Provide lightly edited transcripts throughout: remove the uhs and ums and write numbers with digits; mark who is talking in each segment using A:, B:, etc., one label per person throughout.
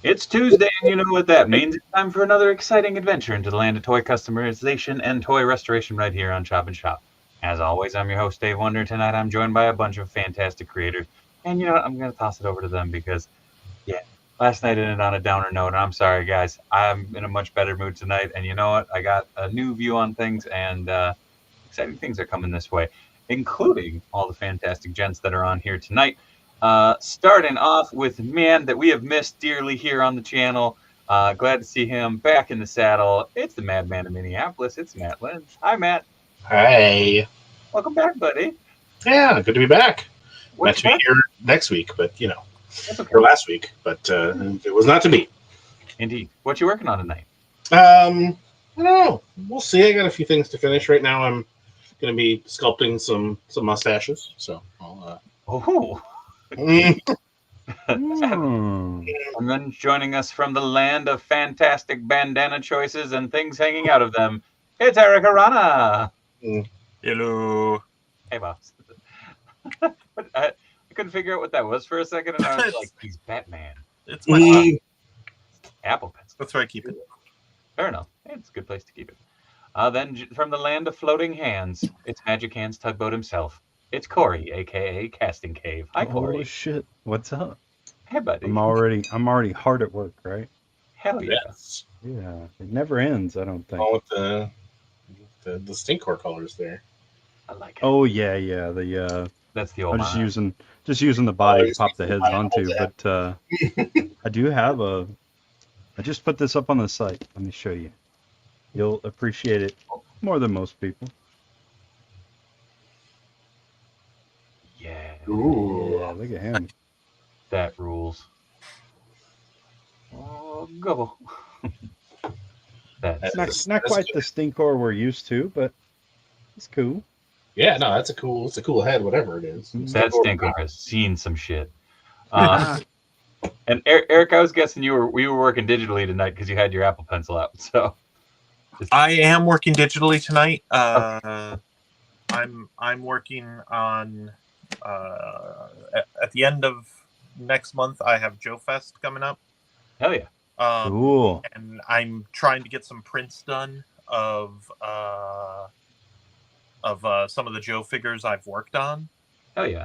A: It's Tuesday, and you know what that means. It's time for another exciting adventure into the land of toy customization and toy restoration right here on Choppin Shop. As always, I'm your host, Dave Wonder. Tonight, I'm joined by a bunch of fantastic creators. And you know what? I'm going to toss it over to them because, yeah, last night ended on a downer note. And I'm sorry, guys. I'm in a much better mood tonight. And you know what? I got a new view on things, and exciting things are coming this way, including all the fantastic gents that are on here tonight. Starting off with a man that we have missed dearly here on the channel. Glad to see him back in the saddle. It's the Madman of Minneapolis. It's Matt Lenz. Hi, Matt.
B: Hey.
A: Welcome back, buddy.
B: Yeah, good to be back.
A: What
B: Meant
A: you
B: to be
A: got?
B: here next week, but
A: That's okay.
B: or last week, but it was not to be.
A: Indeed. What you working on tonight?
B: I don't know. We'll see. I got a few things to finish right now. I'm going to be sculpting some mustaches, so I'll.
A: Oh,
B: Mm,
A: and then joining us from the land of fantastic bandana choices and things hanging out of them, it's Eric Arana.
B: mm.
C: Hello.
A: Hey, boss. But I couldn't figure out what that was for a second, and I was like, he's Batman.
C: It's my
A: Apple pencil.
C: That's where I keep it.
A: Fair enough. It's a good place to keep it. Then from the land of floating hands, it's Magic Hands Tugboat himself. It's Corey, aka Casting Cave. Hi, Corey.
D: Oh shit! What's up?
A: Hey, buddy.
D: I'm already hard at work, right?
A: Hell yeah.
B: Yes.
D: Yeah, it never ends. I don't think.
B: All with the Stinkcore colors there.
A: I like it.
D: Oh yeah. The
A: That's the old
D: I'm
A: one.
D: just using the body to
B: it's
D: pop the heads
B: fine,
D: onto.
B: hold
D: But I do have a. I just put this up on the site. Let me show you. You'll appreciate it more than most people.
A: Yeah.
B: Ooh.
D: Yeah, look at him.
A: That rules. Oh, go. That's
D: It's not quite the Stinkor we're used to, but it's cool.
B: Yeah, no, it's a cool head, whatever it is.
A: that stinker has seen some shit. And Eric, I was guessing we were working digitally tonight because you had your Apple Pencil out. So
C: I am working digitally tonight. I'm working on at the end of next month. I have Joe Fest coming up.
A: hell yeah.
D: Cool.
C: And I'm trying to get some prints done of some of the Joe figures I've worked on.
A: Hell yeah.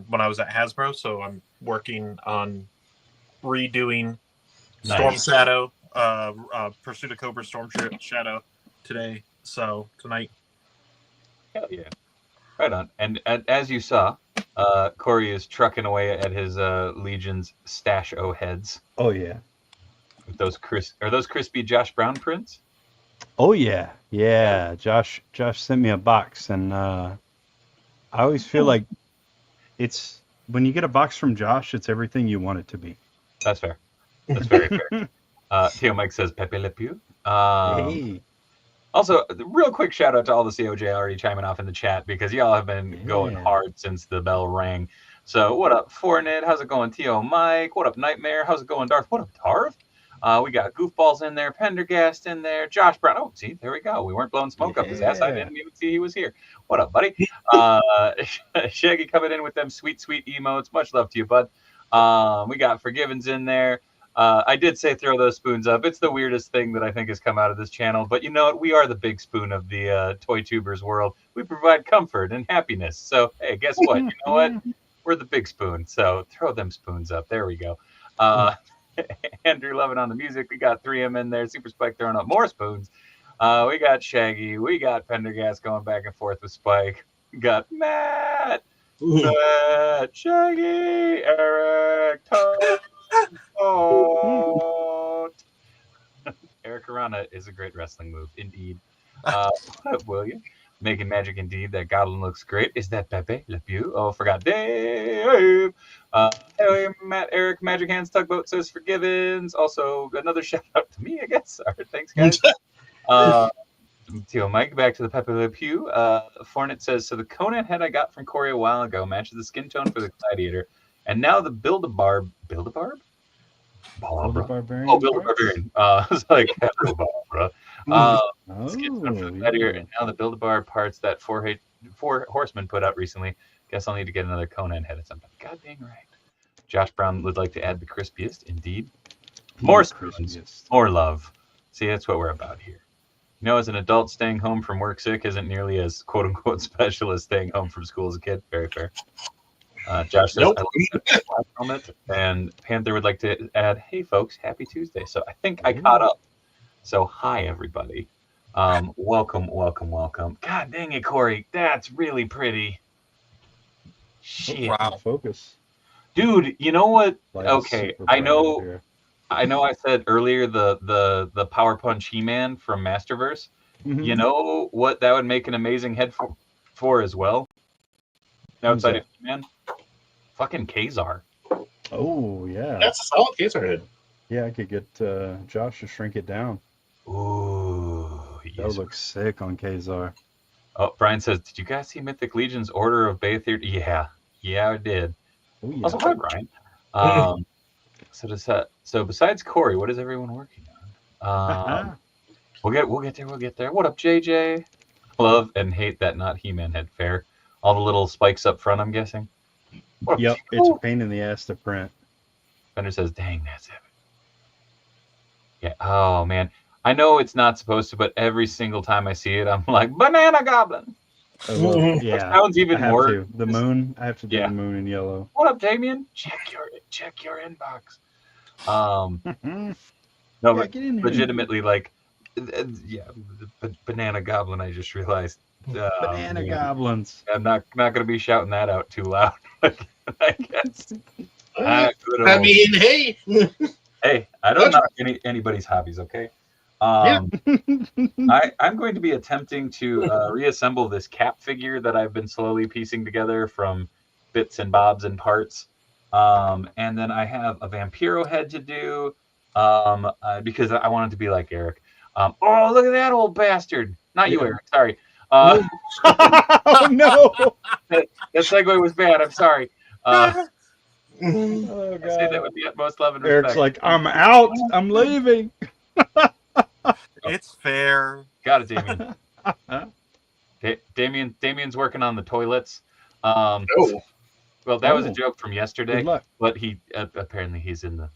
C: When I was at Hasbro, so I'm working on redoing
A: Nice.
C: Storm Shadow, Pursuit of Cobra Storm Shadow today. So tonight.
A: Hell yeah. Right on. And as you saw, Corey is trucking away at his Legion's stash o heads.
D: Oh yeah.
A: With those crispy Josh Brown prints?
D: Oh yeah. Yeah. Josh sent me a box, and I always feel like it's when you get a box from Josh, it's everything you want it to be.
A: That's fair. That's very fair. Theo Mike says Pepe Le Pew.
D: Hey.
A: Also, real quick shout out to all the COJ already chiming off in the chat because y'all have been going
D: Yeah.
A: hard since the bell rang. So what up, Fortnite? How's it going, Theo Mike? What up, Nightmare? How's it going, Darth? What up, Tarv? We got Goofballs in there, Pendergast in there, Josh Brown. Oh, see, there we go. We weren't blowing smoke up his ass. I didn't even see he was here. What up, buddy? Shaggy coming in with them sweet emotes. Much love to you, bud. We got Forgivens in there. I did say throw those spoons up. It's the weirdest thing that I think has come out of this channel. But you know what? We are the big spoon of the toy tubers world. We provide comfort and happiness. So, hey, guess what? You know what? We're the big spoon. So throw them spoons up. There we go. Andrew loving on the music. We got 3M in there. Super Spike throwing up more spoons. We got Shaggy. We got Pendergast going back and forth with Spike. We got Matt. Shaggy. Eric. Eric Arana is a great wrestling move, indeed. What up, William? Making magic indeed. That goblin looks great. Is that Pepe Le Pew? Oh, forgot Dave. Hey, Matt, Eric, Magic Hands Tugboat says Forgivens. Also, another shout out to me, I guess. All right, thanks, guys. Theo Mike, back to the Pepe Le Pew. Fortnite says, so the Conan head I got from Corey a while ago matches the skin tone for the Gladiator. And now the Build-A-Barb? Build-A-Barb?
D: Oh, the barbarian.
A: Oh, Build-A-Barbarian. I was like, hello, Barbara. Skin tone for the Gladiator, and now the Build-A-Barb parts that Four Horsemen put out recently. Guess I'll need to get another Conan head at some point. God dang right. Josh Brown would like to add the crispiest, indeed. More
D: The
A: spoons,
D: crispiest.
A: more love. See, that's what we're about here. You know, as an adult, staying home from work sick isn't nearly as quote unquote special as staying home from school as a kid. Very fair. Josh says,
B: Nope.
A: I love that black helmet. And Panther would like to add, hey, folks, happy Tuesday. So I think I caught up. So, hi, everybody. Welcome, welcome, welcome. God dang it, Corey. That's really pretty. Shit.
C: Wow.
D: Focus.
A: Dude, you know what?
D: Light is
A: Okay,
D: super
A: I
D: bright out
A: know
D: here.
A: I said earlier the Power Punch He-Man from Masterverse.
D: Mhm.
A: You know what that would make an amazing head for as well? Outside of
D: that?
A: He-Man? Fucking Kazar.
D: Oh yeah.
B: That's a solid case I had.
D: Yeah, I could get Josh to shrink it down.
A: Ooh,
D: That
A: yes.
D: would look sick on Kazar.
A: Oh, Brian says, did you guys see Mythic Legion's Order of Bather? Yeah, I did.
D: Oh yeah.
A: Also, hi, Brian. So besides Corey, what is everyone working on? We'll get there. What up, JJ? Love and hate that not He-Man head fair. All the little spikes up front, I'm guessing. What up,
D: Yep,
A: Chico?
D: it's a pain in the ass to print.
A: Fender says, dang, that's heavy. Yeah, oh man. I know it's not supposed to, but every single time I see it, I'm like, Banana Goblin!
D: I love,
B: Mhm.
D: yeah.
A: Sounds even
D: I have
A: more.
D: to. The moon. I have to do
A: Yeah.
D: the moon in yellow.
A: What up, Damien? Check your inbox.
D: Yeah,
A: No, but
D: get in here.
A: legitimately, like, yeah, Banana Goblin. I just realized.
D: Banana
A: Man.
D: goblins.
A: I'm not gonna be shouting that out too loud. I guess. Good
B: I
A: old-
B: mean, hey.
A: Hey, I don't knock anybody's hobbies. Okay. I'm going to be attempting to reassemble this Cap figure that I've been slowly piecing together from bits and bobs and parts. And then I have a Vampiro head to do because I wanted to be like Eric. Oh, look at that old bastard! Not you,
B: Yeah.
A: Eric. Sorry.
D: Oh no!
A: That segue was bad. I'm sorry.
D: Oh
A: I say that
D: god!
A: with the utmost love and respect.
D: Eric's like, I'm out. I'm leaving.
C: It's fair.
A: Got it, Damien. Damien's working on the toilets.
B: Oh.
A: Well, that was a
D: Oh.
A: joke from yesterday,
D: Good luck.
A: but he apparently he's in the.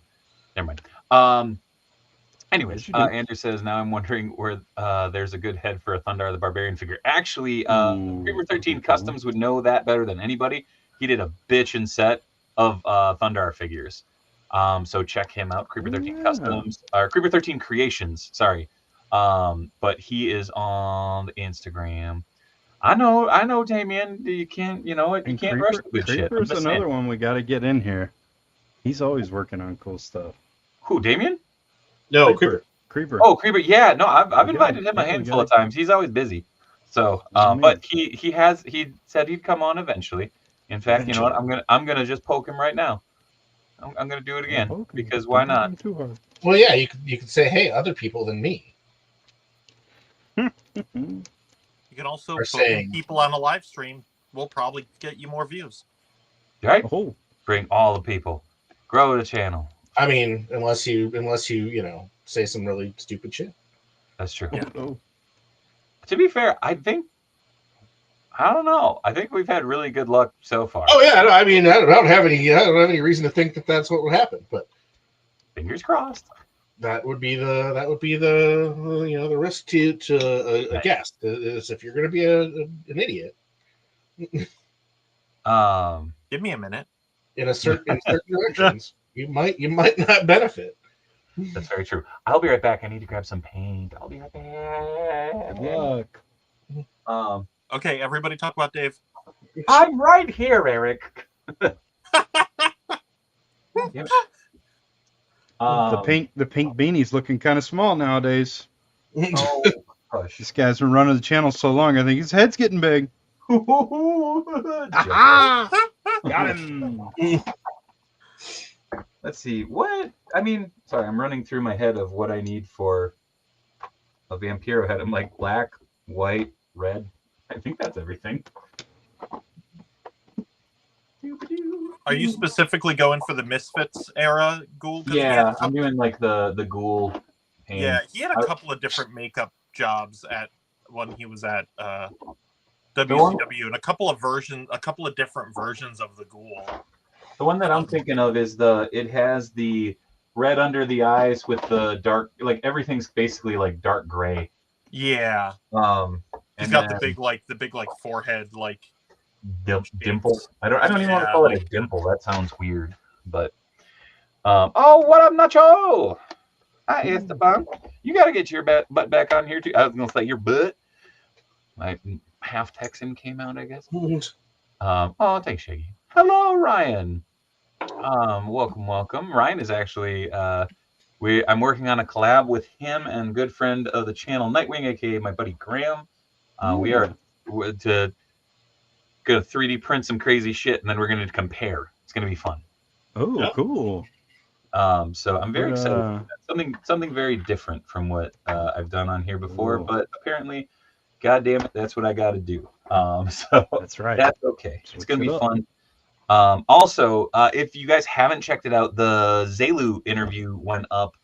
A: Never mind. Anyways,
D: Yes, you do.
A: Andrew says now I'm wondering where there's a good head for a Thundar the Barbarian figure. Actually,
D: Ooh,
A: Creeper 13
D: that'd be cool.
A: Customs would know that better than anybody. He did a bitchin' set of Thundar figures. So check him out, Creeper 13
D: yeah.
A: Customs or Creeper 13 Creations. Sorry, but he is on the Instagram. I know, Damien. You can't, you
D: And
A: can't rush the good shit. I'm
D: Creeper's
A: just
D: another
A: saying.
D: one we got to get in here. He's always working on cool stuff.
A: Who, Damien?
B: No, Creeper.
D: Creeper.
A: Oh, Creeper. Yeah, no, I've
D: We
A: invited
D: gotta-
A: him a
D: yeah, we
A: handful of
D: gotta-
A: times. He's always busy. So,
D: Oh,
A: but
D: man.
A: he said he'd come on eventually. In fact, you know what? I'm gonna just poke him right now. I'm gonna do it again
D: Don't poke him.
A: because
D: Don't
A: why
D: poke
A: not?
D: him too hard.
B: Well, yeah, you could say, hey, other people than me.
C: You can also
B: Or
C: poke
B: saying-
C: people on a live stream. We'll probably get you more views.
A: Right?
D: Oh,
A: Bring all the people. Grow the channel.
B: I mean, unless you say some really stupid shit.
A: That's true.
C: Yeah.
D: oh.
A: To be fair, I don't know. I think we've had really good luck so far.
B: Oh yeah, no, I mean, I don't have any reason to think that that's what would happen, but
A: Fingers crossed.
B: that would be the the risk to a guest is if you're going to be an idiot
C: Give me a minute.
B: in certain directions, you might not benefit.
A: That's very true. I'll be right back. I need to grab some paint. I'll be right back.
D: Good luck.
C: Okay, everybody talk about Dave.
A: I'm right here, Eric.
D: The pink beanie's looking kind of small nowadays.
A: Oh, hush.
D: This guy's been running the channel so long, I think his head's getting big.
A: Got
D: him.
A: Let's see. What? I mean, sorry, I'm running through my head of what I need for a Vampiro head. I'm like black, white, red. I think that's everything.
C: Are you specifically going for the Misfits era ghoul? 'Cause
A: Yeah, I'm doing like the ghoul paint.
C: Yeah, he had a couple of different makeup jobs at when he was at WCW, and a couple of different versions of the ghoul.
A: The one that I'm thinking of is it has the red under the eyes with the dark, like everything's basically like dark gray.
C: Yeah. He's
A: And
C: got
A: then
C: the big forehead
A: dimple. I don't even want to
C: Yeah,
A: call it a dimple. That sounds weird. But oh, what up, Nacho? Hi, Esteban. You got to get your butt back on here too. I was gonna say your butt. My half Texan came out, I guess. Oh, thanks, Shaggy. Hello, Ryan. Welcome. Ryan is actually I'm working on a collab with him and good friend of the channel Nightwing, aka my buddy Graham. We are to go 3D print some crazy shit, and then we're going to compare. It's going to be fun.
D: Oh,
B: Yeah.
D: cool.
A: So I'm very excited. Something very different from what I've done on here before,
D: Cool.
A: but apparently, God damn it, that's what I got to do. So
D: That's right.
A: that's okay. It's
D: Switch
A: going to
D: it
A: be
D: up.
A: fun. Also, if you guys haven't checked it out, the Zelu interview went up.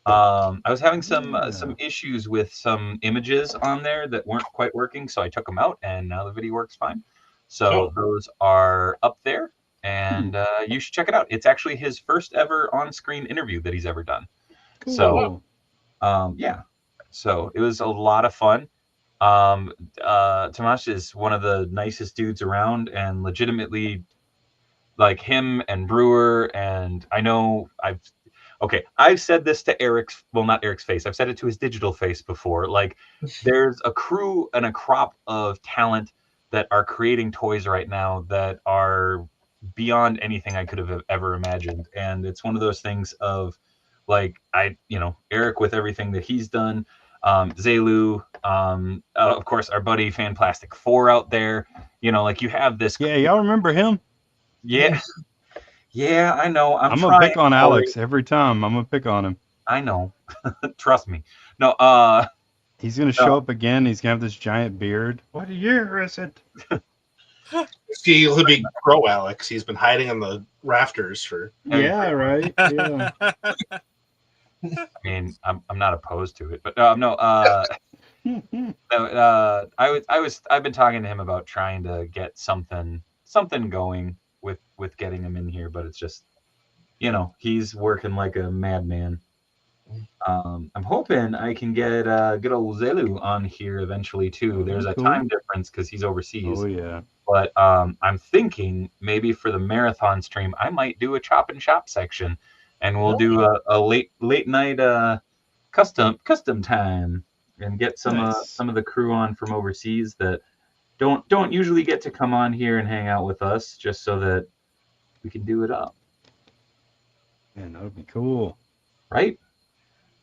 A: I was having some issues with some images on there that weren't quite working, so I took them out, and now the video works fine. So those are up there, and you should check it out. It's actually his first ever on-screen interview that he's ever done.
D: Cool.
A: So, yeah. So it was a lot of fun. Tomasz is one of the nicest dudes around, and legitimately, like him and Brewer, and I know I've said this to Eric's, well, not Eric's face. I've said it to his digital face before. Like, there's a crew and a crop of talent that are creating toys right now that are beyond anything I could have ever imagined. And it's one of those things of, like, Eric with everything that he's done, Zelu, of course, our buddy Fan Plastic 4 out there. Like, you have this.
D: Yeah, y'all remember him?
A: Yeah. Yeah, I know. I'm
D: gonna
A: trying,
D: pick on
A: Corey.
D: Alex every time. I'm gonna pick on him.
A: I know. Trust me. No,
D: he's gonna show up again. He's gonna have this giant beard. What year is it?
B: He'll be Pro Alex. He's been hiding on the rafters for.
D: Yeah, right. Yeah.
A: I mean, I'm not opposed to it, but no. I've been talking to him about trying to get something going with getting him in here, but it's just, he's working like a madman. I'm hoping I can get good old Zelu on here eventually too. There's a time difference because he's overseas.
D: Oh yeah.
A: But I'm thinking maybe for the marathon stream, I might do a Choppin Shop section, and we'll do a late night custom time, and get some of the crew on from overseas that don't usually get to come on here and hang out with us, just so that we can do it up.
D: Man, that would be cool.
A: Right?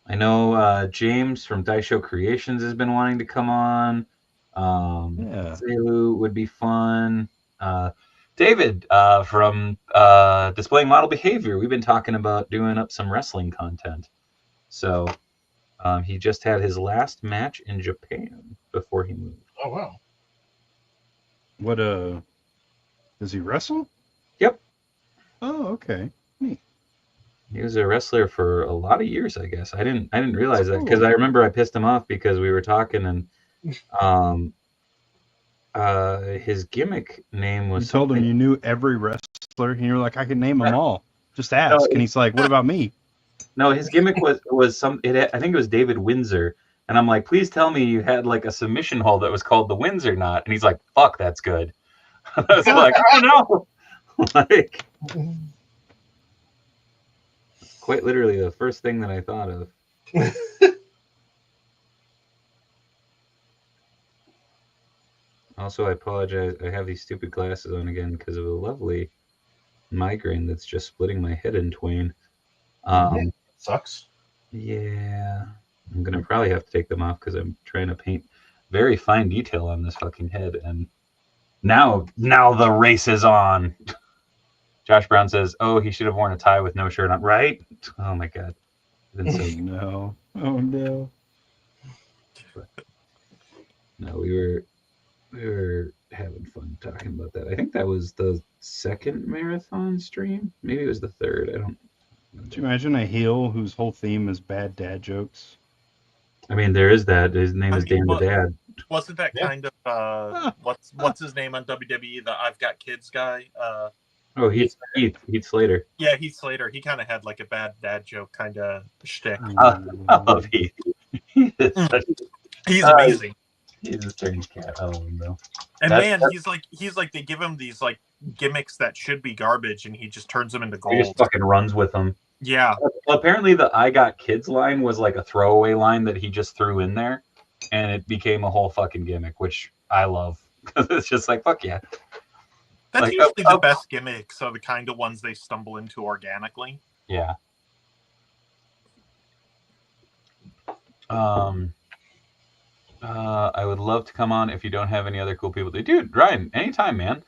A: I know James from Dice Show Creations has been wanting to come on. Zelu would be fun. David from Displaying Model Behavior, we've been talking about doing up some wrestling content. So he just had his last match in Japan before he moved.
B: Oh, wow.
D: What, does he wrestle?
A: Yep.
D: Oh, okay. Neat.
A: He was a wrestler for a lot of years, I guess. I didn't realize that, because I remember I pissed him off because we were talking, and his gimmick name was.
D: You told him you knew every wrestler, and you're like, I can name them all. Just ask. And he's like, what about me?
A: No, his gimmick was I think it was David Windsor, and I'm like, please tell me you had like a submission hold that was called the Windsor knot, and he's like, fuck, that's good. I was like, oh no, like. Quite literally the first thing that I thought of. Also, I apologize. I have these stupid glasses on again because of a lovely migraine that's just splitting my head in twain.
B: Sucks.
A: Yeah. I'm going to probably have to take them off because I'm trying to paint very fine detail on this fucking head. And now the race is on. Josh Brown says, "Oh, he should have worn a tie with no shirt on." Right? Oh my god.
D: No. Oh no.
A: No, we were having fun talking about that. I think that was the second marathon stream. Maybe it was the third. I don't.
D: Could you imagine a heel whose whole theme is bad dad jokes?
A: I mean, there is that. His name is Dan the Dad.
C: Wasn't that kind of what's his name on WWE? The I've Got Kids guy.
A: Oh, Heath Slater.
C: Yeah, Heath Slater. He kind of had like a bad dad joke kind of shtick.
A: I love Heath. He is such,
C: He's amazing.
A: he's a strange cat. I love him though.
C: And
A: That's-
C: man, he's like they give him these like gimmicks that should be garbage, and he just turns them into
A: He just
C: gold.
A: fucking runs with them.
C: Yeah,
A: Well, apparently the "I got kids" line was like a throwaway line that he just threw in there, and it became a whole fucking gimmick, which I love because it's just like fuck yeah.
C: that's
A: Like,
C: usually the best gimmicks are the kind of ones they stumble into organically.
A: Yeah. I would love to come on if you don't have any other cool people. Dude, Ryan, anytime, man.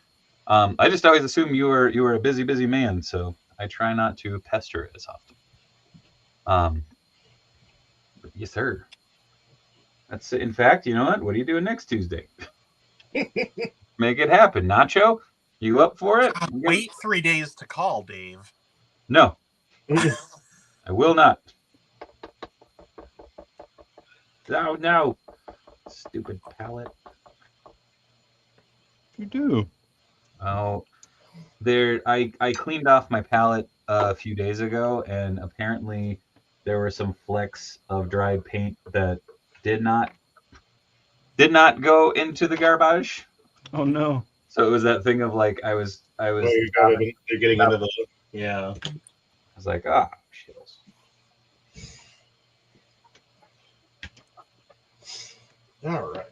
A: I just always assume you were a busy man, so I try not to pester as often. But yes, sir. That's in fact, you know what? What are you doing next Tuesday? Make it happen, Nacho. You up for it?
C: Wait 3 days to call, Dave.
A: No, I will not. No, stupid pallet.
D: You do.
A: Oh, I cleaned off my palette a few days ago, and apparently there were some flecks of dried paint that did not go into the garbage.
D: Oh no.
A: So it was that thing of like I was
B: Well, you're getting into the yeah.
A: I was like, ah, shittles.
B: All right.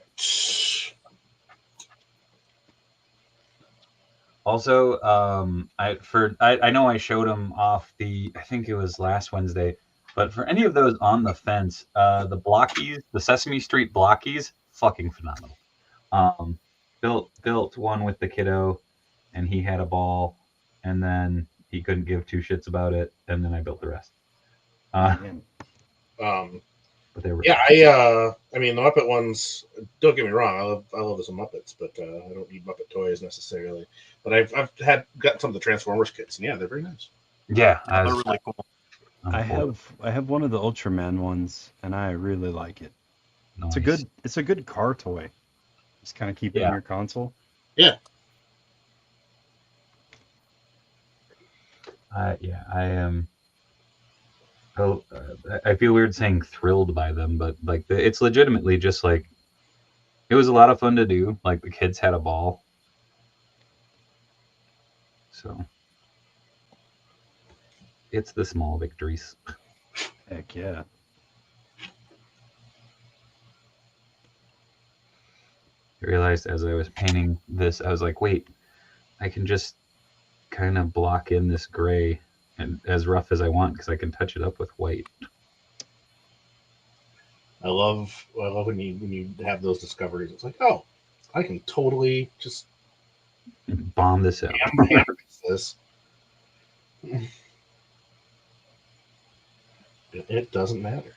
A: Also, I know I showed them off I think it was last Wednesday, but for any of those on the fence, the blockies, the Sesame Street blockies, fucking phenomenal. Built one with the kiddo, and he had a ball, and then he couldn't give two shits about it, and then I built the rest. But they were
B: I mean the Muppet ones. Don't get me wrong, I love some Muppets, but I don't need Muppet toys necessarily. But I've got some of the Transformers kits, and yeah, they're very nice.
A: Yeah,
C: they're really cool.
D: I have one of the Ultraman ones, and I really like it.
A: Nice.
D: It's a good car toy. Just kind of keep it in your console.
B: Yeah.
A: I am. Oh, I feel weird saying thrilled by them, but like it's legitimately just like it was a lot of fun to do. Like the kids had a ball, so it's the small victories.
D: Heck yeah.
A: I realized as I was painting this, I was like, wait, I can just kind of block in this gray and as rough as I want because I can touch it up with white.
B: I love when you have those discoveries. It's like, oh, I can totally just
A: bomb this out.
B: This. It doesn't matter.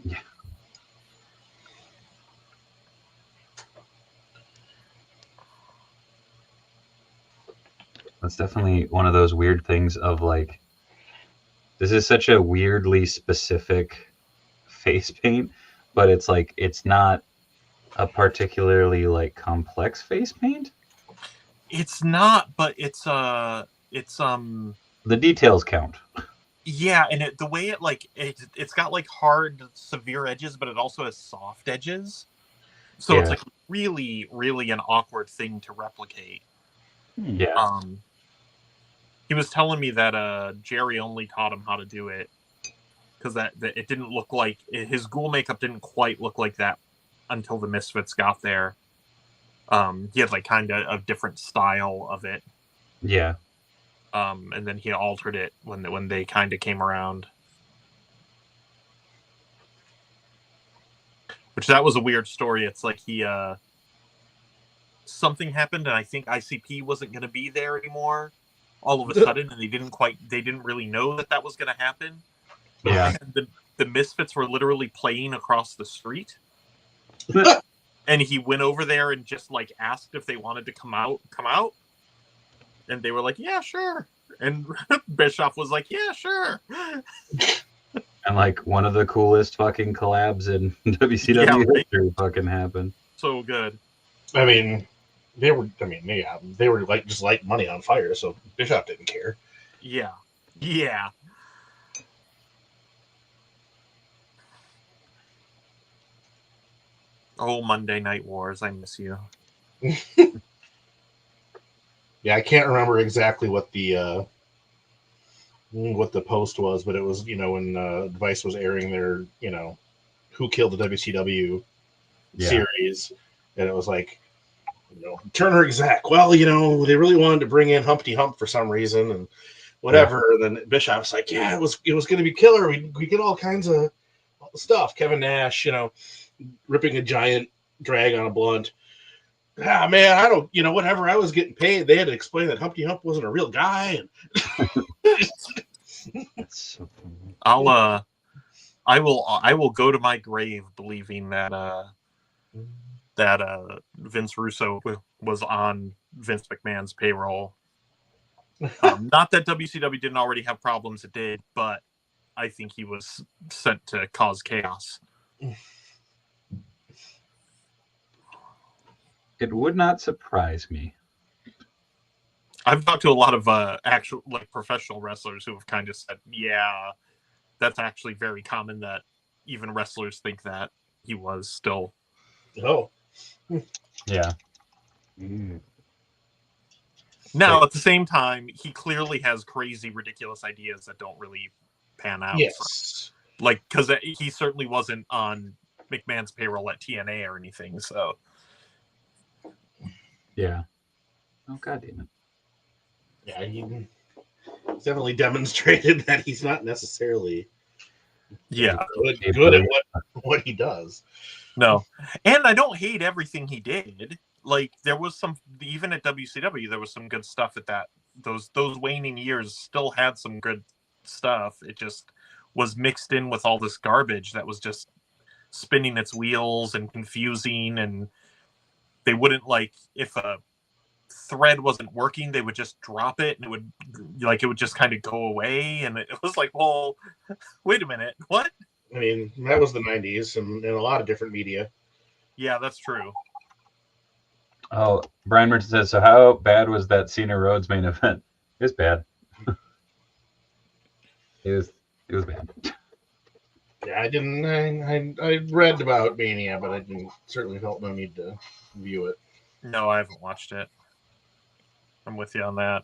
A: Yeah. That's definitely one of those weird things of like, this is such a weirdly specific face paint, but it's like, it's not a particularly like complex face paint.
C: It's not, but it's
A: the details count.
C: Yeah, and the way it like it's got like hard, severe edges, but it also has soft edges. So it's like really, really an awkward thing to replicate.
A: Yeah.
C: He was telling me that Jerry only taught him how to do it because that it didn't look like his ghoul makeup didn't quite look like that until the Misfits got there. He had like kind of a different style of it.
A: Yeah.
C: And then he altered it when they kind of came around. Which that was a weird story. It's like he something happened, and I think ICP wasn't going to be there anymore. All of a sudden, and they didn't really know that was going to happen.
A: Yeah.
C: And the Misfits were literally playing across the street. And he went over there and just like asked if they wanted to come out. And they were like, yeah, sure. And Bischoff was like, yeah, sure.
A: And like one of the coolest fucking collabs in WCW history fucking happened.
C: So good.
B: I mean, they were. I mean, yeah, they were like just light money on fire. So Bischoff didn't care.
C: Yeah. Yeah. Oh, Monday Night Wars. I miss you.
B: Yeah, I can't remember exactly what the post was, but it was when Vice was airing their who killed the WCW series, and it was like Turner exec. Well, they really wanted to bring in Humpty Hump for some reason, and whatever. Yeah. Then Bischoff's like, yeah, it was going to be killer. We get all kinds of stuff. Kevin Nash, ripping a giant drag on a blunt. Ah, man, I don't, whatever. I was getting paid. They had to explain that Humpty Hump wasn't a real guy.
D: That's so funny.
C: I will go to my grave believing that Vince Russo was on Vince McMahon's payroll. Not that WCW didn't already have problems, it did, but I think he was sent to cause chaos.
A: It would not surprise me.
C: I've talked to a lot of actual professional wrestlers who have kind of said, yeah, that's actually very common that even wrestlers think that he was still.
B: Oh.
A: Yeah.
C: Now, at the same time, he clearly has crazy, ridiculous ideas that don't really pan out.
B: Yes.
C: Because he certainly wasn't on McMahon's payroll at TNA or anything, so.
A: Yeah. Oh, God damn it.
B: Yeah, he definitely demonstrated that he's not necessarily good at what he does.
C: No. And I don't hate everything he did. There was some, even at WCW, there was some good stuff at that. Those waning years still had some good stuff. It just was mixed in with all this garbage that was just spinning its wheels and confusing, and they wouldn't, if a thread wasn't working, they would just drop it, and it would just kind of go away, and it was like, well, wait a minute, what?
B: I mean, that was the 90s and a lot of different media.
C: Yeah, that's true.
A: Oh, Brian Merchant says, so how bad was that Cena Rhodes main event? It was bad. It was bad.
B: Yeah, I didn't. I read about Mania, but I certainly felt no need to view it.
C: No, I haven't watched it. I'm with you on that.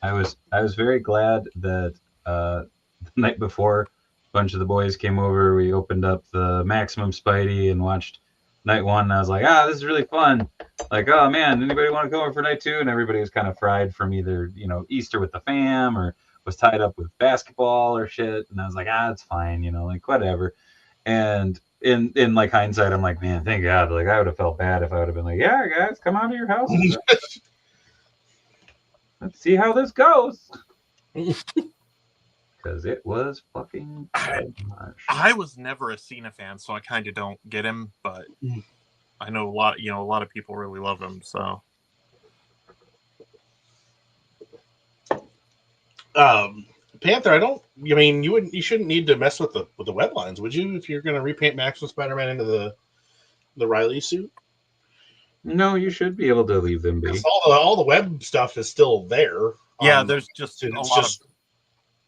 A: I was very glad that the night before, a bunch of the boys came over. We opened up the Maximum Spidey and watched night one. And I was like, this is really fun. Like, oh man, anybody want to go over for night two? And everybody was kind of fried from either Easter with the fam or was tied up with basketball or shit. And I was like, it's fine, whatever. And in hindsight, I'm like, man, thank God. I would have felt bad if I would have been like, yeah, guys, come out of your houses. Let's see how this goes. Because it was fucking much.
C: I was never a Cena fan, so I kind of don't get him, but I know a lot of people really love him, so.
B: Panther, you shouldn't need to mess with the web lines, would you, if you're going to repaint Maximum Spider-Man into the Riley suit?
A: No, you should be able to leave them be.
B: All the web stuff is still there.
C: Yeah, there's just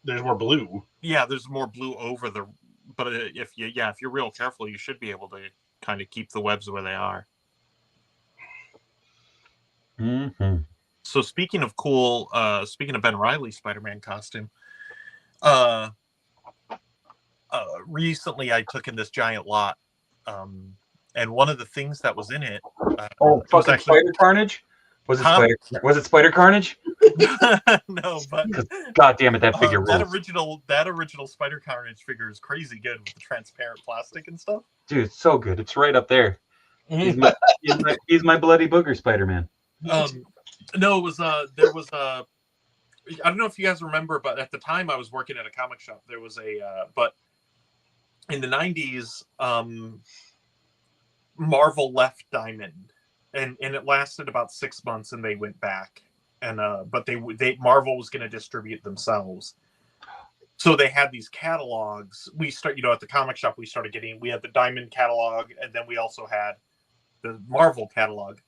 B: there's more blue.
C: Yeah, there's more blue over the. But if you're real careful, you should be able to kind of keep the webs where they are.
A: Mm-hmm.
C: So speaking of Ben Reilly's Spider-Man costume, recently I took in this giant lot, and one of the things that was in it.
A: Fucking Spider Carnage. Was it Spider Carnage?
C: No, but
A: God damn it, that figure rules.
C: That original Spider Carnage figure is crazy good with the transparent plastic and stuff.
A: Dude, it's so good. It's right up there. He's my bloody booger Spider-Man.
C: No, it was there was a. I don't know if you guys remember, but at the time I was working at a comic shop. There was but in the 90s, Marvel left Diamond, and it lasted about 6 months, and they went back, and but they Marvel was going to distribute themselves, so they had these catalogs. We at the comic shop we had the Diamond catalog, and then we also had the Marvel catalog.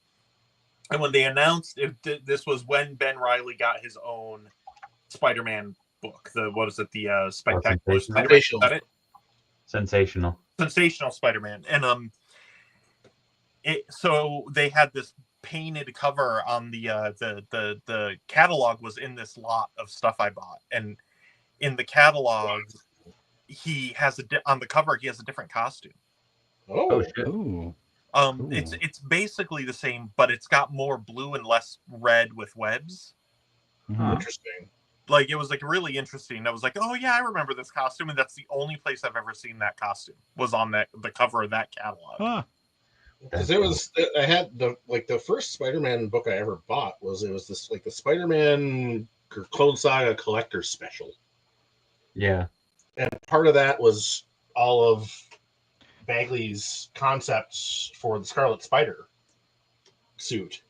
C: And when they announced this was when Ben Reilly got his own Spider-Man book. What is it? The Spectacular Spider-Man. Is that it?
A: Sensational.
C: Sensational Spider-Man. And so they had this painted cover on the catalog was in this lot of stuff I bought, and in the catalog he has on the cover he has a different costume.
A: Oh shit.
D: Ooh.
C: Cool. It's basically the same, but it's got more blue and less red with webs.
B: Interesting.
C: Like, it was like really interesting. I was like, oh yeah, I remember this costume, and that's the only place I've ever seen that costume was on the cover of that catalog.
B: Because I had the first Spider-Man book I ever bought was this like the Spider-Man Clone Saga Collector's Special.
A: Yeah.
B: And part of that was all of Bagley's concepts for the Scarlet Spider suit.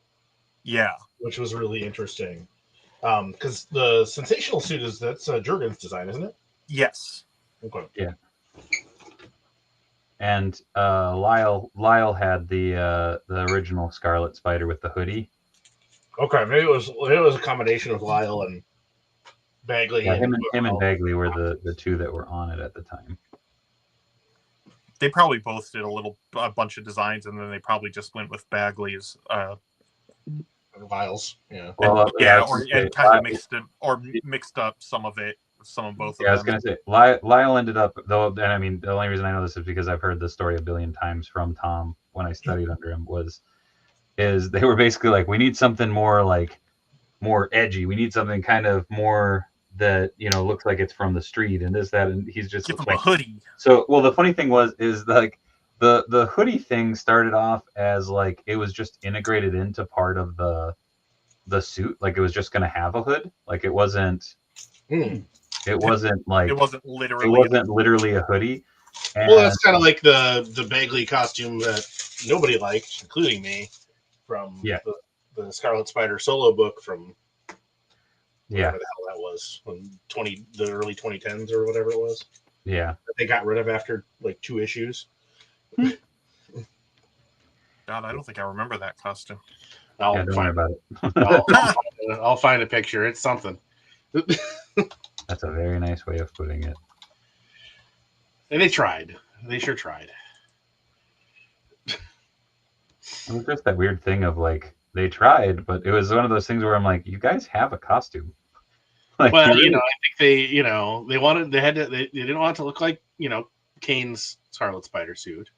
C: Yeah.
B: Which was really interesting. Because the sensational suit that's Jurgen's design, isn't it?
C: Yes.
B: Okay.
A: Yeah. And Lyle had the original Scarlet Spider with the hoodie.
B: Okay, maybe it was a combination of Lyle and Bagley.
A: Yeah, him and Bagley were the two that were on it at the time.
C: They probably both did a bunch of designs, and then they probably just went with Bagley's.
B: Vials, yeah.
A: Well,
C: and kind of mixed up some of both of them.
A: Yeah, I was gonna say Lyle ended up though, and I mean the only reason I know this is because I've heard this story a billion times from Tom when I studied under him is they were basically like, we need something more edgy. We need something kind of more that looks like it's from the street and this, that, and he's just
C: give him a hoodie.
A: So well, the funny thing is like the hoodie thing started off as like it was just integrated into part of the suit, like it was just gonna have a hood, like it wasn't. It wasn't literally a hoodie.
B: And well, that's kind of like the Bagley costume that nobody liked, including me, from the Scarlet Spider solo book from whatever the hell that was, the early 2010s or whatever it was.
A: Yeah,
B: that they got rid of after like 2 issues.
C: God, I don't think I remember that costume.
A: Don't worry about it.
B: I'll find a picture. It's something.
A: That's a very nice way of putting it.
B: And they tried. They sure tried.
A: It was just that weird thing of like they tried, but it was one of those things where I'm like, you guys have a costume.
B: Like, well, I think they didn't want it to look like Kane's Scarlet Spider suit,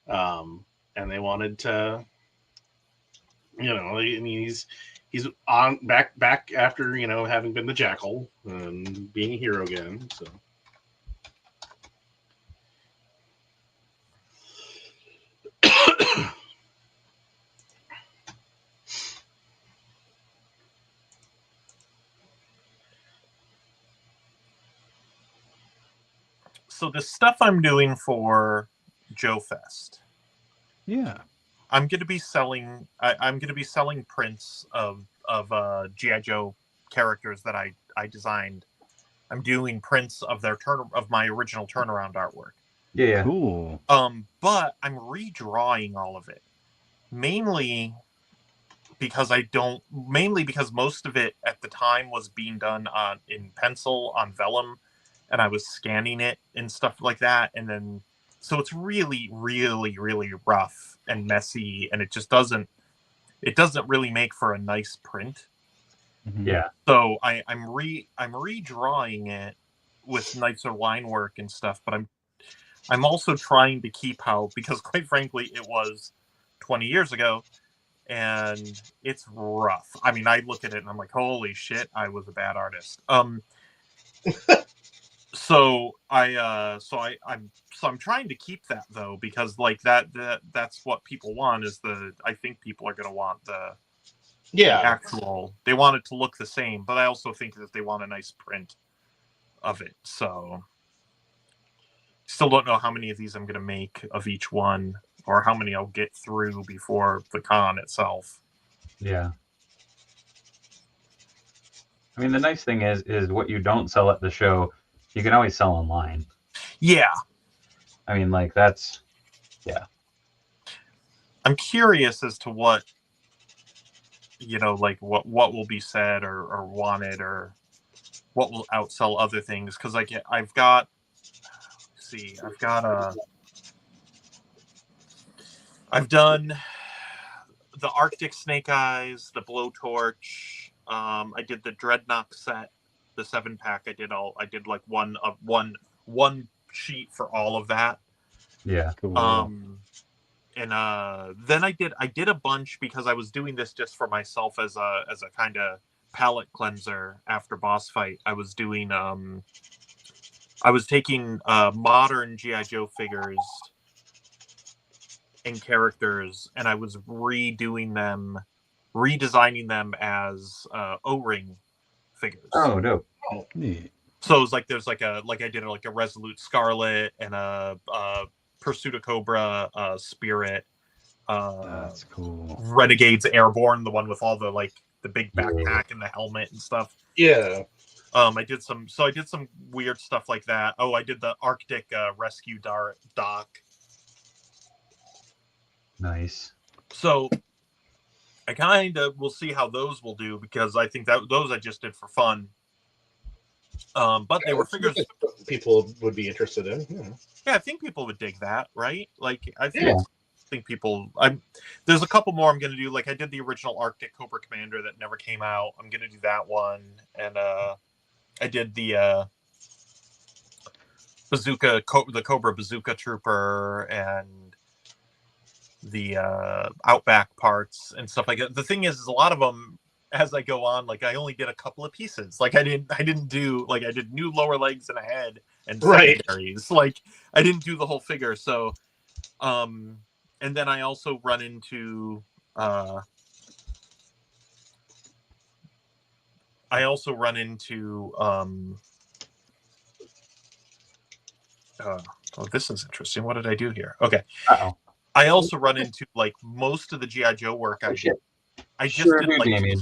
B: and they wanted to, he's on back after having been the Jackal and being a hero again. So
C: so the stuff I'm doing for Joe Fest.
D: Yeah.
C: I'm going to be selling. I'm going to be selling prints of G.I. Joe characters that I designed. I'm doing prints of of my original turnaround artwork.
A: Yeah.
D: Cool.
C: But I'm redrawing all of it, mainly because most of it at the time was being done in pencil on vellum, and I was scanning it and stuff like that, and then. So it's really, really, really rough and messy, and it just doesn't really make for a nice print.
A: Yeah.
C: So I'm redrawing it with nicer line work and stuff, but I'm also trying to keep because quite frankly it was 20 years ago and it's rough. I mean, I look at it and I'm like, holy shit, I was a bad artist. So I'm trying to keep that though, because like that's what people want I think people are going to want the actual, they want it to look the same, but I also think that they want a nice print of it. So still don't know how many of these I'm going to make of each one or how many I'll get through before the con itself.
A: Yeah. I mean, the nice thing is what you don't sell at the show, you can always sell online.
C: Yeah.
A: I mean, like that's, yeah.
C: I'm curious as to what like what will be said or wanted, or what will outsell other things. Because I've got I've done the Arctic Snake Eyes, the Blowtorch. I did the Dreadnought set, the 7-pack. I did like one sheet for all of that.
A: Yeah.
D: Cool.
C: And then I did a bunch because I was doing this just for myself as a kind of palette cleanser after boss fight. I was doing I was taking modern G.I. Joe figures and characters, and I was redesigning them as O-ring figures.
A: Oh, dope.
D: Neat.
C: So it was like there's I did like a Resolute Scarlet and a Pursuit of Cobra Spirit.
D: That's cool.
C: Renegades Airborne, the one with all the big backpack and the helmet and stuff.
B: Yeah.
C: I did some weird stuff like that. Oh, I did the Arctic Rescue Dock.
A: Nice.
C: So I kind of will see how those will do, because I think that those I just did for fun. But they were figures
B: people would be interested in. Yeah.
C: Yeah, I think people would dig that, right? Like, I think people. There's a couple more I'm going to do. Like, I did the original Arctic Cobra Commander that never came out. I'm going to do that one, and I did the the Cobra Bazooka Trooper, and the Outback parts and stuff like that. The thing is a lot of them, as I go on, like I only did a couple of pieces. Like I didn't do, like I did new lower legs and a head and secondaries. Like I didn't do the whole figure. So and then I also run into oh, this is interesting. What did I do here? Okay.
A: Uh-oh.
C: I also run into like most of the G.I. Joe work I did. I just
A: Sure
C: did
A: do,
C: like
A: Damien.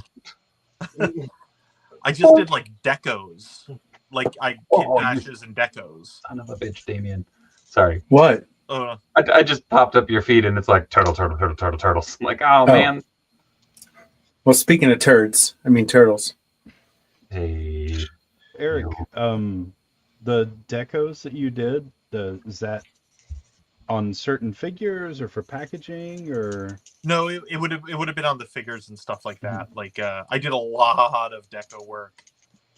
C: I just did like decos. Like I kit
A: Oh,
C: dashes and decos.
A: Son of a bitch, Damien. Sorry.
E: What?
A: I just popped up your feed and it's like turtles. I'm like, oh man.
E: Well, speaking of turds, I mean turtles.
A: Hey,
D: Eric, the decos that you did, is that on certain figures or for packaging, or?
C: No, it would have been on the figures and stuff like that. Like I did a lot of deco work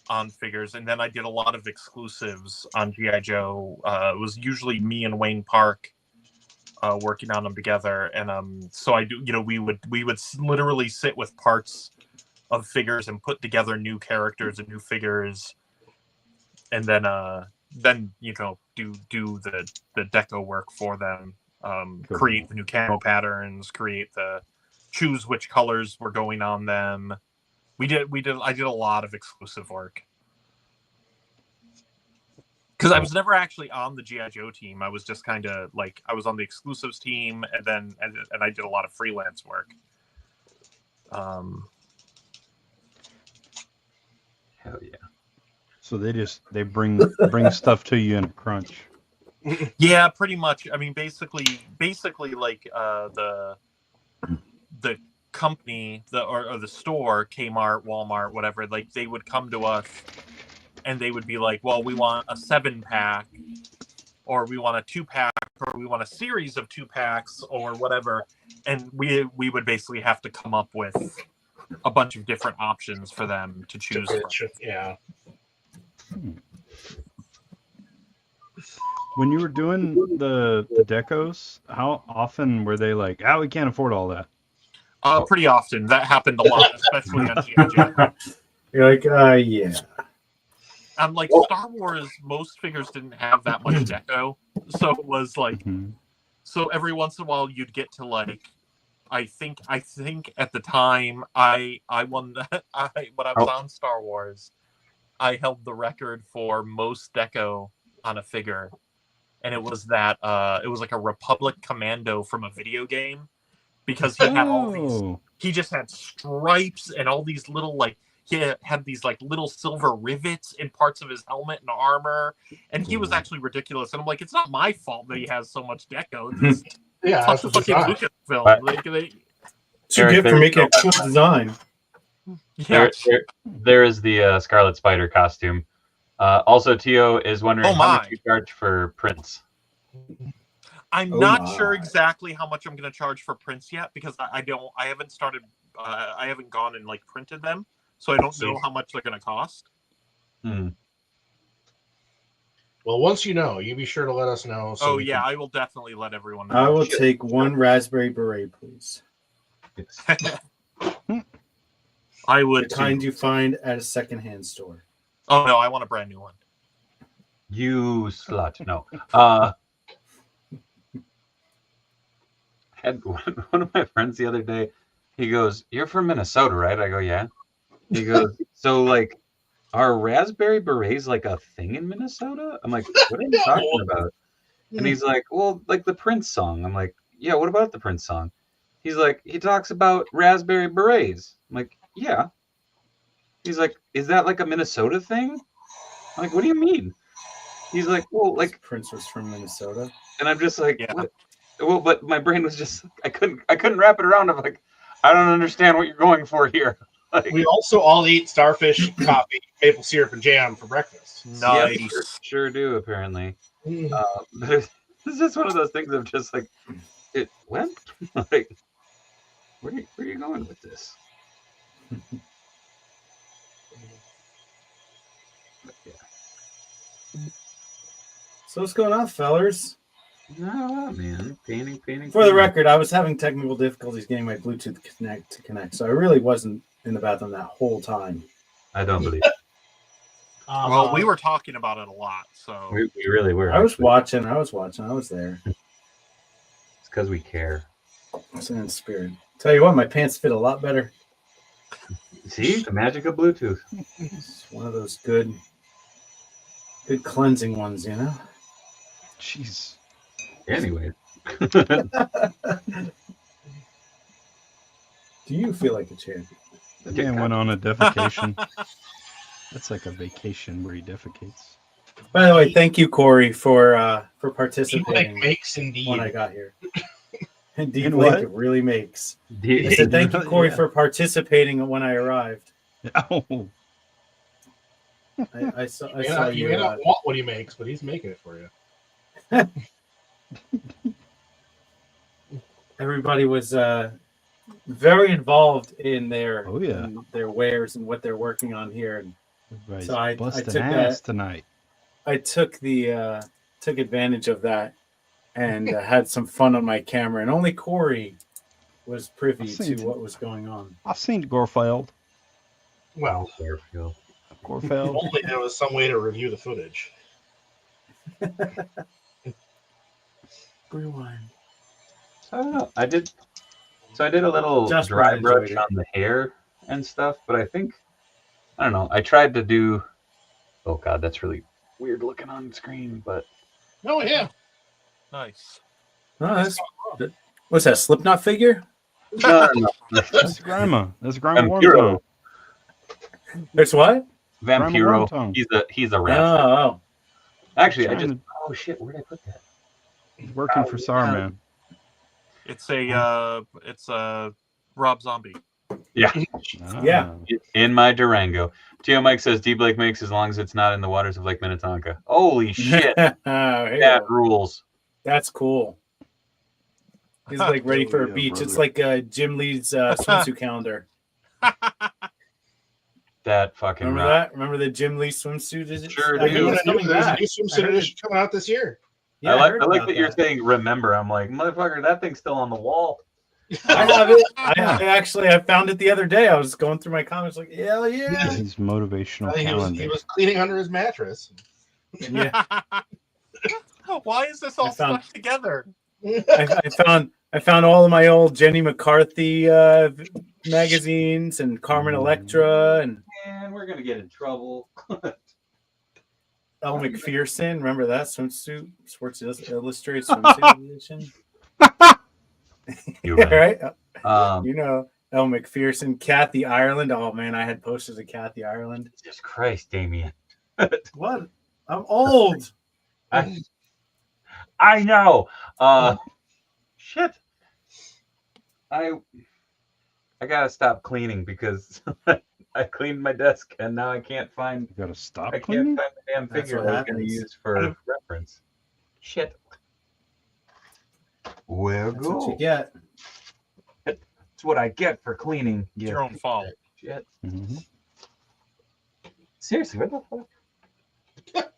C: on figures, and then I did a lot of exclusives on G.I. Joe. It was usually me and Wayne Park working on them together, and so I do. We would literally sit with parts of figures and put together new characters and new figures, and then do the deco work for them, create the new camo patterns, choose which colors were going on them. I did a lot of exclusive work because I was never actually on the G.I. Joe team. I was just kind of like I was on the exclusives team, and I did a lot of freelance work.
A: hell yeah.
D: So they bring stuff to you in a crunch.
C: Yeah, pretty much. I mean, basically, like the company, or the store, Kmart, Walmart, whatever. Like they would come to us, and they would be like, "Well, we want a 7-pack, or we want a 2-pack, or we want a series of 2-packs, or whatever." And we would basically have to come up with a bunch of different options for them to choose from.
B: Yeah.
D: When you were doing the decos, how often were they like, we can't afford all that?
C: Pretty often. That happened a lot, especially on G.I. Joe.
E: You're like, yeah.
C: On like Star Wars, most figures didn't have that much deco, so it was like, so every once in a while you'd get to like, I think at the time I won that. When I was on Star Wars, I held the record for most deco on a figure, and it was that it was like a Republic Commando from a video game, because he had all these. He just had stripes and all these little like. He had these like little silver rivets in parts of his helmet and armor, and he was actually ridiculous. And I'm like, it's not my fault that he has so much deco.
B: Yeah, that's
C: fucking Lucasfilm.
E: It's your gift for making a cool design.
C: Yeah.
A: There is the Scarlet Spider costume. Also, Tio is wondering
C: Oh,
A: how much
C: my.
A: you charge for Prince.
C: I'm
E: Oh
C: not
E: my.
C: sure exactly how much I'm going to charge for prints yet because I haven't started. I haven't gone and like printed them, so I don't know how much they're going to cost.
A: Hmm.
B: Well, once you know, you be sure to let us know. So
C: Oh
B: we
C: yeah,
B: can...
C: I will definitely let everyone know.
E: I will take one raspberry beret, please.
C: I
E: The
C: would
E: kind
C: too.
E: you find at a secondhand store.
C: Oh no, I want a brand new one.
A: You slut. No. Had one of my friends the other day. He goes, "You're from Minnesota, right?" I go, "Yeah." He goes, "So like, are raspberry berets like a thing in Minnesota?" I'm like, "What are you talking about?" And he's like, "Well, like the Prince song." I'm like, "Yeah, what about the Prince song?" He's like, "He talks about raspberry berets." I'm like, "Yeah." He's like, "Is that like a Minnesota thing?" I'm like, "What do you mean?" He's like, "Well, like,"
E: Prince was from Minnesota.
A: and I'm just like,
C: Yeah.
A: "What?" Well, but my brain was just, I couldn't wrap it around. I'm like, I don't understand what you're going for here. Like,
B: We also all eat starfish, coffee, maple syrup, and jam for breakfast.
A: yeah,
C: Nice.
A: sure do apparently.
B: Mm.
A: But it's just one of those things of just like, it went like, where are you going with this? But yeah,
E: So what's going on, fellers?
A: no man, painting.
E: For the record, I was having technical difficulties getting my Bluetooth to connect, so I really wasn't in the bathroom that whole time.
A: I don't believe.
C: Well, we were talking about it a lot, so
A: We really were.
E: I was
A: actually.
E: watching. I was there.
A: It's because we care.
E: It's in spirit. Tell you what, my pants fit a lot better.
A: See the magic of Bluetooth.
E: It's one of those good cleansing ones, you know.
D: Jeez.
A: Anyway.
E: Do you feel like a champion?
D: That man went on a defecation. That's like a vacation where he defecates.
E: By the way, thank you, Corey, for
B: He
E: participating
B: makes indeed.
E: when I got here. Deep
D: In
E: Link,
D: what?
E: it really makes.
A: Do
E: I said thank you,
D: Really?
E: Corey,
D: Yeah.
E: for participating when I arrived.
D: Oh,
E: I saw
B: You may
E: you.
B: not want what he makes, but he's making it for you.
E: Everybody was very involved in their
D: Oh, yeah.
E: in their wares and what they're working on here. And
D: everybody's
E: so I
D: busting
E: took
D: ass tonight.
E: I took advantage of that and had some fun on my camera. And only Corey was privy
D: I've seen
E: to what was going on.
D: I've seen Gorfeld.
B: Well,
A: Garfield.
D: Gorfeld.
B: only there was some way to review the footage.
E: Rewind.
A: So I don't know. I did a little
E: Josh
A: dry
E: Brown enjoyed
A: brush
E: it.
A: on the hair and stuff, but I think, I don't know. I tried to do. Oh God, that's really weird looking on screen. But
B: Oh yeah,
C: nice.
E: Oh, what's that, Slipknot figure?
A: no.
D: That's Grandma. That's Grandma
A: Vampiro.
D: Wormtongue.
E: There's what?
A: Vampiro.
D: Wormtongue.
A: He's a wrestler.
E: Oh.
A: Actually,
D: Trying
A: oh shit, where'd I put that?
D: He's working for Sarman.
C: It's a Rob Zombie.
A: Yeah,
D: Ah.
E: Yeah.
A: in my Durango. Tio Mike says Deep Lake makes as long as it's not in the waters of Lake Minnetonka. Holy shit,
E: Hey,
A: that rules.
E: that's cool. He's like ready for a
D: Yeah,
E: beach.
D: brother.
E: It's like Jim Lee's swimsuit calendar.
A: That fucking
E: Remember
A: rock.
E: that? Remember the Jim Lee swimsuit?
A: Sure
E: I
A: do.
E: think it's
B: there's
E: coming
B: a
E: back.
B: new
E: I
B: swimsuit
E: heard
B: edition coming out this year.
E: Yeah,
A: I
E: heard
A: like
E: about
A: that you're
E: that.
A: saying remember. I'm like, motherfucker, that thing's still on the wall.
E: I have it.
D: Yeah.
E: I found it the other day. I was going through my comments like, hell yeah.
D: His motivational
B: He
D: calendar.
B: was cleaning under his mattress.
E: Yeah.
C: Why is this all stuck together?
E: I found all of my old Jenny McCarthy magazines and Carmen Electra and
A: Man, we're gonna get in trouble.
E: Elle McPherson. Remember that swimsuit? Sports Illustrated swimsuit edition.
A: You're right.
E: Right? You know, Elle McPherson, Kathy Ireland. Oh man, I had posters of Kathy Ireland.
A: Jesus Christ, Damien.
E: What? I'm old.
A: I know. Shit. I gotta stop cleaning because I cleaned my desk and now I can't find.
D: You gotta stop
A: I can't
D: cleaning.
A: find the damn
E: That's
A: figure
E: what
A: I was gonna
E: happens.
A: use for reference. Shit. Where
E: That's what you
A: go?
E: get.
A: That's what I get for cleaning.
C: It's
A: Yeah.
C: your own fault.
A: Shit.
D: Mm-hmm.
A: Seriously, what the fuck?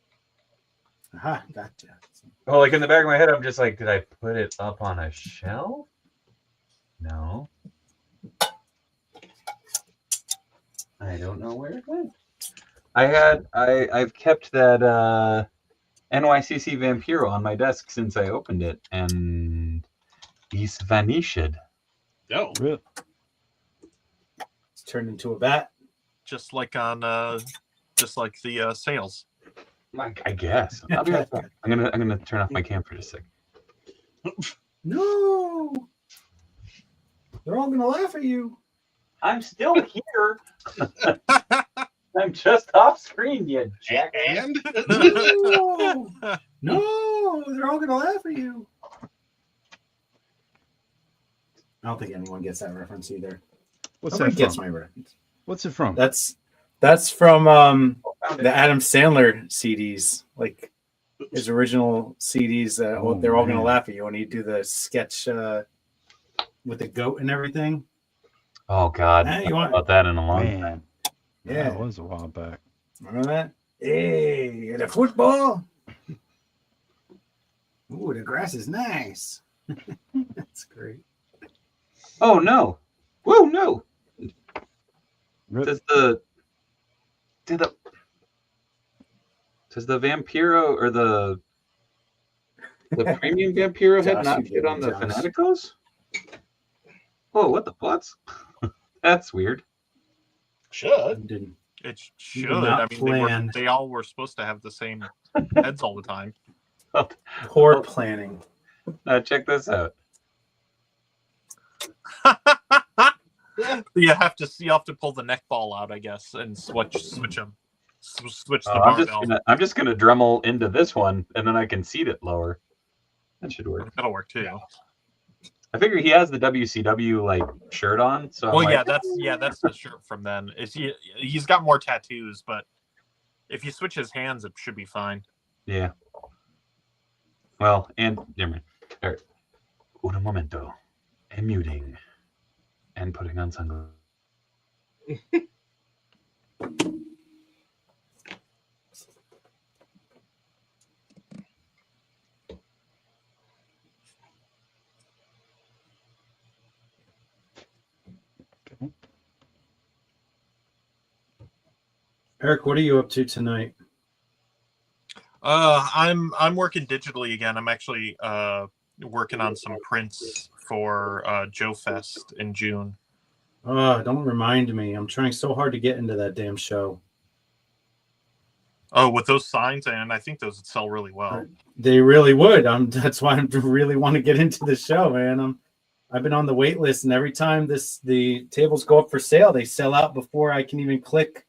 E: Aha, gotcha.
A: Oh, like in the back of my head, I'm just like, did I put it up on a shelf? No. I don't know where it went. I've kept that NYCC Vampiro on my desk since I opened it, and he's vanished.
B: No.
D: Really?
E: It's turned into a bat.
C: Just like on just like the sales.
A: I guess. I'll be right back. I'm gonna turn off my cam for just a second.
E: No, they're all gonna laugh at you.
A: I'm still here. I'm just off screen, you jack.
B: And
E: No, no, they're all gonna laugh at you. I don't think anyone gets that reference either.
D: What's
E: Nobody
D: that
E: gets
D: from?
E: my reference.
D: What's it from?
E: That's from
A: Found it.
E: the Adam Sandler CDs, like his original CDs.
D: Oh,
E: They're all gonna
D: man.
E: laugh at you when you do the sketch with the goat and everything.
A: Oh God,
E: Hey,
A: I
E: you want-
A: about that in a long time.
D: Man,
E: Yeah.
D: that was a while back.
E: Remember that? Hey, the football. Ooh, the grass is nice. That's great.
A: Oh no! Whoa, no!
D: Rip.
A: Does the Vampiro or the premium Vampiro head
E: Josh,
A: not
E: you
A: fit
E: get
A: on
E: me,
A: the
E: Josh.
A: Fanaticals? Whoa, what the putz? That's weird.
B: should.
E: Didn't.
C: It
E: You
C: should.
E: did not
C: I mean,
E: plan.
C: they all were supposed to have the same heads all the time.
E: Poor planning.
A: Check this out.
C: You have to pull the neck ball out, I guess, and switch them. Switch the
A: I'm just gonna Dremel into this one, and then I can seat it lower. That should work.
C: That'll work too.
A: I figure he has the WCW like shirt on, so
C: Well,
A: I'm like,
C: that's the shirt from then. He's got more tattoos, but if you switch his hands, it should be fine.
A: yeah. Well, and never mind. All right. Un momento. I'm muting and putting on sunglasses.
E: Eric, what are you up to tonight?
C: I'm working digitally again. I'm actually working on some prints for Joe Fest in June.
E: Oh, don't remind me. I'm trying so hard to get into that damn show.
C: Oh, with those signs, and I think those would sell really well.
E: They really would. That's why I really want to get into the show, man. I've been on the wait list, and every time the tables go up for sale, they sell out before I can even click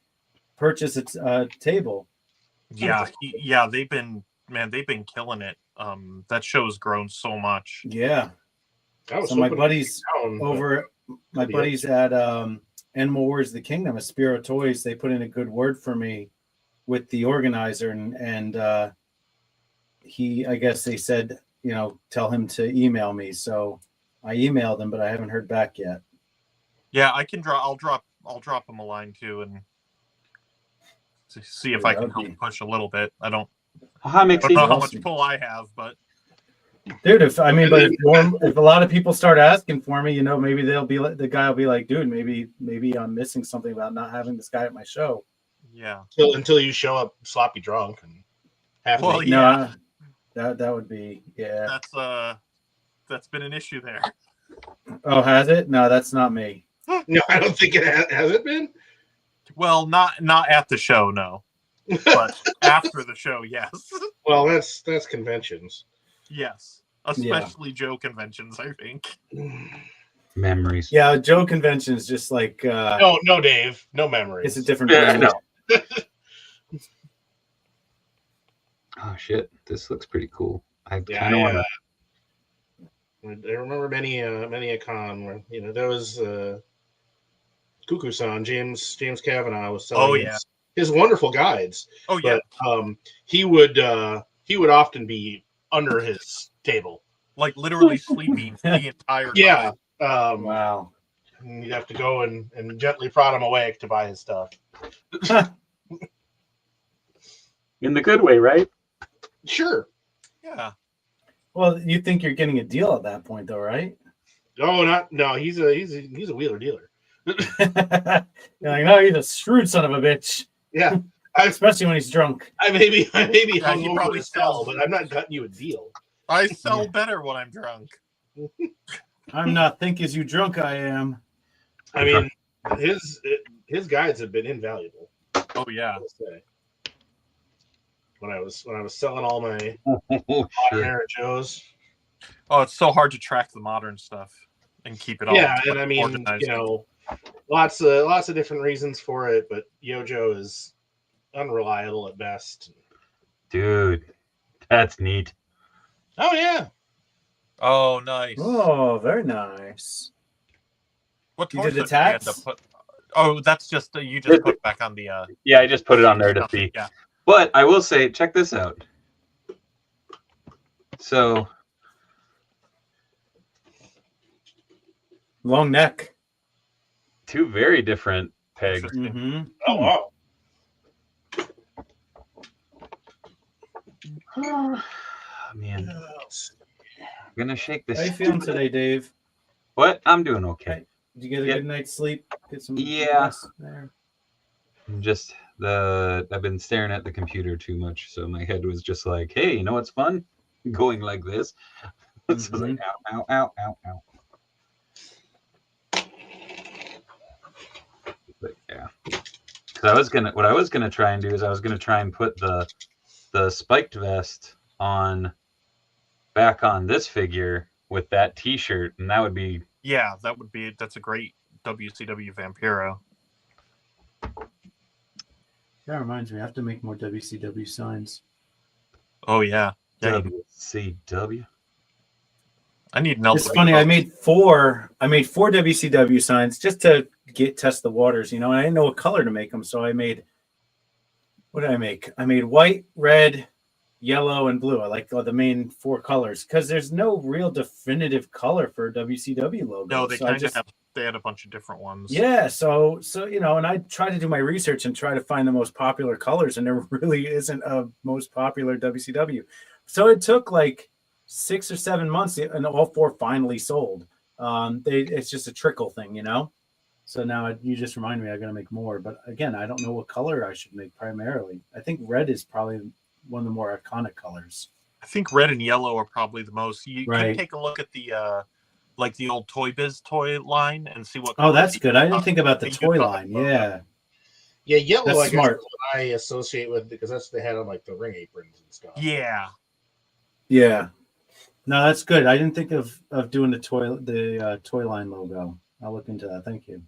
E: purchase a table.
C: Yeah, they've been killing it. That show has grown so much.
E: Yeah.
B: I was
E: So my
B: hoping
E: buddies
B: down, but-
E: over my buddies at Animal Wars of the Kingdom of Spiro Toys, they put in a good word for me with the organizer, and I guess they said, tell him to email me. So I emailed him, but I haven't heard back yet.
C: Yeah, I'll drop him a line too, and see if I can help push a little bit. I don't know how much pull I have, but
E: dude, if a lot of people start asking for me, maybe the guy will be like, dude, maybe I'm missing something about not having this guy at my show.
C: Yeah.
B: Until you show up sloppy drunk and half.
C: Well,
E: yeah. No, that would be
C: That's been an issue there.
E: Oh, has it? No, that's not me.
B: No, I don't think it has it been.
C: Well, not at the show, no. But after the show, yes.
B: Well, that's conventions.
C: Yes. Especially Joe conventions, I think.
A: Memories.
E: Yeah, Joe convention is just like
B: no, Dave, no memories.
E: It's a different
A: no. Oh shit, this looks pretty cool. I kind of want to.
B: I remember many a con where there was Kukusan, James Kavanaugh was selling
C: yeah.
B: his wonderful guides.
C: Oh yeah.
B: But he would often be under his table,
C: like literally sleeping the entire
B: yeah.
C: time.
E: Wow.
B: And you'd have to go and gently prod him awake to buy his stuff.
A: In the good way, right?
B: Sure.
C: Yeah.
E: Well, you think you're getting a deal at that point, though, right?
B: Oh, no. He's a wheeler dealer.
E: You're like, no, he's a shrewd son of a bitch.
B: Yeah.
E: Especially when he's drunk.
B: I may be
C: Yeah, he
B: hungover
C: probably
B: as hell,
C: sells-
B: but I'm not cutting you a deal.
C: I sell better when I'm drunk.
E: I'm not think as you drunk I am.
B: I mean, his guides have been invaluable.
C: Oh yeah.
B: I'll say. When I was selling all my
A: Oh, shit.
B: Era Joes.
C: Oh, it's so hard to track the modern stuff and keep it all.
B: Yeah, and I mean,
C: organized.
B: lots of different reasons for it, but Yojo is unreliable at best.
A: Dude, that's neat.
B: Oh yeah.
C: Oh, nice.
E: Oh, very nice.
C: What
E: You did the
C: torso did you end
E: tats?
C: up put? Oh, that's just you just put back on the.
A: Yeah, I just put it on there to see.
C: Yeah.
A: But I will say, check this out. So,
E: Long neck.
A: two very different pegs.
C: Interesting.
E: Mm-hmm.
B: Oh wow.
A: Oh, man, I'm gonna shake this.
E: How you feeling today, Dave?
A: What? I'm doing okay.
E: Did you get a
A: Yeah.
E: good night's sleep? Get some
A: Yeah.
E: rest there.
A: Just I've been staring at the computer too much, so my head was just like, hey, you know what's fun? Going like this. So I was like, ow, ow, ow, ow, ow. But yeah. So what I was gonna try and do is I was gonna try and put the spiked vest back on this figure with that T-shirt, and that would be
C: Yeah, that's a great WCW Vampiro.
E: That reminds me, I have to make more WCW signs.
C: Oh yeah. Yeah,
A: WCW.
C: I need an
E: It's funny. I made four WCW signs just to test the waters, and I didn't know what color to make them. So I made, what did I make? I made white, red, yellow, and blue. I like the main four colors because there's no real definitive color for a WCW logo.
C: No, they
E: So
C: kind of they had a bunch of different ones.
E: Yeah, so and I tried to do my research and try to find the most popular colors, and there really isn't a most popular WCW. So it took like 6 or 7 months, and all four finally sold. It's just a trickle thing, So now you just remind me I'm gonna make more, but again, I don't know what color I should make primarily. I think red is probably one of the more iconic colors.
C: I think red and yellow are probably the most. You
E: Right.
C: can take a look at the like the old Toy Biz toy line and see what.
E: Oh, that's good. I didn't think about the
C: you
E: toy
C: got
E: line.
C: the photo.
E: Yeah.
B: Yeah, yellow.
E: That's
B: I guess
E: smart.
B: is what I associate with because that's what they had on like the ring aprons and stuff.
C: Yeah.
E: Yeah. No, that's good. I didn't think of doing the toy line logo. I'll look into that. Thank you.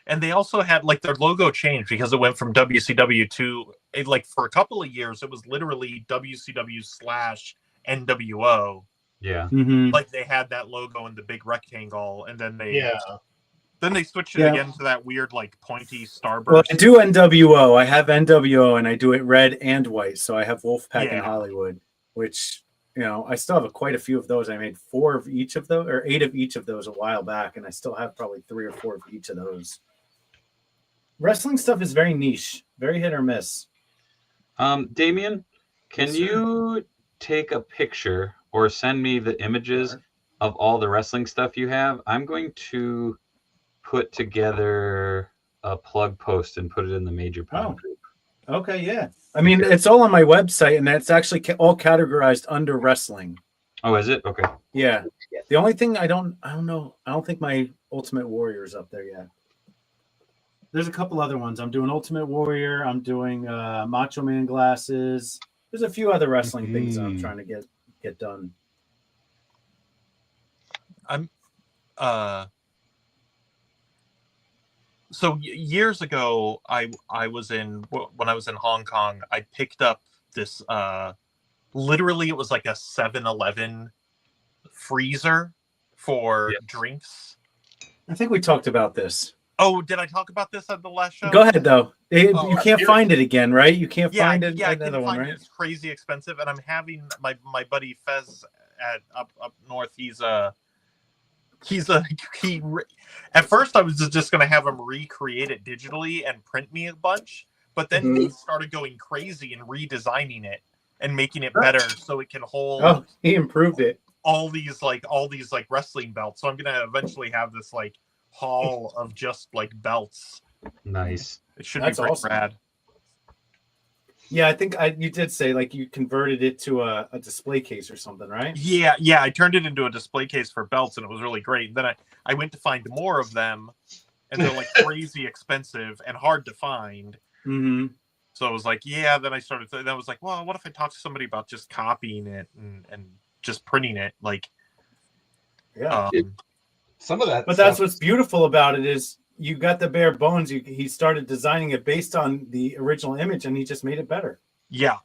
C: And they also had like their logo changed because it went from WCW to like for a couple of years it was literally WCW/NWO.
A: Yeah.
E: Mm-hmm.
C: Like they had that logo in the big rectangle, and then they switched it
E: Yeah.
C: again to that weird like pointy starburst.
E: Well, I do NWO. I have NWO, and I do it red and white. So I have Wolfpack and Hollywood, which I still have quite a few of those. I made 4 of each of those, or 8 of each of those a while back, and I still have probably 3 or 4 of each of those. Wrestling stuff is very niche, very hit or miss.
A: Damien, can
E: Yes, sir.
A: you take a picture or send me the images of all the wrestling stuff you have? I'm going to put together a plug post and put it in the Major Pond group.
E: Okay, yeah. I mean, it's all on my website, and it's actually all categorized under wrestling.
A: Oh, is it? Okay.
E: Yeah. The only thing I don't know. I don't think my Ultimate Warrior is up there yet. There's a couple other ones. I'm doing Ultimate Warrior. I'm doing Macho Man glasses. There's a few other wrestling things that I'm trying to get done.
C: So years ago, when I was in Hong Kong, I picked up this. Literally, it was like a 7-Eleven freezer for drinks.
E: I think we talked about this.
C: Oh, did I talk about this at the last show?
E: Go ahead though.
C: Oh,
E: You can't find it again, right? You can't find it.
C: I
E: Another
C: can
E: one,
C: find
E: right?
C: it. It's crazy expensive, and I'm having my buddy Fez up north. He at first I was just going to have him recreate it digitally and print me a bunch, but then he started going crazy and redesigning it and making it better so it can hold.
E: Oh, he improved it.
C: all these wrestling belts. So I'm gonna eventually have this like hall of just like belts.
A: Nice.
C: It should
E: That's
C: be pretty
E: awesome.
C: rad.
E: Yeah, I think you did say like you converted it to a display case or something, right?
C: Yeah. I turned it into a display case for belts, and it was really great. Then I went to find more of them, and they're like crazy expensive and hard to find.
E: Mm-hmm.
C: So I was like, yeah. Then I started. Then I was like, well, what if I talk to somebody about just copying it and just printing it? Like,
E: Yeah.
B: Some of that,
E: but that's what's beautiful about it is you got the bare bones. He started designing it based on the original image, and he just made it better.
C: Yeah,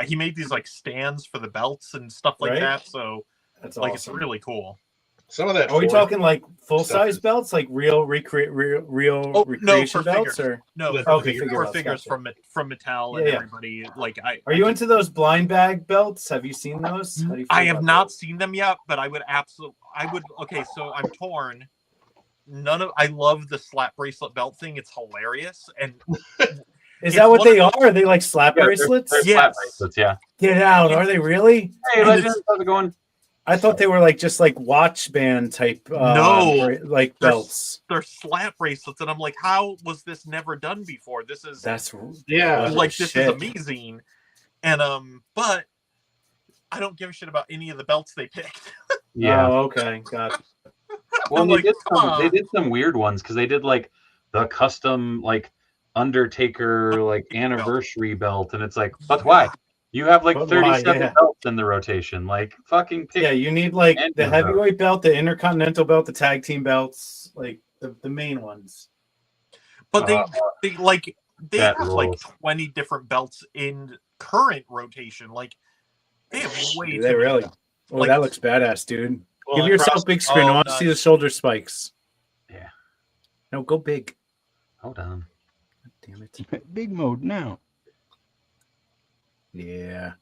C: he made these like stands for the belts and stuff like that. So
E: that's
C: like
E: awesome.
C: It's really cool.
B: Some of that.
E: Are we talking like full size belts, like real recreation belts,
C: figures.
E: or
C: for
E: figures
C: figures from Mattel and everybody. Like,
E: are you into those blind bag belts? Have you seen those?
C: I have not seen them yet, but I would absolutely. Okay, so I'm torn. I love the slap bracelet belt thing. It's hilarious. And
E: is that what they are? Are they like slap bracelets?
A: They're slap bracelets, yeah.
E: Get out. Are they really?
A: Hey, Legends, how's it going?
E: I thought they were like just like watch band type like belts.
C: They're slap bracelets, and I'm like, how was this never done before? This is
E: this
C: is amazing. And but I don't give a shit about any of the belts they picked.
A: Yeah.
E: Oh, okay. Got it.
A: Well, they did some weird ones because they did like the custom like Undertaker like anniversary belt, and it's like, but why? You have like 37 belts in the rotation. Like fucking pick.
E: Yeah, you need like the heavyweight belt, the intercontinental belt, the tag team belts, like the main ones.
C: But they have like 20 different belts in current rotation. Like they have way too
E: really. Oh, like, that looks badass, dude. Well, give yourself big screen. I want to see the shoulder spikes.
A: Yeah.
E: No, go big.
A: Hold on.
D: Damn it. Big mode now.
E: Yeah.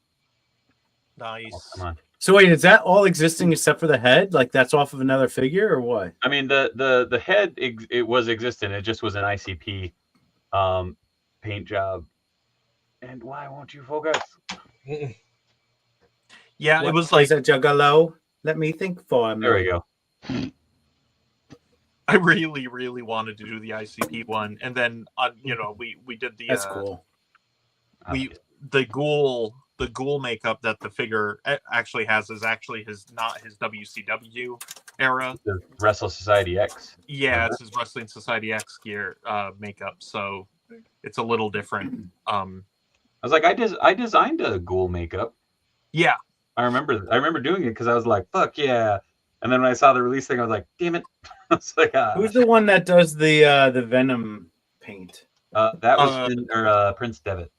C: Nice.
A: Oh, come on.
E: So wait, is that all existing except for the head? Like that's off of another figure or what?
A: I mean, the head it was existing. It just was an ICP paint job. And why won't you focus?
C: Yeah, it was like
E: a juggalo. Let me think for a minute.
A: There we go.
C: I really, really wanted to do the ICP one, and then we did the.
E: That's cool.
C: The ghoul makeup that the figure actually has is actually not his WCW era.
A: The Wrestle Society X.
C: Yeah, it's his Wrestling Society X gear makeup, so it's a little different.
A: I was like, I designed a ghoul makeup.
C: Yeah,
A: I remember doing it because I was like, fuck yeah. And then when I saw the release thing, I was like, damn it. I was like,
E: who's the one that does the Venom paint?
A: That was Prince Devitt.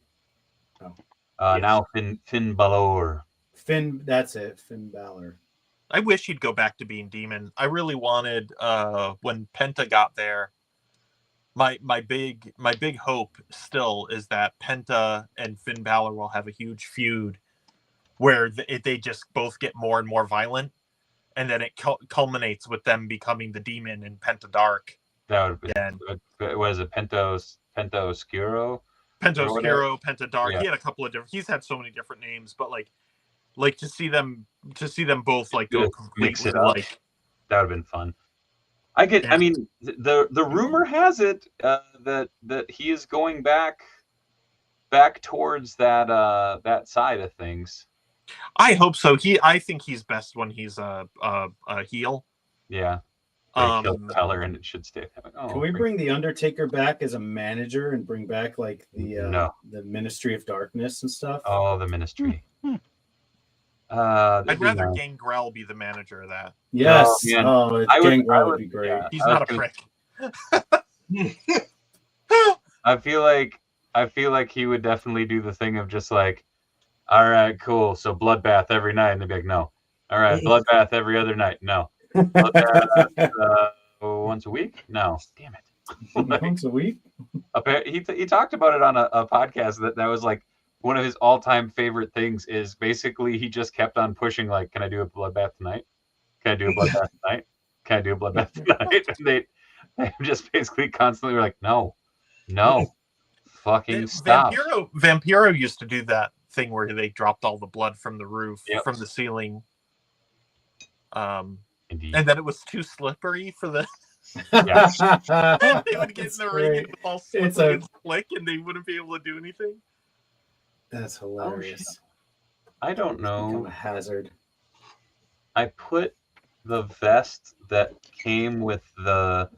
A: Yes. Now Finn Balor.
E: That's it. Finn Balor.
C: I wish he'd go back to being Demon. I really wanted when Penta got there. My big hope still is that Penta and Finn Balor will have a huge feud where they just both get more and more violent, and then it culminates with them becoming the Demon in Penta Dark.
A: That would be. Was it Penta Oscuro?
C: Penta Oscuro, Penta Dark. Yeah. He had a couple of different. He's had so many different names, but like to see them both like go completely like
A: that would have been fun. I mean, the rumor has it that he is going back towards that side of things.
C: I hope so. I think he's best when he's a heel.
A: Yeah. Color and it should stay.
E: Can we bring the Undertaker back as a manager and bring back like the Ministry of Darkness and stuff?
A: Oh, the Ministry.
C: I'd rather Gangrel be the manager of that.
E: Yes. Gangrel would be great.
C: Yeah, he's not a prick.
A: I feel like he would definitely do the thing of just like, all right, cool. So bloodbath every night, and they'd be like, no. All right, bloodbath every other night, no. Bloodbath once a week, no. Damn it.
E: Once a week.
A: He talked about it on a podcast that was like one of his all-time favorite things is basically he just kept on pushing like, can I do a bloodbath tonight? Can I do a bloodbath tonight? Can I do a bloodbath tonight? And they just basically constantly were like, no, fucking stop.
C: Vampiro used to do that thing where they dropped all the blood from the roof,
A: Yep.
C: from the ceiling.
A: Indeed.
C: And then it was too slippery for the.
A: Yeah.
C: They would get in the ring and it was all slippery and slick, and they wouldn't be able to do anything.
E: That's hilarious.
A: I don't
E: It's become
A: know.
E: a hazard.
A: I put the vest that came with the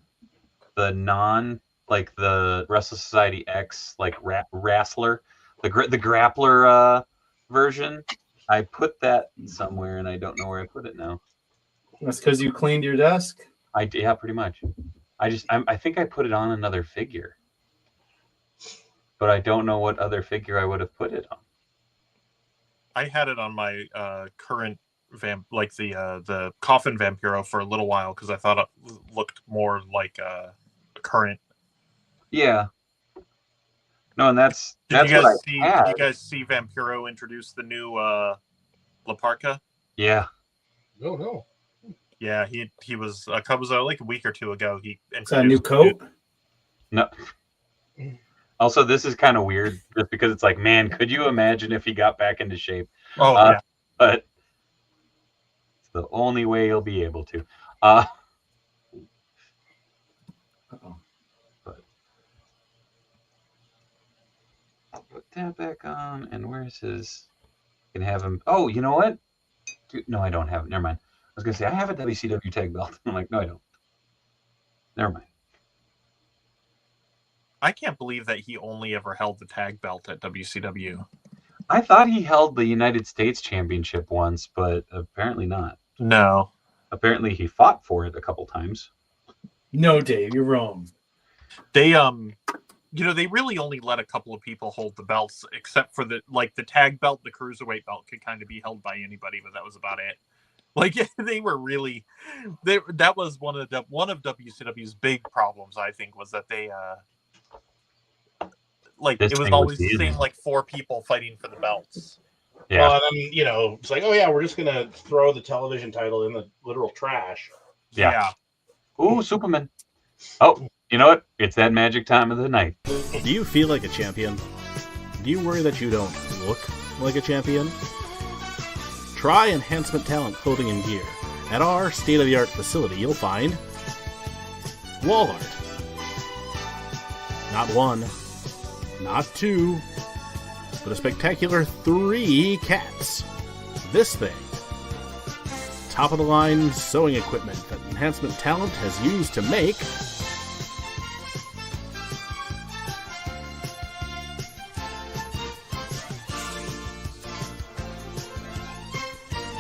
A: non, like the Wrestle Society X, like wrestler, the grappler version. I put that somewhere and I don't know where I put it now.
E: That's because you cleaned your desk?
A: Yeah, pretty much. I think I put it on another figure, but I don't know what other figure I would have put it on.
C: I had it on my current like the Coffin Vampiro for a little while because I thought it looked more like a current.
A: Yeah. No, and that's
C: Did you
A: what
C: guys
A: I
C: see?
A: had.
C: Did you guys see Vampiro introduce the new La Parka?
A: Yeah.
B: No.
C: Yeah, he was like a week or two ago. He
E: Is that a new coat?
A: No. Also, this is kind of weird just because it's like, man, could you imagine if he got back into shape?
C: Oh, yeah.
A: But it's the only way he'll be able to. But I'll put that back on. And where's his? Can have him. Oh, you know what? Dude, no, I don't have it. Never mind. I was gonna say I have a WCW tag belt. I'm like, no, I don't. Never mind.
C: I can't believe that he only ever held the tag belt at WCW.
A: I thought he held the United States Championship once, but apparently not.
C: No.
A: Apparently he fought for it a couple times.
E: No, Dave, you're wrong.
C: They they really only let a couple of people hold the belts, except for the tag belt, the cruiserweight belt could kind of be held by anybody, but that was about it. Like they were really, that was one of WCW's big problems. I think was that they it was always the same like 4 people fighting for the belts.
A: Yeah.
B: Well, and then, it's like, oh yeah, we're just gonna throw the television title in the literal trash.
C: Yeah.
A: Ooh, Superman. Oh, you know what? It's that magic time of the night.
F: Do you feel like a champion? Do you worry that you don't look like a champion? Try Enhancement Talent Clothing and Gear. At our state-of-the-art facility, you'll find wall art. Not 1, not 2, but a spectacular 3 cats. This thing. Top-of-the-line sewing equipment that Enhancement Talent has used to make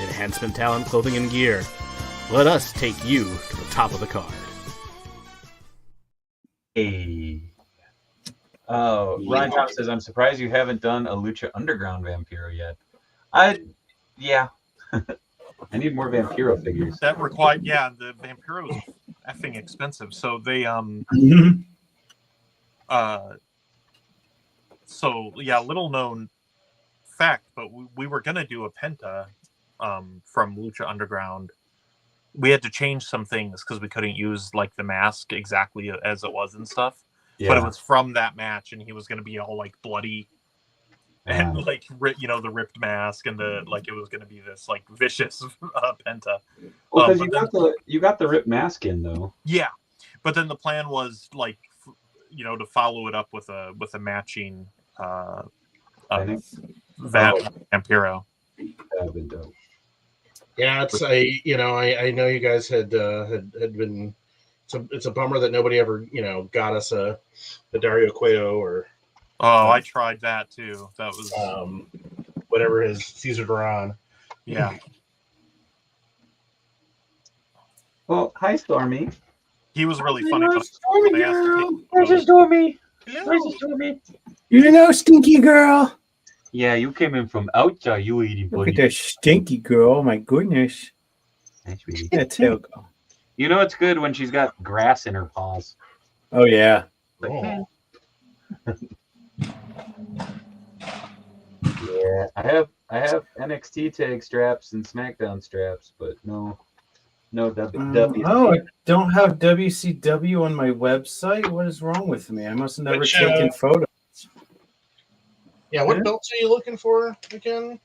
F: Enhancement Talent Clothing and Gear. Let us take you to the top of the card.
A: Hey. Ryan Thomas says, I'm surprised you haven't done a Lucha Underground Vampiro yet. Yeah. I need more Vampiro figures.
C: That required, the Vampiro is effing expensive. So they, little known fact, but we were going to do a Penta from Lucha Underground. We had to change some things because we couldn't use like the mask exactly as it was and stuff. Yeah. But it was from that match, and he was going to be all like bloody and like the ripped mask, and it was going to be this like vicious Penta.
A: Well, because you got the ripped mask in though.
C: Yeah, but then the plan was like to follow it up with a matching Vampiro.
A: That'd been dope.
B: Yeah, I know you guys had been. It's a bummer that nobody ever got us a Dario Cueto or.
C: Oh, I tried that too. That was
B: whatever his Cesar Duran.
C: Yeah.
A: Well, hi Stormy.
C: He was really funny.
A: Stormy girl. Where's Stormy? Where's Stormy?
E: You stinky girl.
A: Yeah, you came in from outside. You eating buddy.
E: Look at that stinky girl. Oh my goodness.
A: That's really
E: that tail go.
A: It's good when she's got grass in her paws.
E: Oh yeah.
A: Like,
B: Oh.
A: man. Yeah, I have NXT tag straps and SmackDown straps, but no WC.
E: Oh, I don't have WCW on my website. What is wrong with me? I must have never
B: Which,
E: taken photos.
B: Yeah, what belts are you looking for again,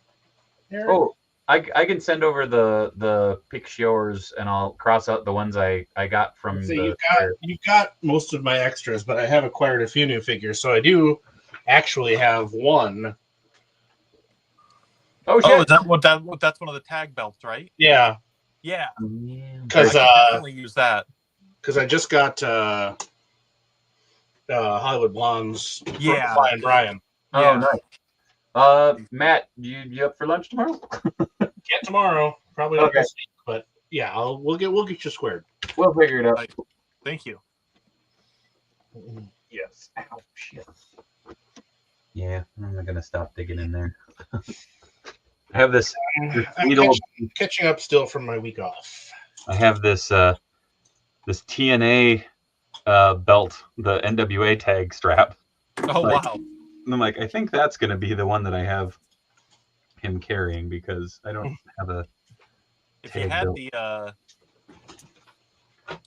B: Eric?
A: Oh, I can send over the pictures and I'll cross out the ones I got from
B: So
A: the.
B: you've got most of my extras, but I have acquired a few new figures, so I do actually have one.
A: Oh
C: Oh,
A: shit!
C: is that's one of the tag belts, right?
B: Yeah,
C: Yeah.
B: because
C: I could definitely use that.
B: I just got Hollywood Blondes
C: Yeah.
B: Flying Brian.
A: Oh,
C: Yeah.
A: nice. Matt, you up for lunch tomorrow?
B: Get tomorrow, probably not
A: Okay.
B: this week, but yeah, we'll get you squared.
A: We'll figure it out.
C: Thank you.
A: Yes. Ow, shit. Yeah, I'm not gonna stop digging in there. I have this
B: I'm
A: sweet old.
B: catching up still from my week off.
A: I have this this TNA belt, the NWA tag strap.
C: Oh
A: Like,
C: wow.
A: And I'm like, I think that's gonna be the one that I have him carrying because I don't have a
C: If you
A: tag
C: had
A: belt.
C: the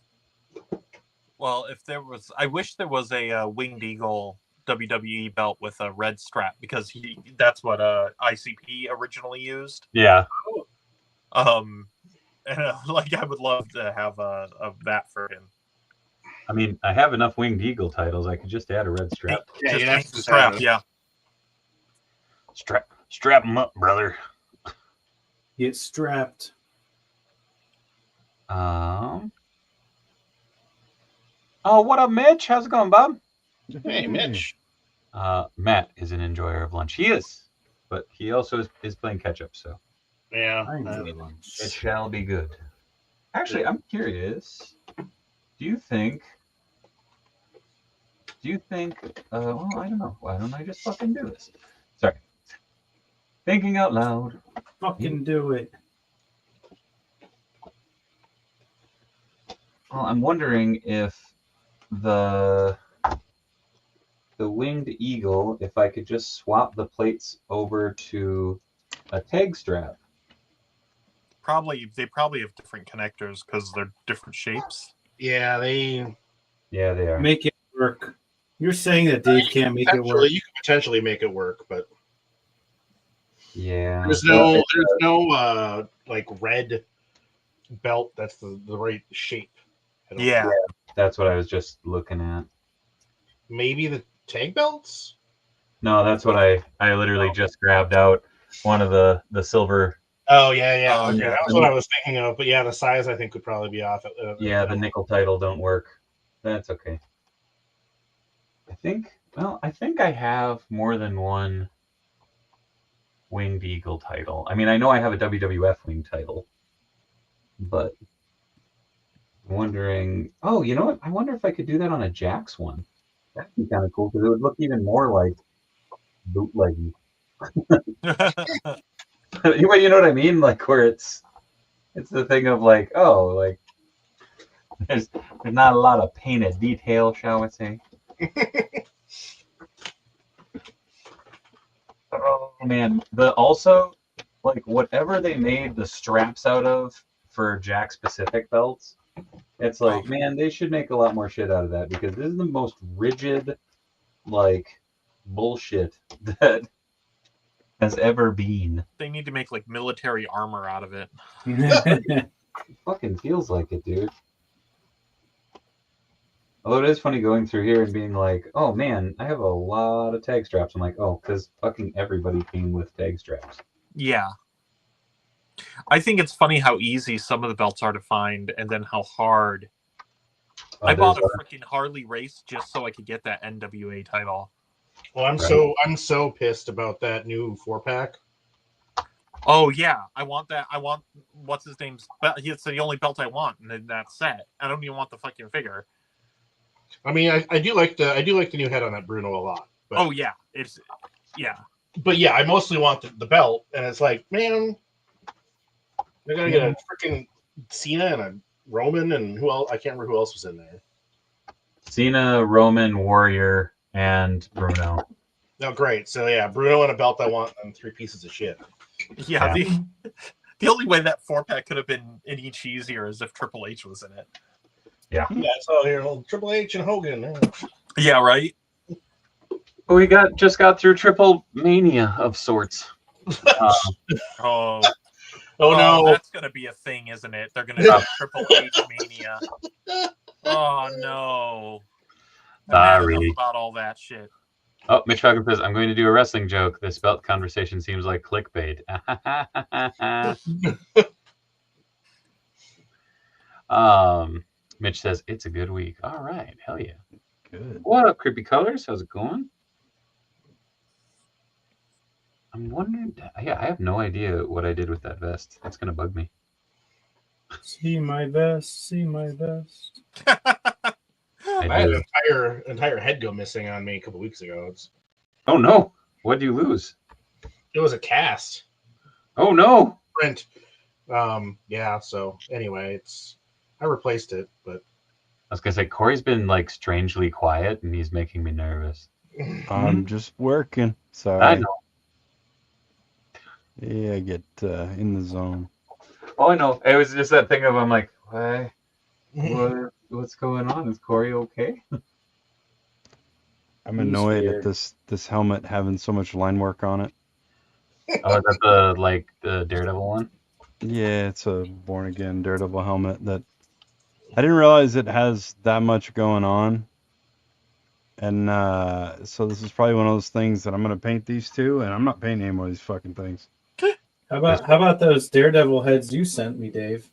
C: well, if there was, I wish there was a Winged Eagle WWE belt with a red strap because that's what ICP originally used.
A: Yeah.
C: And like I would love to have a that for him.
A: I mean, I have enough Winged Eagle titles. I could just add a red strap.
B: Yeah,
C: Just
B: you'd have
C: paint
B: to
C: the strap,
B: have-
C: yeah.
A: Strap them up, brother.
E: Get strapped.
A: Oh, what up, Mitch? How's it going, Bob?
B: Hey, Mitch.
A: Matt is an enjoyer of lunch. He is, but he also is playing catch up. So
B: Yeah,
E: I enjoy lunch.
A: it shall be good. Actually, I'm curious. Do you think? Well, I don't know. Why don't I just fucking do this? Sorry. Thinking out loud.
E: Fucking do it.
A: Well, I'm wondering if the Winged Eagle, if I could just swap the plates over to a tag strap.
C: They probably have different connectors because they're different shapes.
B: Yeah, they
A: are.
E: Make it work. You're saying that Dave can't make it work.
B: You can potentially make it work, but
A: Yeah.
B: there's no like red belt that's the right shape.
C: Yeah.
A: That's what I was just looking at.
B: Maybe the tag belts?
A: No, that's what I literally just grabbed out one of the silver.
B: Oh yeah.
C: Oh,
B: Okay,
C: yeah.
B: that was what I was thinking of. But yeah, the size I think would probably be off.
A: The nickel title don't work. That's okay. I think I have more than one Winged Eagle title. I mean, I know I have a WWF Winged title, but I'm wondering. Oh, you know what? I wonder if I could do that on a Jax one. That'd be kind of cool because it would look even more like bootleggy. You know what I mean? Like where it's the thing of like, oh, like there's not a lot of painted detail, shall we say? Oh man, also like whatever they made the straps out of for Jack specific belts, it's like, man, they should make a lot more shit out of that because this is the most rigid, like bullshit that has ever been.
C: They need to make like military armor out of it.
A: It fucking feels like it, dude. Although it is funny going through here and being like, oh man, I have a lot of tag straps. I'm like, oh, because fucking everybody came with tag straps.
C: Yeah. I think it's funny how easy some of the belts are to find and then how hard. I bought a freaking Harley race just so I could get that NWA title.
B: Well, I'm so pissed about that new 4-pack.
C: Oh yeah, I want that. I want what's his name's belt. It's the only belt I want in that set. I don't even want the fucking figure.
B: I mean, I do like the new head on that Bruno a lot. But,
C: oh yeah,
B: But yeah, I mostly want the belt, and it's like, man, they're gonna get a freaking Cena and a Roman and who else? I can't remember who else was in there.
A: Cena, Roman, Warrior, and Bruno.
B: No, great. So yeah, Bruno and a belt I want, and 3 pieces of shit.
C: Yeah, the only way that 4-pack could have been any easier is if Triple H was in it.
B: Yeah, so here, Triple H and Hogan.
C: Yeah, right.
A: We just got through Triple Mania of sorts.
C: Oh
B: no,
C: that's gonna be a thing, isn't it? They're gonna do Triple H Mania. Oh no. I'm mad enough about all that shit.
A: Oh, Mitch Falcon says, I'm going to do a wrestling joke. This belt conversation seems like clickbait. Mitch says, it's a good week. All right. Hell yeah.
D: Good.
A: What up, Creepy Colors? How's it going? I'm wondering. Yeah, I have no idea what I did with that vest. That's going to bug me.
E: See my vest. See my vest.
B: I had an entire head go missing on me a couple weeks ago.
A: Oh no! What did you lose?
B: It was a cast.
A: Oh no!
B: Print. Yeah. So anyway, I replaced it, but
A: I was gonna say Corey's been like strangely quiet, and he's making me nervous.
D: I'm just working. Sorry.
A: I know.
D: Yeah, get in the zone.
A: Oh, I know. It was just that thing of I'm like, why? What's going on? Is Corey okay?
D: I'm annoyed at this helmet having so much line work on it.
A: Oh, is that the Daredevil one?
D: Yeah, it's a Born Again Daredevil helmet that I didn't realize it has that much going on. And so this is probably one of those things that I'm gonna paint these two, and I'm not painting any more of these fucking things.
E: How about those Daredevil heads you sent me, Dave?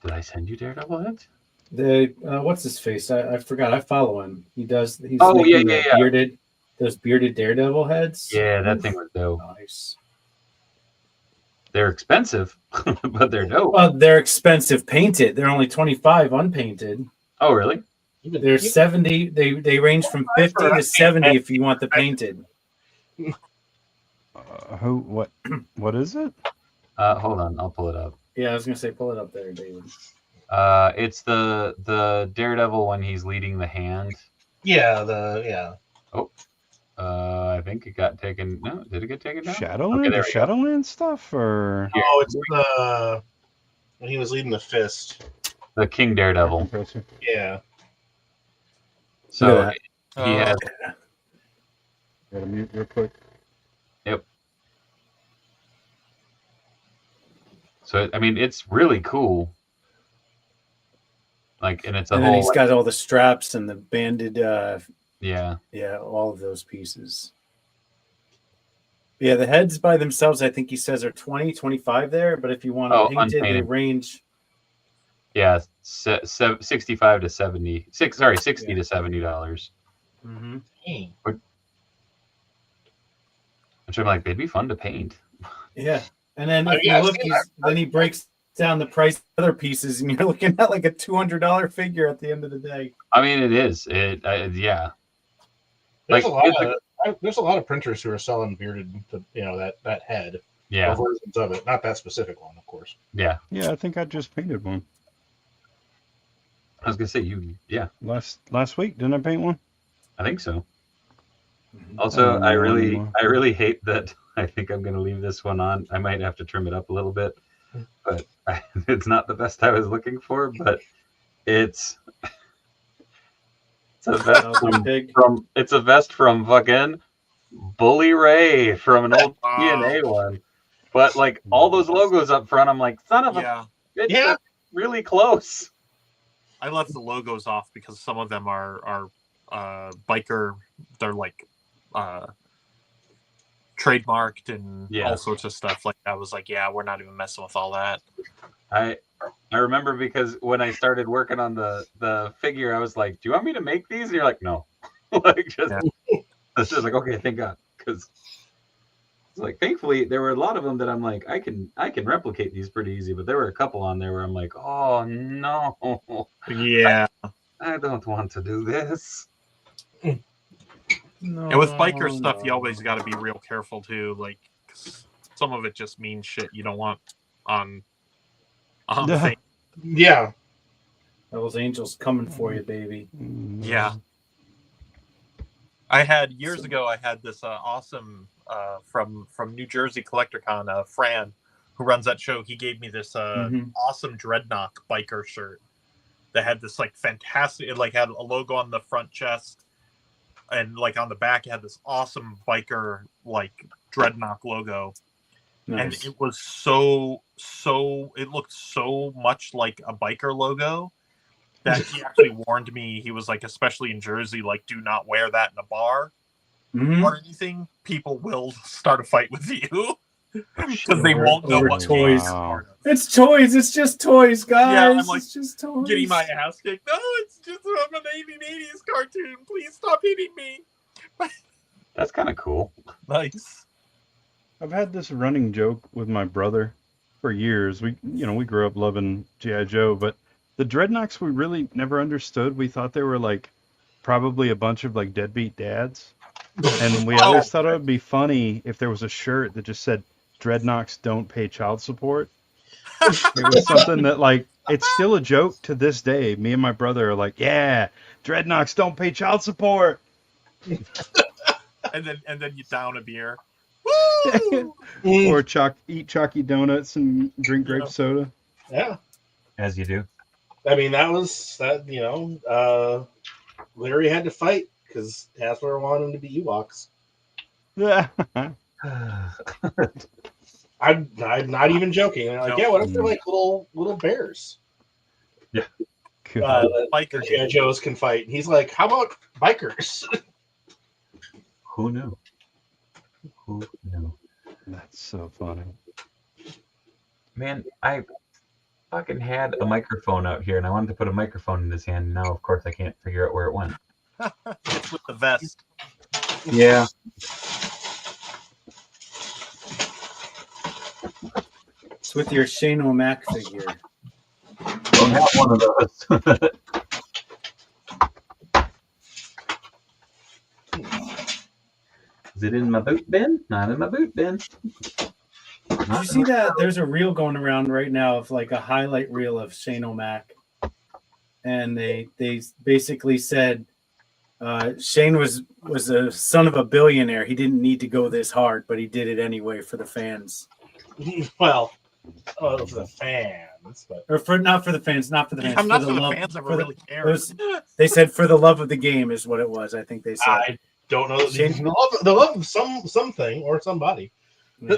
A: Did I send you Daredevil heads?
E: What's his face? I forgot. I follow him. He's
A: Oh,
E: making
A: yeah.
E: those bearded Daredevil heads.
A: Yeah, that thing was dope.
E: Nice.
A: They're expensive, but they're dope.
E: Well, they're expensive painted. They're only $25 unpainted.
A: Oh, really?
E: They're 70. They range from 50 to 70 if you want the painted.
D: What is it?
A: Hold on, I'll pull it up.
E: Yeah, I was gonna say pull it up there, David.
A: It's the Daredevil when he's leading the hand.
B: Yeah.
A: Oh, I think it got taken. No, did it get taken down?
D: Shadowland,
A: Okay,
D: Shadowland stuff, or
B: it's when he was leading the fist.
A: The King Daredevil.
B: Yeah.
A: So he has.
D: Gotta mute real quick.
A: Yep. So I mean, it's really cool. Like, and it's a
E: and
A: whole.
E: Then he's got all the straps and the banded.
A: Yeah,
E: all of those pieces. Yeah, the heads by themselves, I think he says are 20, 25 there. But if you want to paint it, they range.
A: Yeah, 65 to 70. 60 to $70.
E: Mm-hmm.
A: Which I'm like, they'd be fun to paint.
E: Yeah, and then if you look, then he breaks down the price of other pieces, and you're looking at like a $200 figure at the end of the day.
A: I mean, it is. Yeah.
B: There's a lot of printers who are selling bearded, that head.
A: Yeah.
B: Versions of it, not that specific one, of course.
A: Yeah.
D: Yeah, I think I just painted one.
A: I was gonna say
D: last week, didn't I paint one?
A: I think so. Also, I really hate that. I think I'm gonna leave this one on. I might have to trim it up a little bit, but it's not the best I was looking for. But it's a vest a vest from fucking Bully Ray from an old TNA one. But like all those logos up front, I'm like, son of a bitch, really close.
C: I left the logos off because some of them are biker. They're like trademarked and all sorts of stuff. Like I was like, we're not even messing with all that.
A: I remember because when I started working on the figure, I was like, do you want me to make these? And you're like, no. It's just like, okay, thank God. Because it's like, thankfully, there were a lot of them that I'm like, I can replicate these pretty easy. But there were a couple on there where I'm like, oh, no.
C: Yeah.
A: I don't want to do this.
C: No, and with biker stuff, you always got to be real careful, too. Like, 'cause some of it just means shit you don't want on thing.
B: Yeah.
E: Those angels coming for you, baby.
C: Yeah. I had years ago. I had this awesome from New Jersey CollectorCon. Fran, who runs that show, he gave me this awesome Dreadnought biker shirt that had this like fantastic. It like had a logo on the front chest, and like on the back, it had this awesome biker like Dreadnought logo.
E: Nice.
C: And it was so it looked so much like a biker logo that he actually warned me. He was like, especially in Jersey, like, do not wear that in a bar or anything. People will start a fight with you because they won't know what
E: toys.
C: Wow.
E: It's toys. It's just toys, guys.
C: Yeah, I'm like,
E: it's just toys.
C: Getting my ass kicked. No, it's just I'm an 80s cartoon. Please stop hitting me.
A: That's kind of cool.
C: Nice.
D: I've had this running joke with my brother for years. We grew up loving G.I. Joe, but the Dreadnoks we really never understood. We thought they were like probably a bunch of like deadbeat dads. And we always thought it would be funny if there was a shirt that just said Dreadnoks don't pay child support. It was something that like, it's still a joke to this day. Me and my brother are like, yeah, Dreadnoks don't pay child support.
C: and then you down a beer.
D: Or eat chalky donuts and drink grape soda.
B: Yeah.
A: As you do.
B: I mean, Larry had to fight because Hasbro wanted him to be Ewoks.
D: Yeah.
B: I'm not even joking. They're like, yeah, what if they're like little bears?
A: Yeah.
B: Biker G.I. Joes can fight. And he's like, how about bikers?
A: Who knew? Who knew?
D: That's so funny.
A: Man, I fucking had a microphone out here, and I wanted to put a microphone in his hand. And now, of course, I can't figure out where it went.
C: It's with the vest.
A: Yeah.
E: It's with your Shane O'Mac figure.
A: Don't have one of those. Is it in my boot bin? Not in my boot bin.
E: Did you see that? There's a reel going around right now of like a highlight reel of Shane O'Mac, and they basically said Shane was a son of a billionaire. He didn't need to go this hard, but he did it anyway for the fans.
B: Well, for the fans, but
E: not for the fans.
C: I'm not for the fans. Never really care.
E: They said for the love of the game is what it was. I think they said.
B: I don't know. The love of something or somebody.
E: Yeah.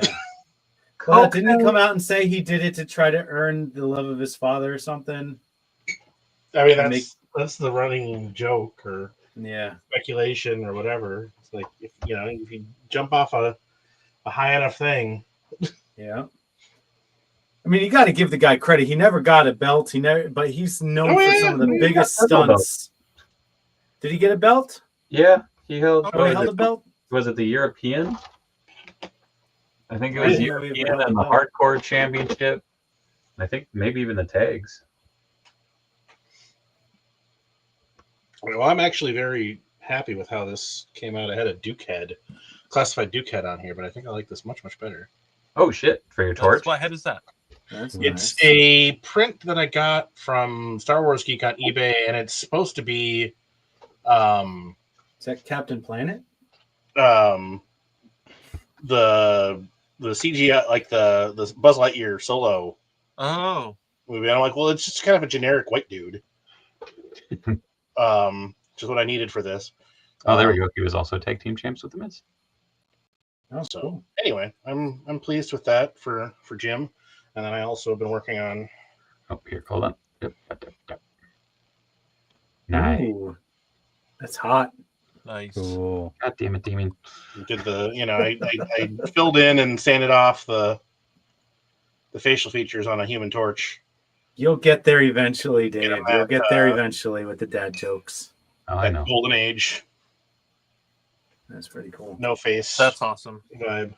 E: Well, didn't he come out and say he did it to try to earn the love of his father or something?
B: I mean, that's the running joke or
E: yeah,
B: speculation or whatever. It's like if you jump off a high enough thing.
E: Yeah. I mean, you got to give the guy credit. He never got a belt. But he's known for some of the biggest stunts. Did he get a belt?
A: Yeah, he held.
E: He held a belt.
A: Was it the European? I think it was European and the Hardcore Championship. I think maybe even the tags.
B: Well, I'm actually very happy with how this came out. I had a classified Duke head on here, but I think I like this much, much better.
A: Oh, shit. For your torch?
C: What head is that?
E: That's
B: it's a print that I got from Star Wars Geek on eBay, and it's supposed to be...
E: is that Captain Planet?
B: The CGI, like the Buzz Lightyear solo movie. I'm like, well, it's just kind of a generic white dude. Which is what I needed for this.
A: Oh, there we go. He was also tag team champs with the Miz.
E: Oh, so cool.
B: Anyway, I'm pleased with that for Jim, and then I also have been working on.
A: Oh, here, hold on. Yep. Nice.
E: Ooh, that's hot.
C: Nice.
D: Cool.
A: God damn it, Damien.
B: Did I filled in and sanded off the facial features on a Human Torch.
E: You'll get there eventually, Dave. You'll get there eventually with the dad jokes.
A: Oh, I know.
B: Golden Age.
E: That's pretty cool.
B: No face.
C: That's awesome.
B: Vibe.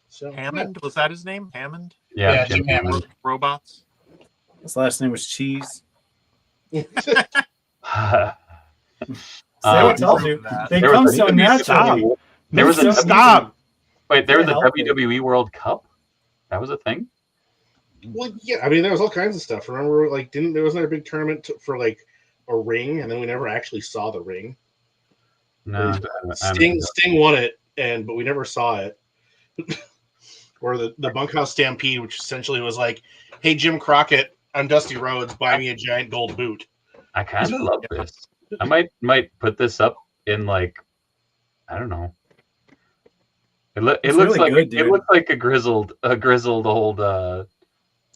B: So,
C: Hammond? Was that his name? Hammond?
A: Yeah,
B: Jim Hammond.
C: Robots?
E: His last name was Cheese. I told you. They come so naturally.
A: There was a
E: stop.
A: Wait, there was a WWE World Cup? That was a thing?
B: Well, yeah, I mean, there was all kinds of stuff. Remember, like, there wasn't there a big tournament for like a ring, and then we never actually saw the ring.
A: No,
B: Sting won it, but we never saw it. Or the Bunkhouse Stampede, which essentially was like, "Hey, Jim Crockett, I'm Dusty Rhodes. Buy me a giant gold boot."
A: I kind of love this. I might put this up in like, I don't know. It looks
E: really
A: like
E: good,
A: it looks like a grizzled old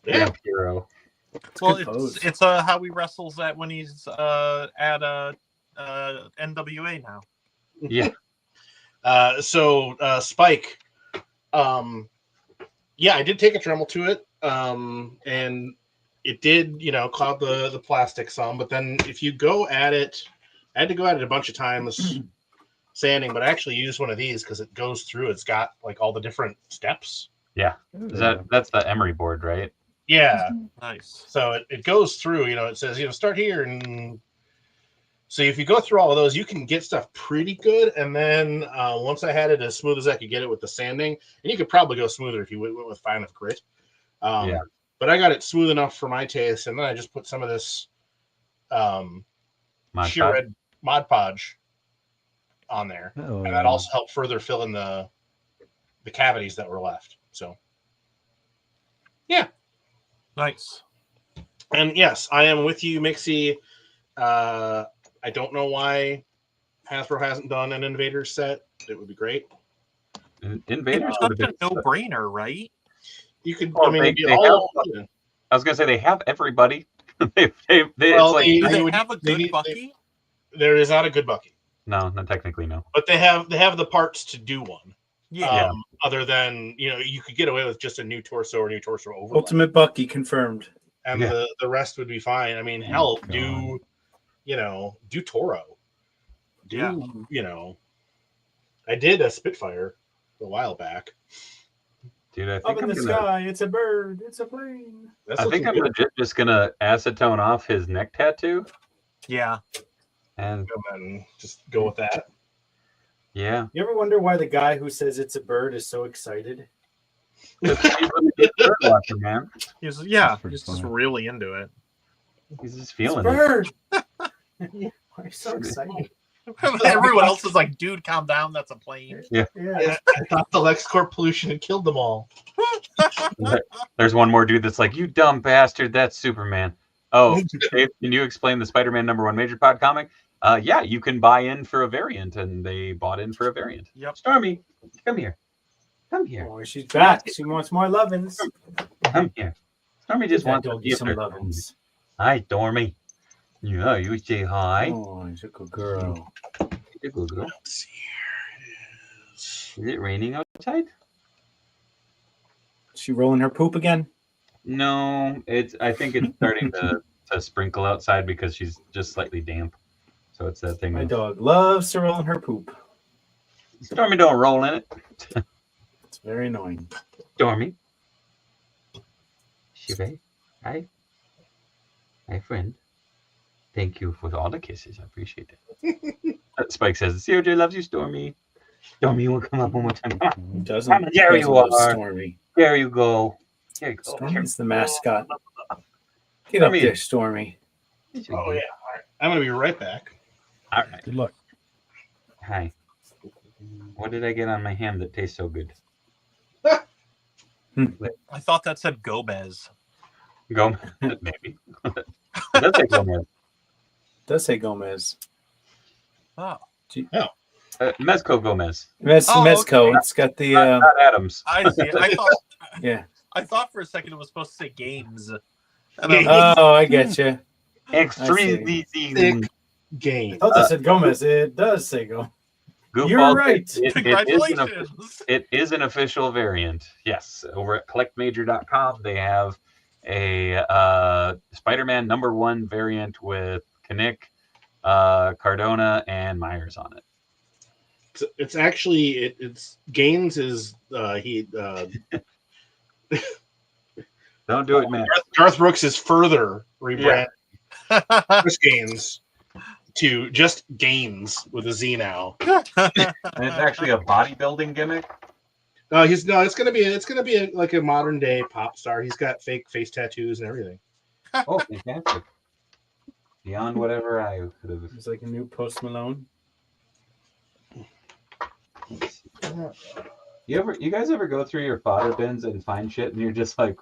B: Yeah.
A: hero.
C: Well,
E: pose.
C: it's how he wrestles at when he's at NWA now.
A: Yeah.
B: So Spike, yeah, I did take a Dremel to it, and it did, cloud the plastic some. But then if you go at it, I had to go at it a bunch of times sanding, but I actually used one of these because it goes through. It's got like all the different steps.
A: Yeah. That's the emery board, right?
B: Yeah.
C: Nice.
B: So it goes through. It says start here, and so if you go through all of those, you can get stuff pretty good. And then once I had it as smooth as I could get it with the sanding, and you could probably go smoother if you went with fine enough grit.
A: Yeah.
B: But I got it smooth enough for my taste, and then I just put some of this sheer red Mod Podge on there, and that also helped further fill in the cavities that were left. So, yeah,
C: nice.
B: And yes, I am with you, Mixie. I don't know why Hasbro hasn't done an Invaders set. It would be great.
A: Invaders
C: would have been a no-brainer, right?
B: You could.
A: Well,
B: I
A: was gonna say they have everybody.
C: Do they have a good Bucky?
B: There is not a good Bucky.
A: No, not technically, no.
B: But they have the parts to do one.
C: Yeah.
B: Other than you could get away with just a new torso or new torso overlay.
E: Ultimate Bucky confirmed.
B: And the rest would be fine. I mean, hell, do Toro. I did a Spitfire a while back.
A: Dude, I
E: Up
A: think
E: in the sky, it's a bird, it's a plane.
A: I think I'm legit just gonna acetone off his neck tattoo.
C: Yeah.
B: And just go with that.
A: Yeah.
E: You ever wonder why the guy who says it's a bird is so excited?
A: He's a bird watcher, man.
C: He's just really into it.
A: He's just feeling
E: it's a bird. Why are you so excited?
C: Everyone else is like, dude, calm down. That's a plane.
A: Yeah.
B: I thought the LexCorp pollution had killed them all.
A: There's one more dude that's like, you dumb bastard. That's Superman. Oh, Dave, can you explain the Spider-Man #1 Major Pod comic? Yeah, you can buy in for a variant, and they bought in for a variant.
C: Yep.
A: Stormy, come here. Come here.
E: Oh, she's back. She wants more lovin's.
A: Come here. Stormy just wants to give
E: some
A: her
E: lovin's.
A: Hi, Stormy. Yeah, you say hi.
E: Oh, she's a good girl.
A: She's a good girl.
B: Let's see here.
A: Is it raining outside?
E: Is she rolling her poop again?
A: No, I think it's starting to sprinkle outside because she's just slightly damp. So it's that thing.
E: My dog loves to roll in her poop.
A: Stormy don't roll in it.
E: It's very annoying.
A: Stormy. Shive. Hi. Hi, friend. Thank you for all the kisses. I appreciate it. Spike says, COJ loves you, Stormy. Stormy, you want to come up one more time? Come on.
E: He doesn't.
A: There you are.
E: Stormy.
A: There you go. There you go.
E: Stormy's the mascot. Get up there, Stormy.
B: Oh, yeah. All right. I'm going to be right back.
A: All right.
D: Good luck.
A: Hi. What did I get on my ham that tastes so good?
C: I thought that said Gomez.
A: Gomez, maybe. Does say Gomez.
E: Does say Gomez.
C: Oh.
A: Mezco Gomez.
E: Mezco.
C: Okay.
E: It's got the.
A: Not Adams.
C: I see. I thought.
E: Yeah.
C: I thought for a second it was supposed to say games.
E: Oh, I get you.
A: Extremely
B: Thick game.
E: I thought that said Gomez. It does say Gomez. You're right.
C: Congratulations.
A: It is an official variant. Yes. Over at collectmajor.com, they have a Spider-Man #1 variant with Kinnick, Cardona, and Myers on it.
B: It's actually it's Gaines is he
A: Don't do it, man.
B: Garth Brooks is further rebranding Chris Gaines to just Gaines with a Z now.
A: And it's actually a bodybuilding gimmick.
B: It's gonna be like a modern day pop star. He's got fake face tattoos and everything.
A: Oh, fantastic! Beyond whatever I could have.
E: It's like a new Post Malone.
A: You guys ever go through your fodder bins and find shit and you're just like,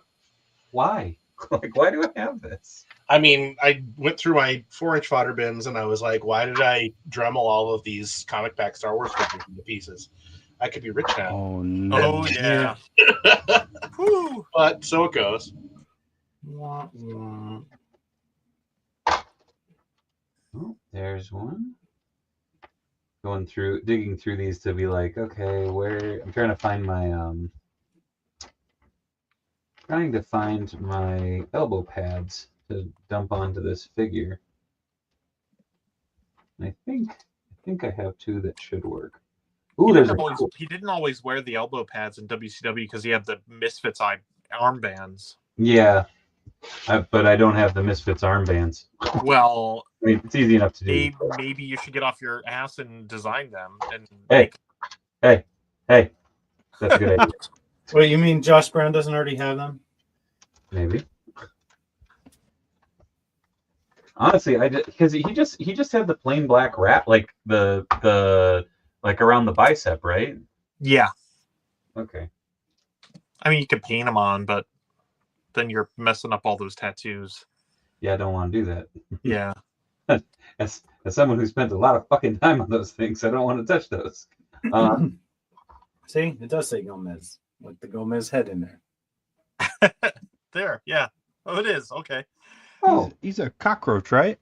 A: why? Like, why do I have this?
B: I mean, I went through my 4-inch fodder bins and I was like, why did I Dremel all of these comic pack Star Wars figures into pieces? I could be rich now.
D: Oh no!
C: Oh yeah. Whew.
B: But so it goes.
A: Oh, there's one. Digging through these to be like, okay, where I'm trying to find my elbow pads to dump onto this figure. And I think I have two that should work. Ooh,
C: He didn't always wear the elbow pads in WCW because he had the Misfits armbands.
A: Yeah, but I don't have the Misfits armbands.
C: Well,
A: I mean, it's easy enough to do.
C: Maybe you should get off your ass and design them. And
A: Hey, that's a good idea.
E: Wait, you mean Josh Brown doesn't already have them?
A: Maybe. Honestly, because he just had the plain black wrap, like the like around the bicep, right?
C: Yeah.
A: Okay.
C: I mean, you could paint them on, but then you're messing up all those tattoos.
A: Yeah, I don't want to do that.
C: Yeah.
A: As someone who spent a lot of fucking time on those things, I don't want to touch those.
E: See, it does say Gomez with the Gomez head in there.
C: There, yeah. Oh, it is. Okay.
A: Oh,
D: He's a cockroach, right?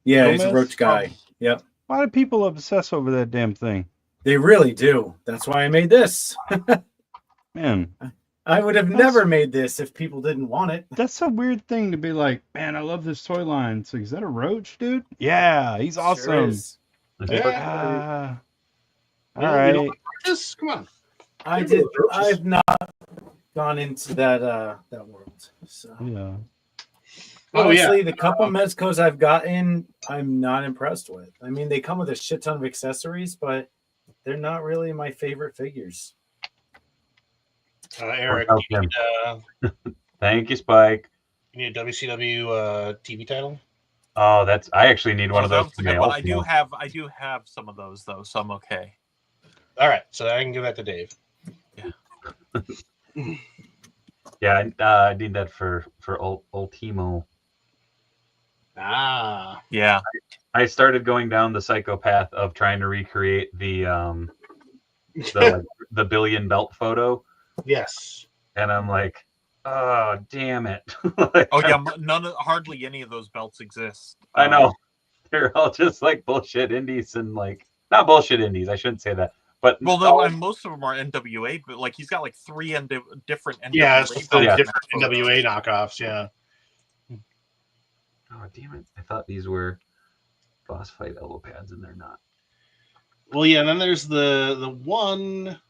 E: Yeah,
D: Gomez?
E: he's a roach guy. Yep.
D: Why do people obsess over that damn thing?
E: They really do. That's why I made this.
D: Man,
E: I would have never made this if people didn't want it.
D: that's a weird thing to be like, man, I love this toy line. So is that a roach, dude? Yeah, he's awesome.
E: Sure is.
B: Yeah.
D: All right.
B: Just come on.
E: I've not gone into that world. So
D: Yeah.
E: honestly, the couple Mezcos I've gotten, I'm not impressed with. I mean, they come with a shit ton of accessories, but they're not really my favorite figures.
B: Eric, you need,
A: thank you, Spike.
B: you need a WCW TV title?
A: Oh, I actually need one of those.
C: Okay, but I do have some of those though, so I'm okay.
B: All right, so I can give that to Dave.
C: Yeah.
A: Yeah, I need that for Ultimo.
B: Ah,
C: yeah.
A: I started going down the psychopath of trying to recreate the billion belt photo.
B: Yes.
A: And I'm like, oh damn it!
C: Oh yeah, hardly any of those belts exist.
A: I know they're all just like bullshit indies and like not bullshit indies. I shouldn't say that, but
C: and most of them are NWA. But like he's got like 3 different NWA.
B: Yeah, it's just the
C: belts
B: different NWA knockoffs. Yeah.
A: Oh damn it! I thought these were boss fight elbow pads, and they're not.
B: Well, yeah, and then there's the one.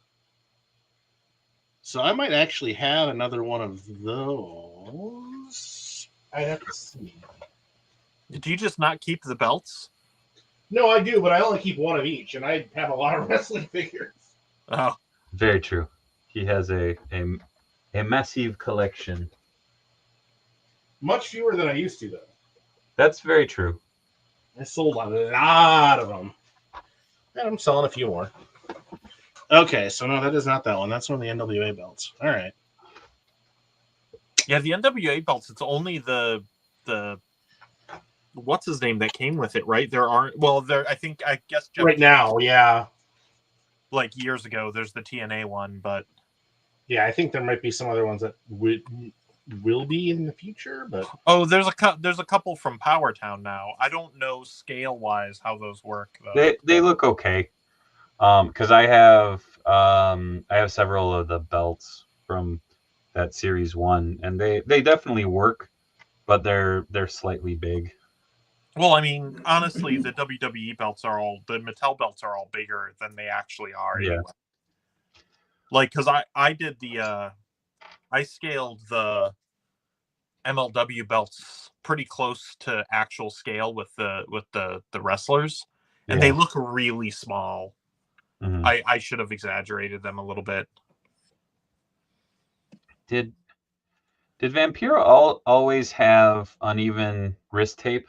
B: So I might actually have another one of those. I have to see.
C: Did you just not keep the belts?
B: No, I do, but I only keep one of each, and I have a lot of wrestling figures.
C: Oh,
A: very true. He has a massive collection.
B: Much fewer than I used to, though.
A: That's very true.
B: I sold a lot of them, and I'm selling a few more. Okay, so no, that is not that one. That's one of the NWA belts. All right.
C: Yeah, the NWA belts. It's only the what's his name that came with it, right? There aren't. Well, I guess
B: right now, yeah.
C: Like years ago, there's the TNA one, but
B: yeah, I think there might be some other ones that will be in the future. But
C: there's a couple from Powertown now. I don't know scale wise how those work though.
A: They look okay. Because I have several of the belts from that series 1, and they definitely work, but they're slightly big.
C: Well, I mean, honestly, the WWE belts the Mattel belts are all bigger than they actually are.
A: Yeah.
C: Anyway. Like, because I did I scaled the MLW belts pretty close to actual scale with the wrestlers, and they look really small.
A: Mm-hmm.
C: I should have exaggerated them a little bit.
A: Did Vampiro always have uneven wrist tape?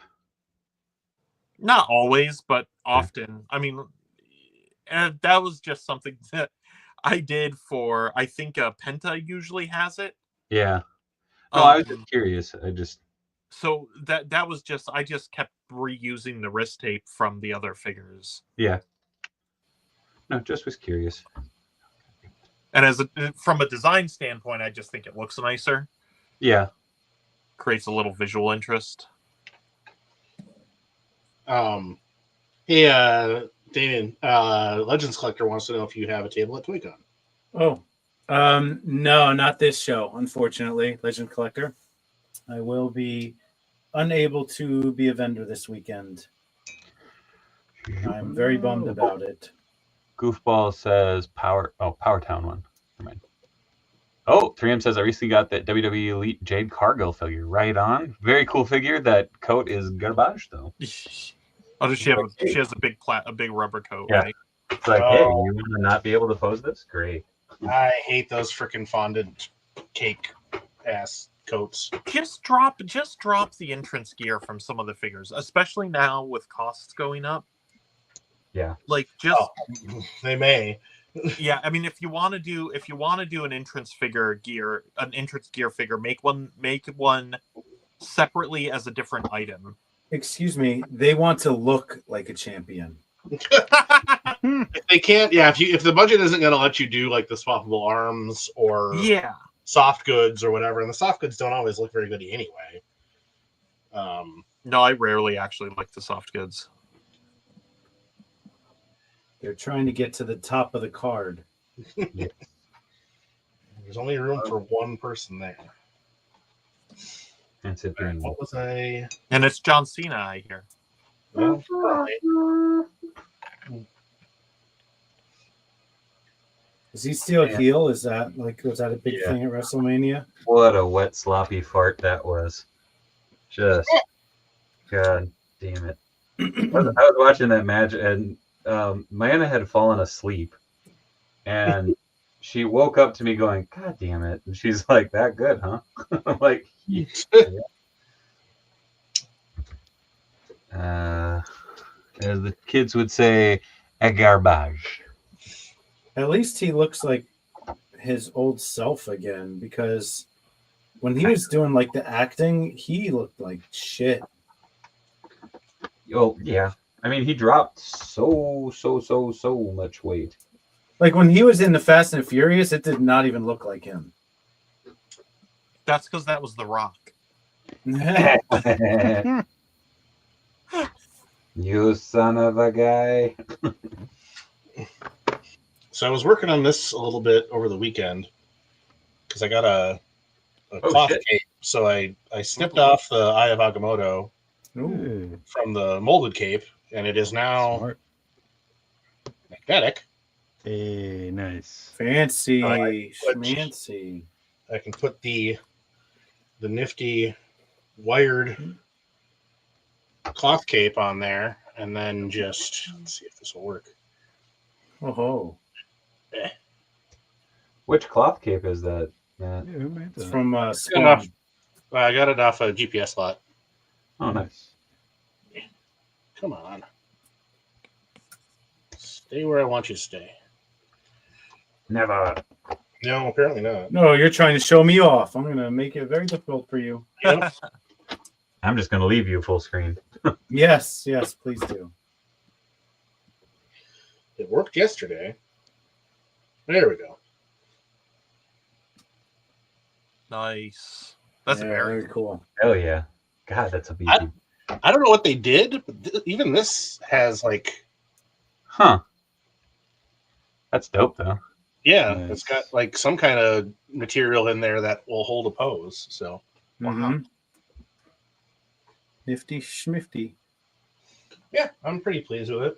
C: Not always, but often. I mean, that was just something that I did for. I think Penta usually has it.
A: Yeah. No, I was just curious.
C: So that was just I just kept reusing the wrist tape from the other figures.
A: Yeah. No, just was curious.
C: And from a design standpoint, I just think it looks nicer.
A: Yeah.
C: Creates a little visual interest.
B: Hey, Damien, Legends Collector wants to know if you have a table at ToyCon.
E: Oh, no, not this show, unfortunately, Legend Collector. I will be unable to be a vendor this weekend. I'm very bummed about it.
A: Goofball says Power Town one. Never mind. Oh, 3M says I recently got that WWE Elite Jade Cargill figure. Right on. Very cool figure. That coat is garbage though.
C: Oh, does she have? She has a big rubber coat,
A: Yeah.
C: right?
A: It's like, hey, you want to not be able to pose this? Great.
B: I hate those freaking fondant cake ass coats.
C: Just drop the entrance gear from some of the figures, especially now with costs going up.
A: Yeah.
C: Like just
B: they may.
C: Yeah, I mean, if you want to do an entrance gear figure, make one separately as a different item.
E: Excuse me, they want to look like a champion.
B: If they can't, yeah. If the budget isn't going to let you do like the swappable arms or soft goods or whatever, and the soft goods don't always look very good anyway.
C: No, I rarely actually like the soft goods.
E: They're trying to get to the top of the card.
B: There's only room for one person there.
A: That's it.
B: Right, what was I?
C: And it's John Cena, I hear.
B: Well,
E: Is he still heel? Is that was that a big thing at WrestleMania?
A: What a wet, sloppy fart that was. Just, God damn it. I was watching that match, and Mayanna had fallen asleep, and she woke up to me going, God damn it. And she's like, that good, huh? I'm like, yeah. As the kids would say, a garbage.
E: At least he looks like his old self again, because when he was doing like the acting, he looked like shit.
A: Oh, yeah. I mean, he dropped so much weight.
E: Like when he was in the Fast and Furious, it did not even look like him.
C: That's because that was The Rock.
A: You son of a guy.
B: So I was working on this a little bit over the weekend because I got a cloth cape. So I snipped off the Eye of Agamotto from the molded cape, and it is now magnetic.
D: Hey, nice.
E: Fancy, schmancy.
B: I can put the nifty wired cloth cape on there, and then just let's see if this will work.
E: Oh,
A: which cloth cape is that, Matt?
D: Yeah, who made that?
E: It's from
B: I got it off a GPS lot.
A: Oh, nice.
B: Come on, stay where I want you to stay.
A: Never.
B: No, apparently not.
E: No, you're trying to show me off. I'm gonna make it very difficult for you.
B: Yep.
A: I'm just gonna leave you full screen.
E: Yes, please do.
B: It worked yesterday. There we go.
C: Nice. That's very
E: cool.
A: Hell yeah. God, that's a beefy.
B: I don't know what they did, but even this has like...
A: Huh. That's dope, though.
B: Yeah,
D: Nice.
B: It's got like some kind of material in there that will hold a pose. So,
E: Wow. Nifty schmifty.
B: Yeah, I'm pretty pleased with it.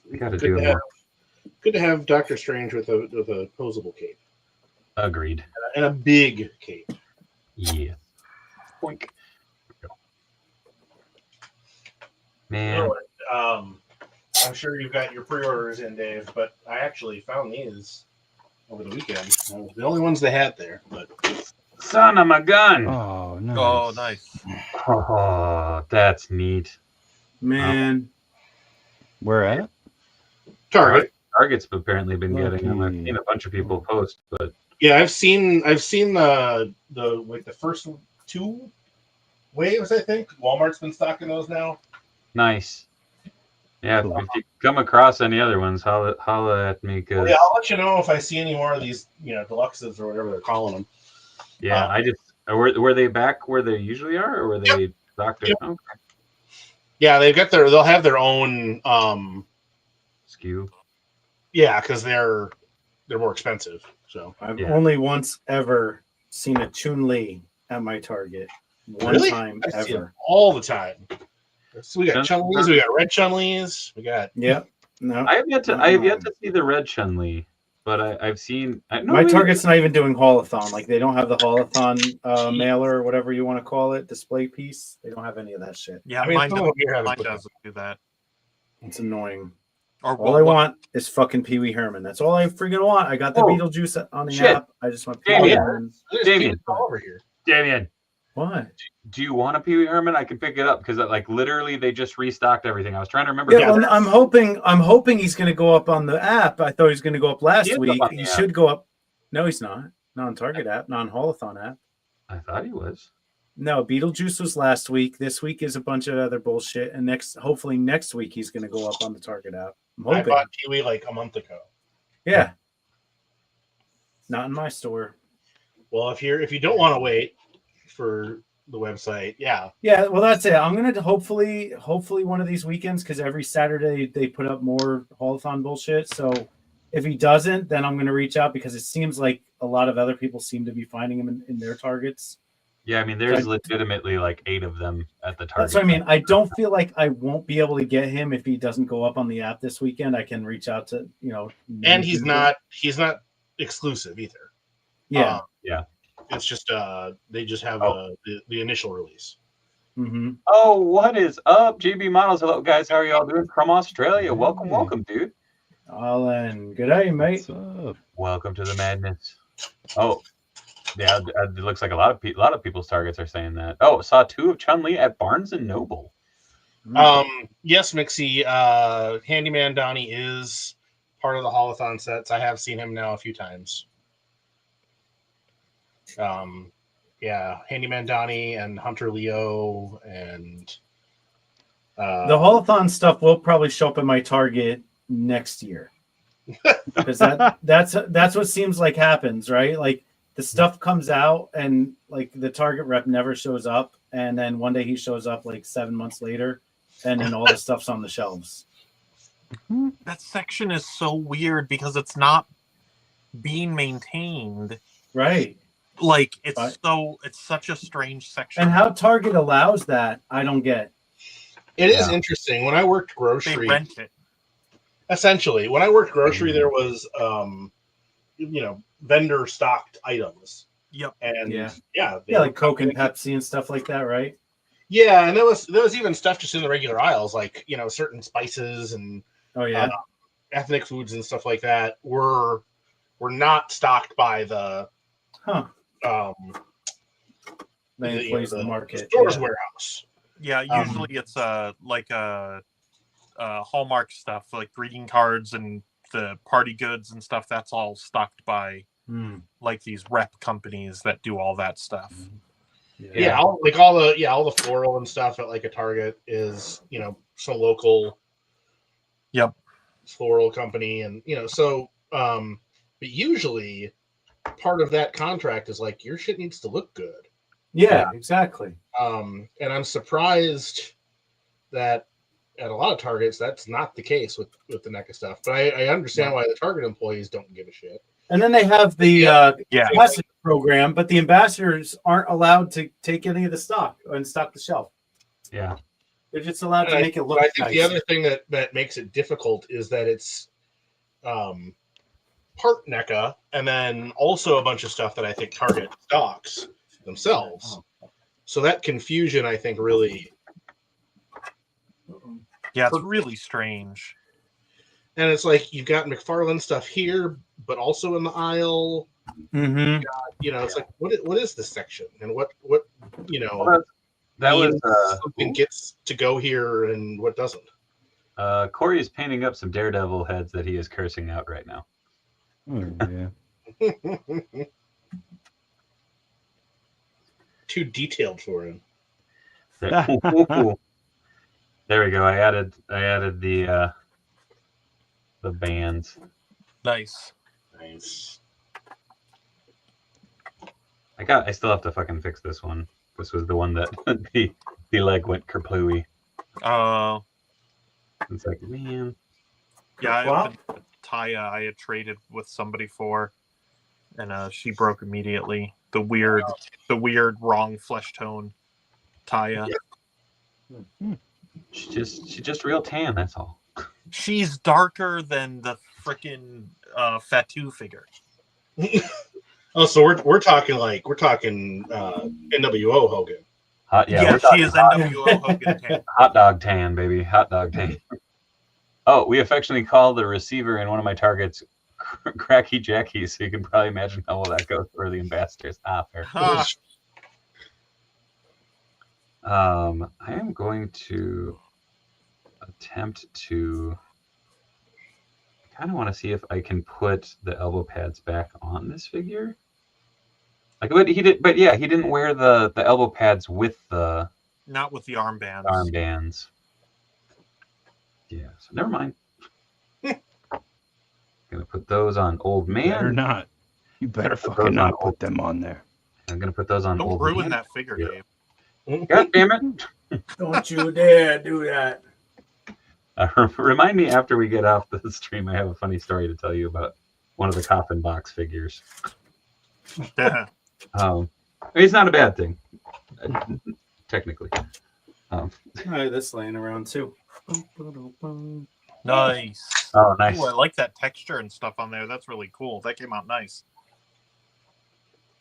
A: We got to do it more.
B: Good to have Doctor Strange with a posable cape.
A: Agreed.
B: And a big cape.
A: Yeah. Boink. Man.
B: I'm sure you've got your pre-orders in, Dave, but I actually found these over the weekend. The only ones they had there. But
A: Son of a gun.
D: Oh, nice.
C: Oh, nice.
A: Oh, that's neat.
E: Man,
D: Where at?
B: Target.
A: Target's apparently been getting them. I've
D: Lucky.
A: seen a bunch of people post, but
B: Yeah, I've seen the like the first 2 waves. I think Walmart's been stocking those now.
A: nice. Yeah,
D: Cool.
A: if you come across any other ones, holla at me because
B: Yeah, I'll let you know if I see any more of these, deluxes or whatever they're calling them.
A: I just were they back where they usually are, or were they doctor?
B: Yep.
A: Okay.
B: Yeah, they'll have their own
A: Skew.
B: yeah, because they're more expensive. So
E: I've
A: Yeah.
E: only once ever seen a Chun-Li at my Target. One
B: really,
E: time
B: I see them
E: ever.
B: all the time. So we got
A: Chun-
B: Chun-Li's, we got red Chun-Li's, we got
E: Yep. No.
A: I have yet
E: not
A: to
E: mine.
A: see the red Chun-Li, but I've seen.
E: My Target's not even doing haulathon. Like they don't have the haulathon
B: Jeez.
E: mailer or whatever you want to call it, display piece. They don't have any of that shit.
C: Yeah,
B: I mean,
C: mine,
B: some of them here haven't
C: mine
B: put
C: doesn't do that.
E: It's annoying.
C: Or
E: All I want is fucking Pee Wee Herman. That's all I freaking want. I got the
A: Oh,
E: Beetlejuice on the
A: shit.
E: app. I just want Pee Wee
A: Damien.
E: Herman.
B: There's
A: Damien.
B: people all over here.
A: Damien,
E: What?
A: do you want a Pee Wee Herman? I can pick it up because like literally they just restocked everything. I was trying to remember.
E: Yeah, well, I'm hoping he's going to go up on the app. I thought he was going to go up
A: He
E: last
A: is up
E: week.
A: on the
E: He
A: app.
E: should go up. No, he's not. Not on Target app. Not on haulathon app.
A: I thought he was.
E: No, Beetlejuice was last week. This week is a bunch of other bullshit, and hopefully next week he's going to go up on the Target app. I'm
B: I
E: hoping.
B: bought Pee-wee like a month ago.
E: Yeah. Not in my store.
B: Well, if you don't want to wait for the website, yeah.
E: Yeah, well, that's it. I'm gonna hopefully one of these weekends, because every Saturday they put up more haulathon bullshit. So if he doesn't, then I'm gonna reach out, because it seems like a lot of other people seem to be finding him in their targets.
A: Yeah, I mean, there's legitimately like 8 of them at the Target.
E: That's what I mean. I don't feel like I won't be able to get him if he doesn't go up on the app this weekend. I can reach out to
B: And he's not exclusive either.
E: Yeah.
A: Yeah.
B: It's just they just have the initial release.
E: Mm-hmm.
A: Oh, what is up, GB Models? Hello, guys. How are y'all doing from Australia? Welcome, welcome, dude.
E: Alan, good day, mate.
D: What's up?
A: Welcome to the madness. Oh, yeah, it looks like a lot of people's targets are saying that. Oh, saw 2 of Chun-Li at Barnes and Noble.
B: Yes, Mixie. Handyman Donnie is part of the haulathon sets. I have seen him now a few times. Yeah, Handyman Donnie and Hunter Leo and
E: the haulathon stuff will probably show up in my Target next year, because that's what seems like happens, right? Like the stuff comes out and like the Target rep never shows up, and then one day he shows up like 7 months later, and then all the stuff's on the shelves.
C: That section is so weird because it's not being maintained.
E: Right.
C: Like it's such a strange section.
E: And how Target allows that, I don't get.
B: It is interesting. When I worked grocery,
C: they rent it.
B: Essentially, when I worked grocery, there was vendor stocked items.
C: Yep.
B: And
E: like Coke and Pepsi and stuff like that, right?
B: Yeah, and there was even stuff just in the regular aisles, like certain spices and ethnic foods and stuff like that were not stocked by the
E: the market,
B: the store's warehouse.
C: Yeah, usually it's like Hallmark stuff, like greeting cards and the party goods and stuff. That's all stocked by like these rep companies that do all that stuff.
B: All the floral and stuff at like a Target is some local floral company, and but usually part of that contract is like your shit needs to look good.
E: Yeah, exactly.
B: And I'm surprised that at a lot of Targets that's not the case with the NECA stuff. But I understand why the Target employees don't give a shit.
E: And then they have the ambassador program, but the ambassadors aren't allowed to take any of the stock and stock the shelf.
A: Yeah.
E: They're just allowed to make it look
B: I think
E: nice.
B: the other thing that makes it difficult is that it's part NECA and then also a bunch of stuff that I think Target stocks themselves. So that confusion, I think, really...
C: Yeah, it's really strange.
B: And it's like you've got McFarlane stuff here, but also in the aisle.
E: Mm-hmm.
B: You know, it's like what is this section, and what you know
A: Well, that was
B: something gets to go here and what doesn't.
A: Corey is painting up some Daredevil heads that he is cursing out right now.
D: Oh, yeah.
B: Too detailed for him.
A: There, there we go. I added the bands.
C: Nice.
B: Nice.
A: I still have to fucking fix this one. This was the one that the leg went kerplooey. It's like, man.
C: Yeah, Taya I had traded with somebody for, and she broke immediately. The weird wrong flesh tone Taya.
A: Yeah. She's just real tan. That's all.
C: She's darker than the freaking Fatu figure.
B: Oh, so we're talking NWO Hogan.
C: Yeah, she is NWO Hogan tan.
A: Hot dog tan, baby. Hot dog tan. Oh, we affectionately call the receiver in one of my targets Cracky Jackie, so you can probably imagine how well that goes for the ambassadors. Fair. I am going to attempt to. I kind of want to see if I can put the elbow pads back on this figure. Like, but he didn't wear the elbow pads with the.
C: Not with the armbands.
A: Armbands. Yeah, so never mind. Gonna put those on Old Man.
D: Better not. You better fucking not put them on there.
A: I'm gonna put those on
C: Don't
A: Old
C: ruin
A: Man.
C: that figure, Dave.
A: God damn it!
E: Don't you dare do that.
A: Remind me after we get off the stream. I have a funny story to tell you about one of the coffin box figures. It's not a bad thing, technically.
E: All right, this laying around too.
C: Nice.
A: Oh, nice.
C: Ooh, I like that texture and stuff on there. That's really cool. That came out nice.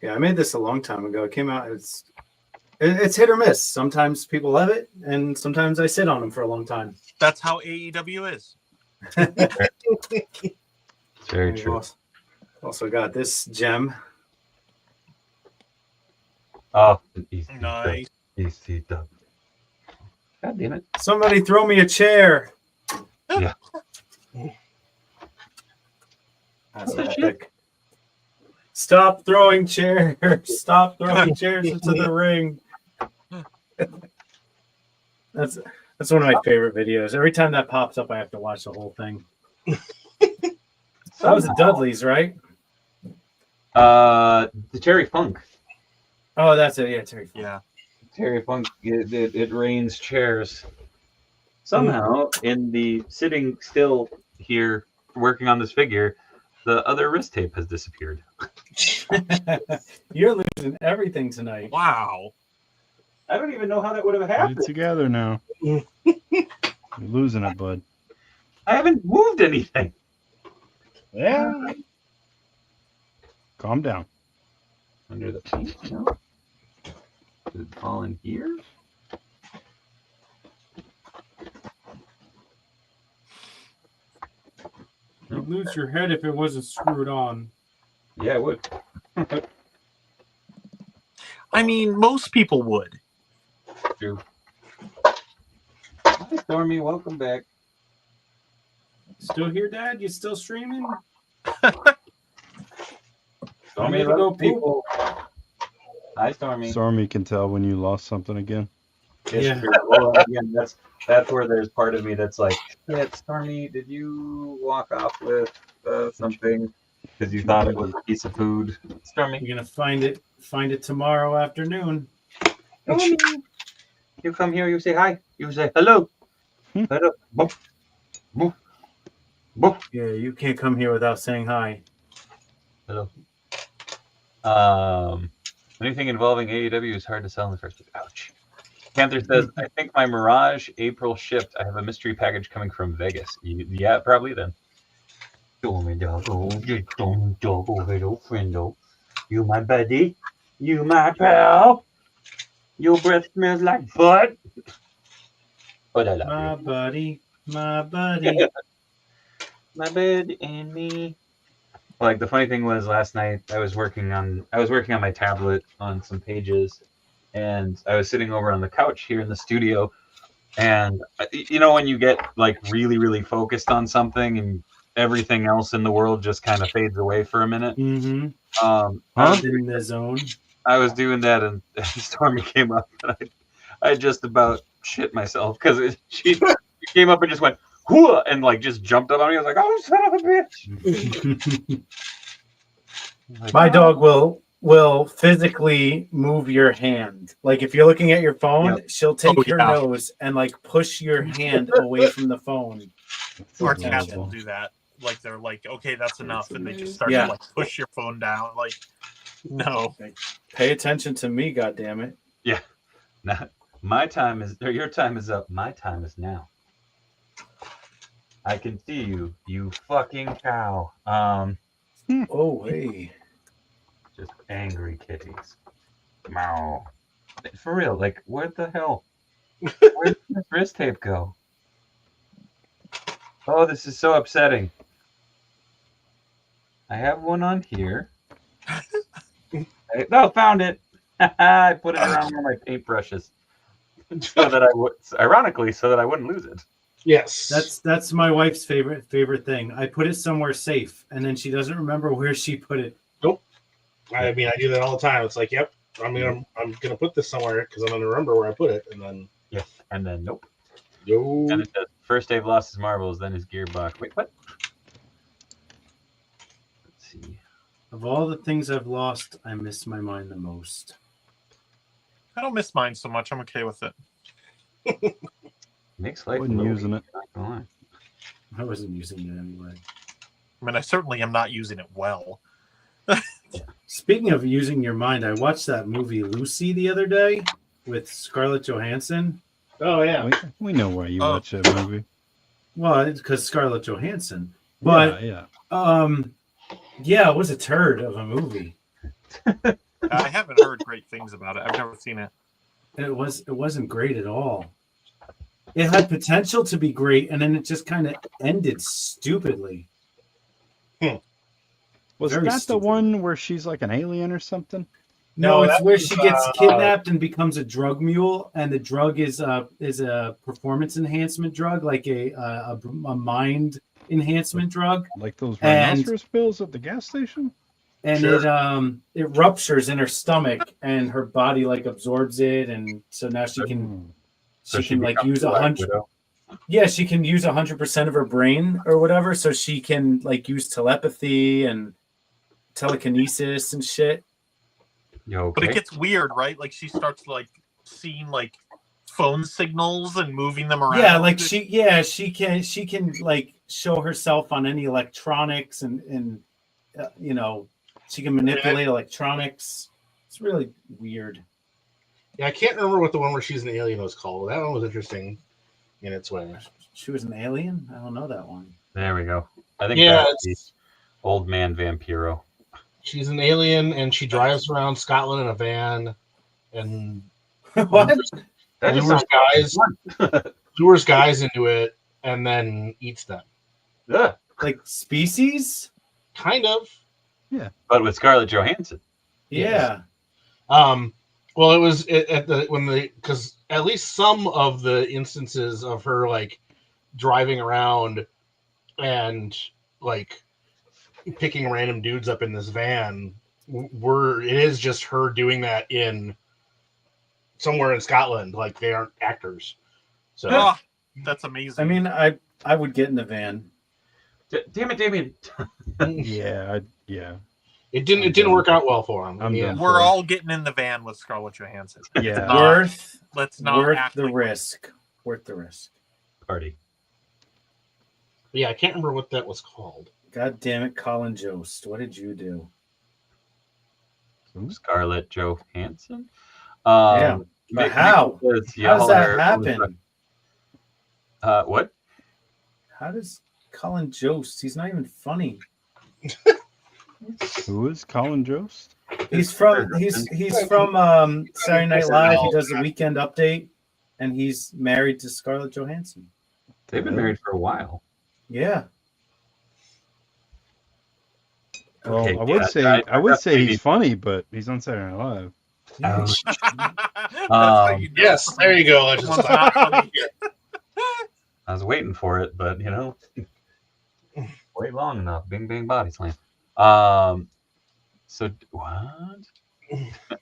E: Yeah, I made this a long time ago. It came out. It's hit or miss. Sometimes people love it, and sometimes I sit on them for a long time.
C: That's how AEW is.
A: Very true.
E: Also got this gem.
A: Oh,
C: nice.
A: Easy dub. God damn it!
E: Somebody throw me a chair.
A: Yeah.
E: That's epic. Stop throwing chairs. Stop throwing chairs into the ring. That's one of my favorite videos. Every time that pops up, I have to watch the whole thing. That was the Dudleys, right?
A: The Terry Funk.
E: Oh, that's it. Yeah, Terry Funk.
C: Yeah.
A: Terry Funk. It rains chairs. Somehow, in the sitting still here working on this figure, the other wrist tape has disappeared.
E: You're losing everything tonight.
C: Wow.
A: I don't even know how that would have
D: Get
A: happened.
D: it together now. You're losing it, bud.
A: I haven't moved anything.
B: Yeah.
D: Calm down.
A: Under the paint? No. Did it fall in here?
G: You'd lose your head if it wasn't screwed on.
A: Yeah, it would.
C: I mean, most people would.
A: True. Hi, Stormy. Welcome back.
G: Still here, Dad? You still streaming?
A: Stormy,
G: need to go
A: people. Hi, Stormy.
D: Stormy can tell when you lost something again.
A: It's
E: Yeah.
A: true. Well, again, that's where there's part of me that's like, yeah, Stormy, did you walk off with something because you thought it was a piece of food? Stormy,
E: You're gonna find it tomorrow afternoon.
A: Stormy. You come here, you say hi, you say hello. Hello. Boop. Boop. Boop.
E: Yeah, you can't come here without saying hi.
A: Hello. Anything involving AEW is hard to sell in the first place. Ouch. Panther says, I think my Mirage April shipped. I have a mystery package coming from Vegas. Yeah, probably then. Stormy doggo, you stormy doggo, hello friendo. You my buddy, you my pal. Your breath smells like butt. But I love
E: My buddy.
A: My bed and me. Like the funny thing was last night I was working on my tablet on some pages, and I was sitting over on the couch here in the studio, and you know when you get like really really focused on something and everything else in the world just kind of fades away for a minute.
E: Mm-hmm. In the zone.
A: I was doing that, and Stormy came up, and I just about shit myself because she came up and just went whoa, and like just jumped up on me. I was like, "Oh, son of a bitch!" Like,
E: My dog will physically move your hand. Like if you're looking at your phone, she'll take her nose and like push your hand away from the phone.
C: Our cats will do that. Like they're like, okay, that's enough, and they just start to like push your phone down. Like, no,
E: pay attention to me, goddammit.
A: Yeah, now, my time is, or your time is up. My time is now. I can see you, you fucking cow.
E: Oh hey,
A: just angry kitties. Meow. For real, like where the hell? Where did this wrist tape go? Oh, this is so upsetting. I have one on here. No, found it. I put it around one of my paintbrushes, so that I would, ironically, so that I wouldn't lose it.
B: Yes,
E: that's my wife's favorite thing. I put it somewhere safe, and then she doesn't remember where she put it.
B: Nope. I mean, I do that all the time. It's like, yep, I'm gonna put this somewhere because I'm gonna remember where I put it, and then
A: and then nope.
B: Yo.
A: And it says, first Dave lost his marbles, then his gearbox. Wait, what? Let's see.
E: Of all the things I've lost, I miss my mind the most.
C: I don't miss mine so much. I'm okay with it.
A: Makes life
D: wasn't using it.
E: I wasn't using it anyway.
C: I mean, I certainly am not using it well.
E: Speaking of using your mind, I watched that movie Lucy the other day with Scarlett Johansson.
B: Oh yeah,
D: we know why you watch that movie.
E: Well, it's because Scarlett Johansson. But
D: yeah,
E: it was a turd of a movie.
C: I haven't heard great things about it. I've never seen it.
E: It wasn't great at all. It had potential to be great, and then it just kind of ended stupidly.
D: Was that the one where she's like an alien or something?
E: No, it's where she gets kidnapped and becomes a drug mule, and the drug is a performance enhancement drug, like a mind enhancement drug,
D: like those rhinoceros pills at the gas station.
E: And it ruptures in her stomach, and her body like absorbs it, and so now she can like use 100. Yeah, she can use 100% of her brain or whatever, so she can like use telepathy and telekinesis and shit.
A: Okay.
C: But it gets weird, right? Like she starts like seeing like phone signals and moving them around.
E: Yeah, like she can like show herself on any electronics and she can manipulate electronics. It's really weird.
B: Yeah, I can't remember what the one where she's an alien was called. That one was interesting in its way.
E: She was an alien? I don't know that one.
A: There we go. I think that's the old man Vampiro.
B: She's an alien, and she drives around Scotland in a van, and
E: what?
B: lures guys into it, and then eats them.
A: Yeah,
B: like
E: species,
B: kind of.
D: Yeah,
A: but with Scarlett Johansson.
E: Yeah.
B: Well, it was because at least some of the instances of her like driving around and like picking random dudes up in this van it is just her doing that in somewhere in Scotland. Like they aren't actors. So
C: that's amazing.
E: I mean, I would get in the van.
A: Damn it, Damien.
D: yeah.
B: It didn't work out well for him.
C: We're all getting in the van with Scarlett Johansson.
D: Yeah.
C: Let's not
E: worth
C: act
E: the
C: like
E: risk. Worth the risk.
A: Party.
B: Yeah, I can't remember what that was called.
E: God damn it, Colin Jost. What did you do?
A: Scarlett Johansson?
E: Yeah. But how? How does that happen?
A: What?
E: How does Colin Jost? He's not even funny.
D: Who is Colin Jost?
E: He's from Saturday Night Live. He does the Weekend Update, and he's married to Scarlett Johansson.
A: They've been married for a while.
E: Yeah.
D: Well,
A: Okay,
D: I would
A: yeah,
D: say
A: I definitely
D: he's funny, but he's on Saturday Night Live.
A: Oh,
C: That's how you know.
B: Yes, there you go. Let's just
C: Someone's not funny.
A: I was waiting for it, but wait long enough. Bing bang body slam. So what?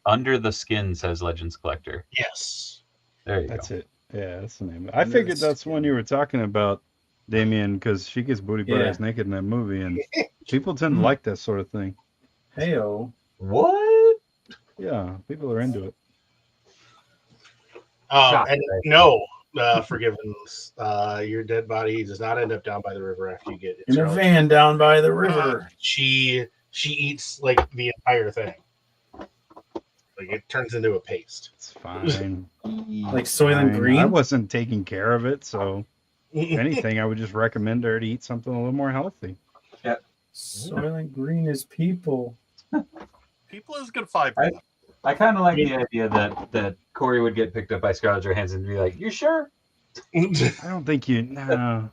A: Under the Skin, says Legends Collector.
B: Yes.
A: There you
D: That's
A: go.
D: it. Yeah, that's the name. I
E: Under the
D: figured that's the one you were talking about, Damien, because she gets booty butt
E: Yeah.
D: ass naked in that movie, and people tend to like that sort of thing.
E: Heyo.
A: What?
D: Yeah, people are into it.
B: And no, forgiveness. Your dead body does not end up down by the river after you get it.
E: In a van down by the river.
B: She eats like the entire thing. Like it turns into a paste.
D: It's fine.
E: Like Soylent
D: Fine.
E: Green?
D: I wasn't taking care of it, so if anything, I would just recommend her to eat something a little more healthy.
E: Soylent Green is people.
C: People is good fiber.
A: I kind of like the idea that Corey would get picked up by Scarlett Johansson and be like, "You sure?"
D: I don't think you. No,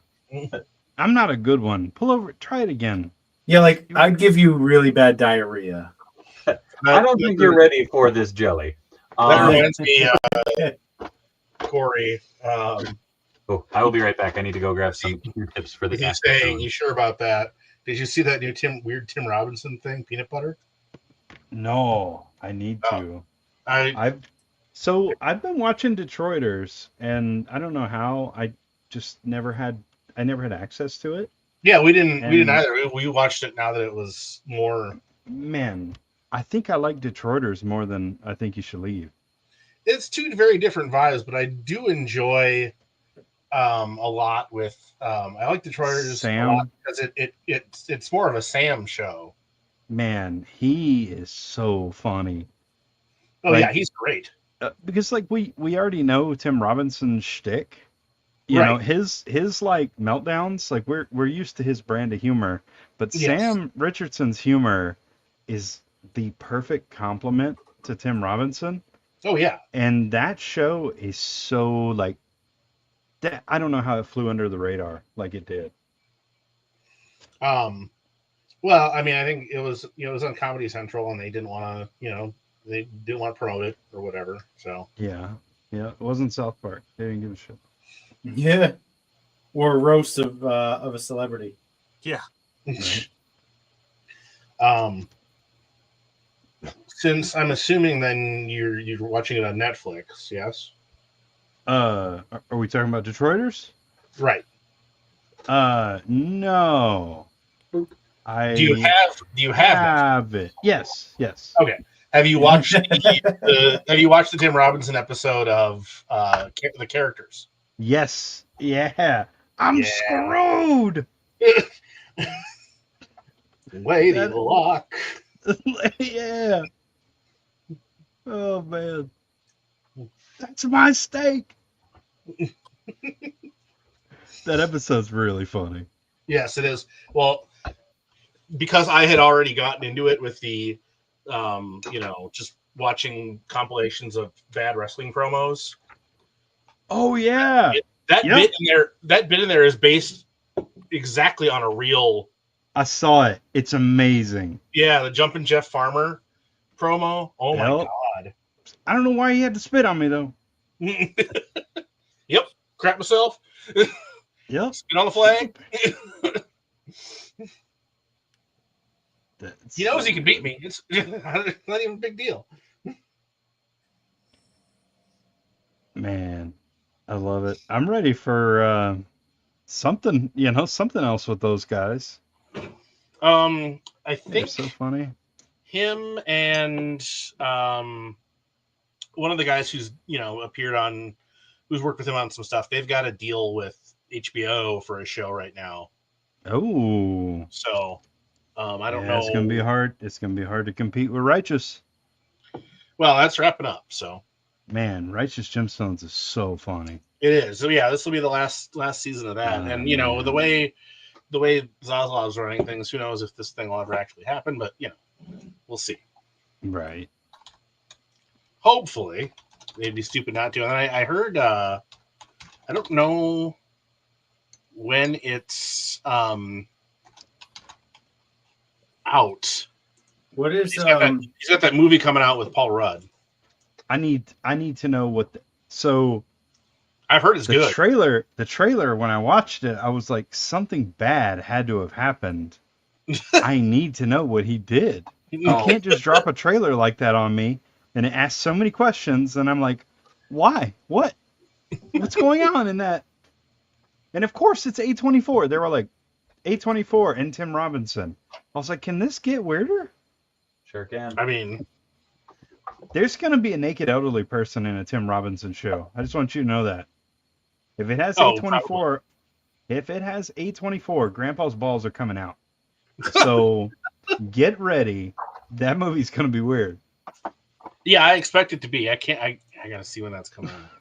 D: I'm not a good one. Pull over. Try it again.
E: Yeah, like I'd give you really bad diarrhea.
A: I don't think you're ready for this jelly.
B: That reminds me, Corey.
A: Oh, I will be right back. I need to go grab some tips for the
B: With you
A: gas
B: saying
A: station.
B: you sure about that? Did you see that new weird Tim Robinson thing, peanut butter?
D: No, I need to.
B: I've
D: been watching Detroiters, and I don't know how. I never had access to it.
B: Yeah, we didn't
D: And-
B: either. We watched it now that it was more.
D: Man, I think I like Detroiters more than I think you should leave.
B: It's two very different vibes, but I do enjoy a lot with. I like Detroiters
D: Sam.
B: a lot because it's more of a Sam show.
D: Man, he is so funny.
B: Oh
D: Like-
B: yeah, he's great.
D: Because like we already know Tim Robinson's shtick. You
B: Right.
D: know, his like meltdowns, like we're used to his brand of humor, but
B: Yes.
D: Sam Richardson's humor is the perfect complement to Tim Robinson.
B: Oh yeah,
D: And that show is so like that. I don't know how it flew under the radar like it did.
B: Well, I mean, I think it was it was on Comedy Central, and they didn't want to promote it or whatever. So
D: Yeah. It wasn't South Park. They didn't give a shit.
E: Yeah. Or a roast of a celebrity.
D: Right.
B: Since I'm assuming then you're watching it on Netflix, yes?
D: Are we talking about Detroiters?
B: Right.
D: No. I
B: Do you have
D: it. Yes.
B: Okay. Have you watched have you watched the Tim Robinson episode of the characters?
D: Yes. Yeah. I'm
B: Yeah.
D: screwed.
B: Lady
D: That-
B: Luck.
D: Yeah. Oh man. That's my steak. That episode's really funny.
B: Yes, it is. Well, because I had already gotten into it with the just watching compilations of bad wrestling promos.
D: Oh yeah.
B: That
D: Yep.
B: bit in there is based exactly on a real
D: I saw it. It's amazing.
B: the Jumpin' Jeff Farmer promo. Oh my
D: Yep.
B: god.
D: I don't know why he had to spit on me though.
B: Yep. Crap myself.
D: Yep.
B: Spit on the flag.
D: That's
B: He knows he can beat me. It's not even a big deal.
D: Man, I love it. I'm ready for something else with those guys.
B: I
D: They're
B: think
D: so funny.
B: him and one of the guys who's appeared on, who's worked with him on some stuff. They've got a deal with HBO for a show right now.
D: Oh,
B: So I don't know.
D: It's gonna be hard. It's gonna be hard to compete with Righteous.
B: Well, that's wrapping up. So
D: Man, Righteous Gemstones is so funny.
B: it is. So yeah, this will be the last season of that. And
D: man.
B: the way Zaslav's running things, who knows if this thing will ever actually happen? But we'll see.
D: Right.
B: Hopefully, they'd be stupid not to. And I heard, I don't know when it's. I out.
E: What is
B: He's got that movie coming out with Paul Rudd.
D: I need to know what. So
B: I've heard it's
D: the
B: good.
D: trailer. When I watched it, I was like, something bad had to have happened. I need to know what he did. You can't just drop a trailer like that on me, and it asks so many questions, and I'm like, why? What's going on in that? And of course, it's A24. They were like, A24 and Tim Robinson. I was like, can this get weirder?
A: Sure can.
B: I mean,
D: there's going to be a naked elderly person in a Tim Robinson show. I just want you to know that. If it has A24,
B: probably.
D: if it has A24, Grandpa's balls are coming out. So get ready. That movie's going to be weird.
B: Yeah, I expect it to be. I got to see when that's coming out.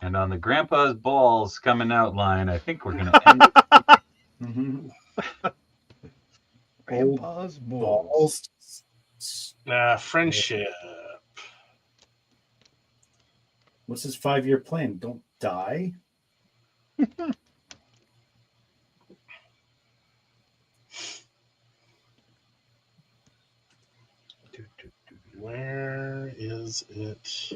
A: And on the Grandpa's balls coming out line, I think we're going to end it.
D: Grandpa's balls.
B: Friendship.
E: What's his 5-year plan? Don't die?
B: Where is it?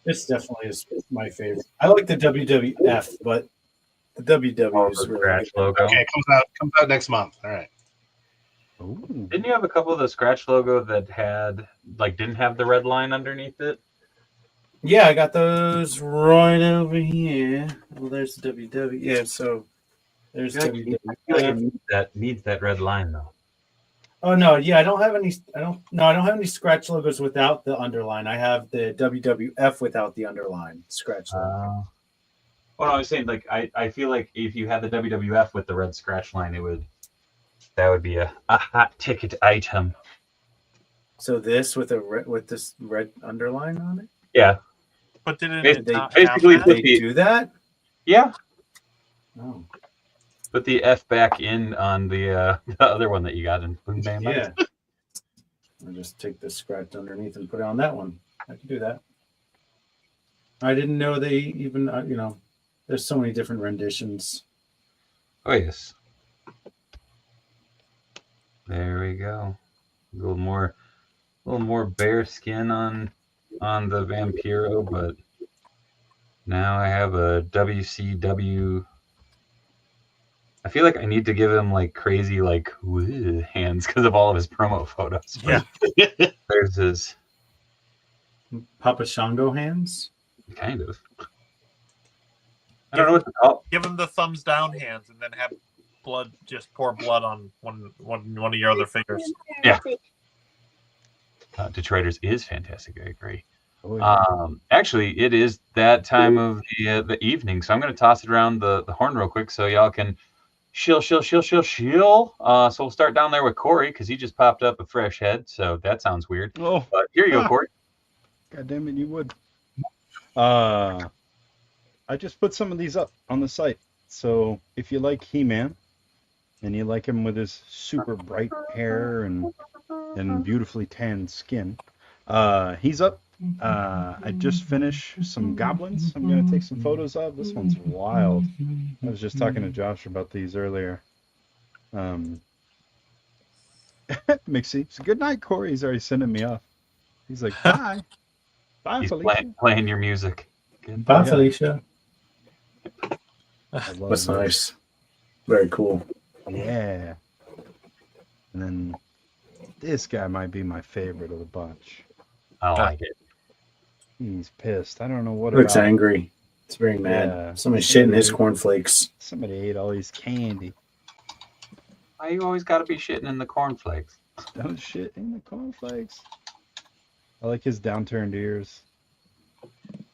E: This definitely is my favorite. I like the WWF, but the WW is really
A: Scratch
E: good.
A: logo.
B: Okay, it comes out next month. All right.
D: Ooh.
A: Didn't you have a couple of the Scratch logo that didn't have the red line underneath it?
E: Yeah, I got those right over here. Well, there's the WW. Yeah, so there's
A: I feel like
E: WWF.
A: it needs that red line though.
E: Oh no, yeah, I don't have any scratch logos without the underline. I have the WWF without the underline scratch logo.
A: No, I was saying I feel like if you had the WWF with the red scratch line, that would be a hot ticket item.
E: So this with this red underline on it?
A: Yeah.
C: But did
A: Basically,
C: not
A: basically
C: have
A: put
C: that?
E: They do that?
A: Yeah.
E: Oh,
A: Put the F back in on the other one that you got in Boom Bang.
E: yeah. I'll just take the scratch underneath and put it on that one. I can do that. I didn't know they even, there's so many different renditions.
A: Oh yes. There we go. A little more bare skin on the Vampiro, but now I have a WCW. I feel like I need to give him like crazy hands because of all of his promo photos.
C: Yeah.
A: There's his
E: Papa Shango hands?
A: kind of. I don't know what to call.
C: Give him the thumbs down hands and then have blood, just pour blood on one of your other fingers.
A: Yeah. Detroiters is fantastic. I agree.
D: Oh, yeah.
A: Actually, it is that time of the evening, so I'm going to toss it around the horn real quick so y'all can shill. So we'll start down there with Corey because he just popped up a fresh head, so that sounds weird.
D: Oh,
A: But here you go, Corey.
D: God damn it, you would. I just put some of these up on the site. So if you like He-Man and you like him with his super bright hair and beautifully tanned skin, he's up. I just finished some goblins. I'm gonna take some photos of. This one's wild. I was just talking to Josh about these earlier. Mixie, so good night, Corey. He's already sending me off. He's like, bye. Bye,
A: He's
D: Felicia.
A: playing your music.
E: Bye,
D: Yeah.
E: Felicia.
D: I love
E: That's
D: those.
E: nice. Very cool.
D: Yeah. And then this guy might be my favorite of the bunch.
A: I like it.
D: He's pissed. I don't know what
E: Looks
D: about
E: angry. It's very mad.
D: Yeah.
E: Somebody's shitting his cornflakes.
D: somebody ate all his candy.
A: Why you always got to be shitting in the cornflakes?
D: Don't shit in the cornflakes. I like his downturned ears.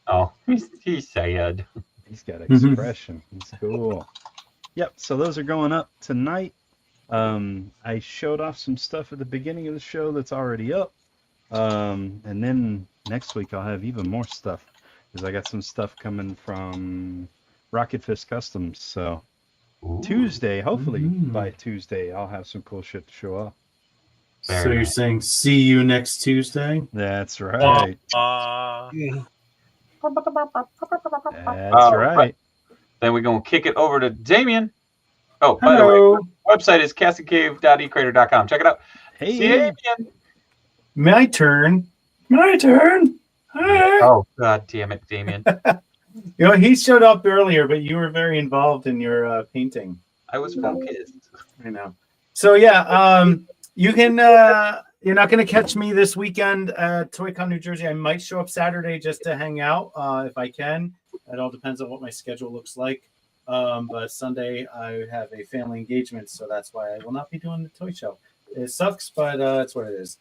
A: Oh, he's sad.
D: He's got expression. He's cool. Yep, so those are going up tonight. I showed off some stuff at the beginning of the show that's already up. And then next week I'll have even more stuff because I got some stuff coming from Rocket Fist Customs. So
A: Ooh.
D: Tuesday, hopefully by Tuesday, I'll have some cool shit to show off.
E: So
A: Very
E: you're
A: nice.
E: saying see you next Tuesday?
D: That's right. That's right.
A: Then we're going to kick it over to Damien. Oh, by the
E: Hello.
A: way, website is castedcave.ecrater.com. Check it out.
D: Hey.
A: Damien.
E: My turn. My turn.
A: Oh, God damn it, Damien.
E: You know, he showed up earlier, but you were very involved in your painting.
A: I was focused.
E: I know. So yeah, you can. You're not going to catch me this weekend at ToyCon New Jersey. I might show up Saturday just to hang out if I can. It all depends on what my schedule looks like. But Sunday I have a family engagement, so that's why I will not be doing the toy show. It sucks, but it's what it is.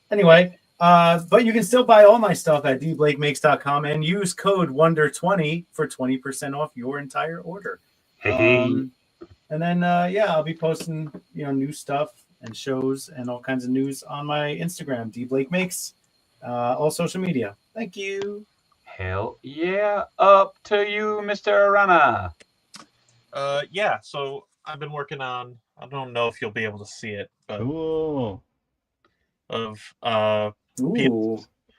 E: Anyway, but you can still buy all my stuff at dblakemakes.com and use code WONDER20 for 20% off your entire order.
A: Hey.
E: And then I'll be posting new stuff and shows and all kinds of news on my Instagram, dblakemakes, all social media. Thank you.
A: Hell yeah. Up to you, Mr. Arana.
C: Yeah, so I've been working on, I don't know if you'll be able to see it, but
D: Cool.
C: of
E: Ooh.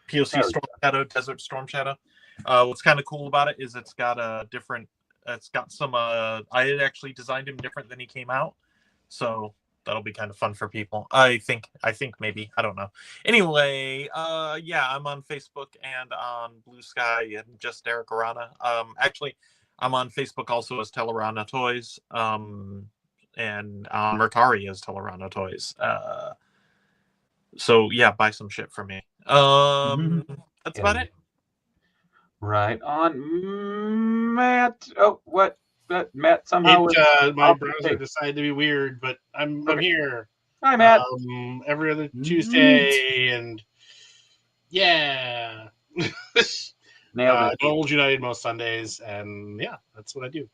C: POC Storm Shadow, Desert Storm Shadow. What's kind of cool about it is it's got some I had actually designed him different than he came out, so that'll be kind of fun for people. I think maybe, I don't know. Anyway, I'm on Facebook and on Blue Sky and just Eric Arana. Actually, I'm on Facebook also as Telerana Toys, and on Mercari as Telerana Toys. So yeah, buy some shit from me. That's about it.
A: Right on, Matt. Oh, what? Matt somehow
B: my browser decided to be weird, but I'm here.
A: Hi, Matt.
B: Every other Tuesday, and yeah.
A: Nailed it.
B: Donald United most Sundays, and yeah, that's what I do.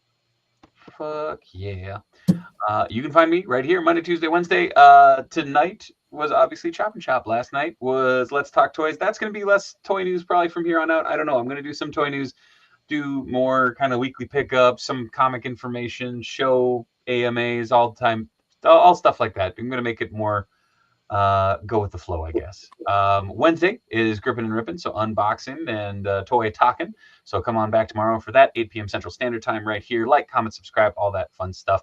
A: Fuck yeah. You can find me right here Monday, Tuesday, Wednesday. Tonight was obviously Choppin Shop. Last night was Let's Talk Toys. That's going to be less toy news probably from here on out. I don't know. I'm going to do some toy news, do more kind of weekly pickups, some comic information, show AMAs all the time, all stuff like that. I'm going to make it more go with the flow, I guess. Wednesday is Gripping and Ripping, so unboxing and toy talking. So come on back tomorrow for that, 8 p.m. Central Standard Time right here. Like, comment, subscribe, all that fun stuff.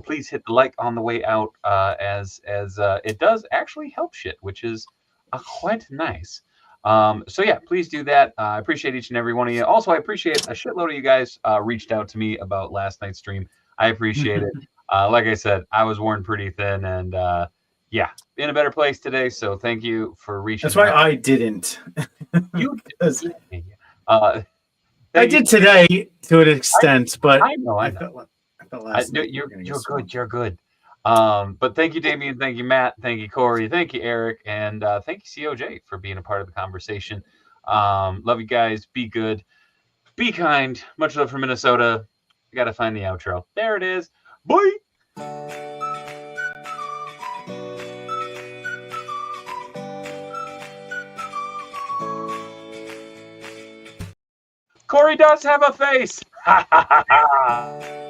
A: Please hit the like on the way out, as it does actually help shit, which is quite nice. So yeah, please do that. I appreciate each and every one of you. Also, I appreciate a shitload of you guys reached out to me about last night's stream. I appreciate it. Like I said, I was worn pretty thin, and yeah, in a better place today. So thank you for reaching out.
E: That's why I didn't.
A: You
E: I did today to an extent, but
A: I know.
E: I felt last night
A: you're good. You're good. But thank you, Damien. Thank you, Matt. Thank you, Corey. Thank you, Eric. And thank you, COJ, for being a part of the conversation. Love you guys. Be good. Be kind. Much love from Minnesota. I got to find the outro. There it is. Bye. Corey does have a face. Ha ha ha ha.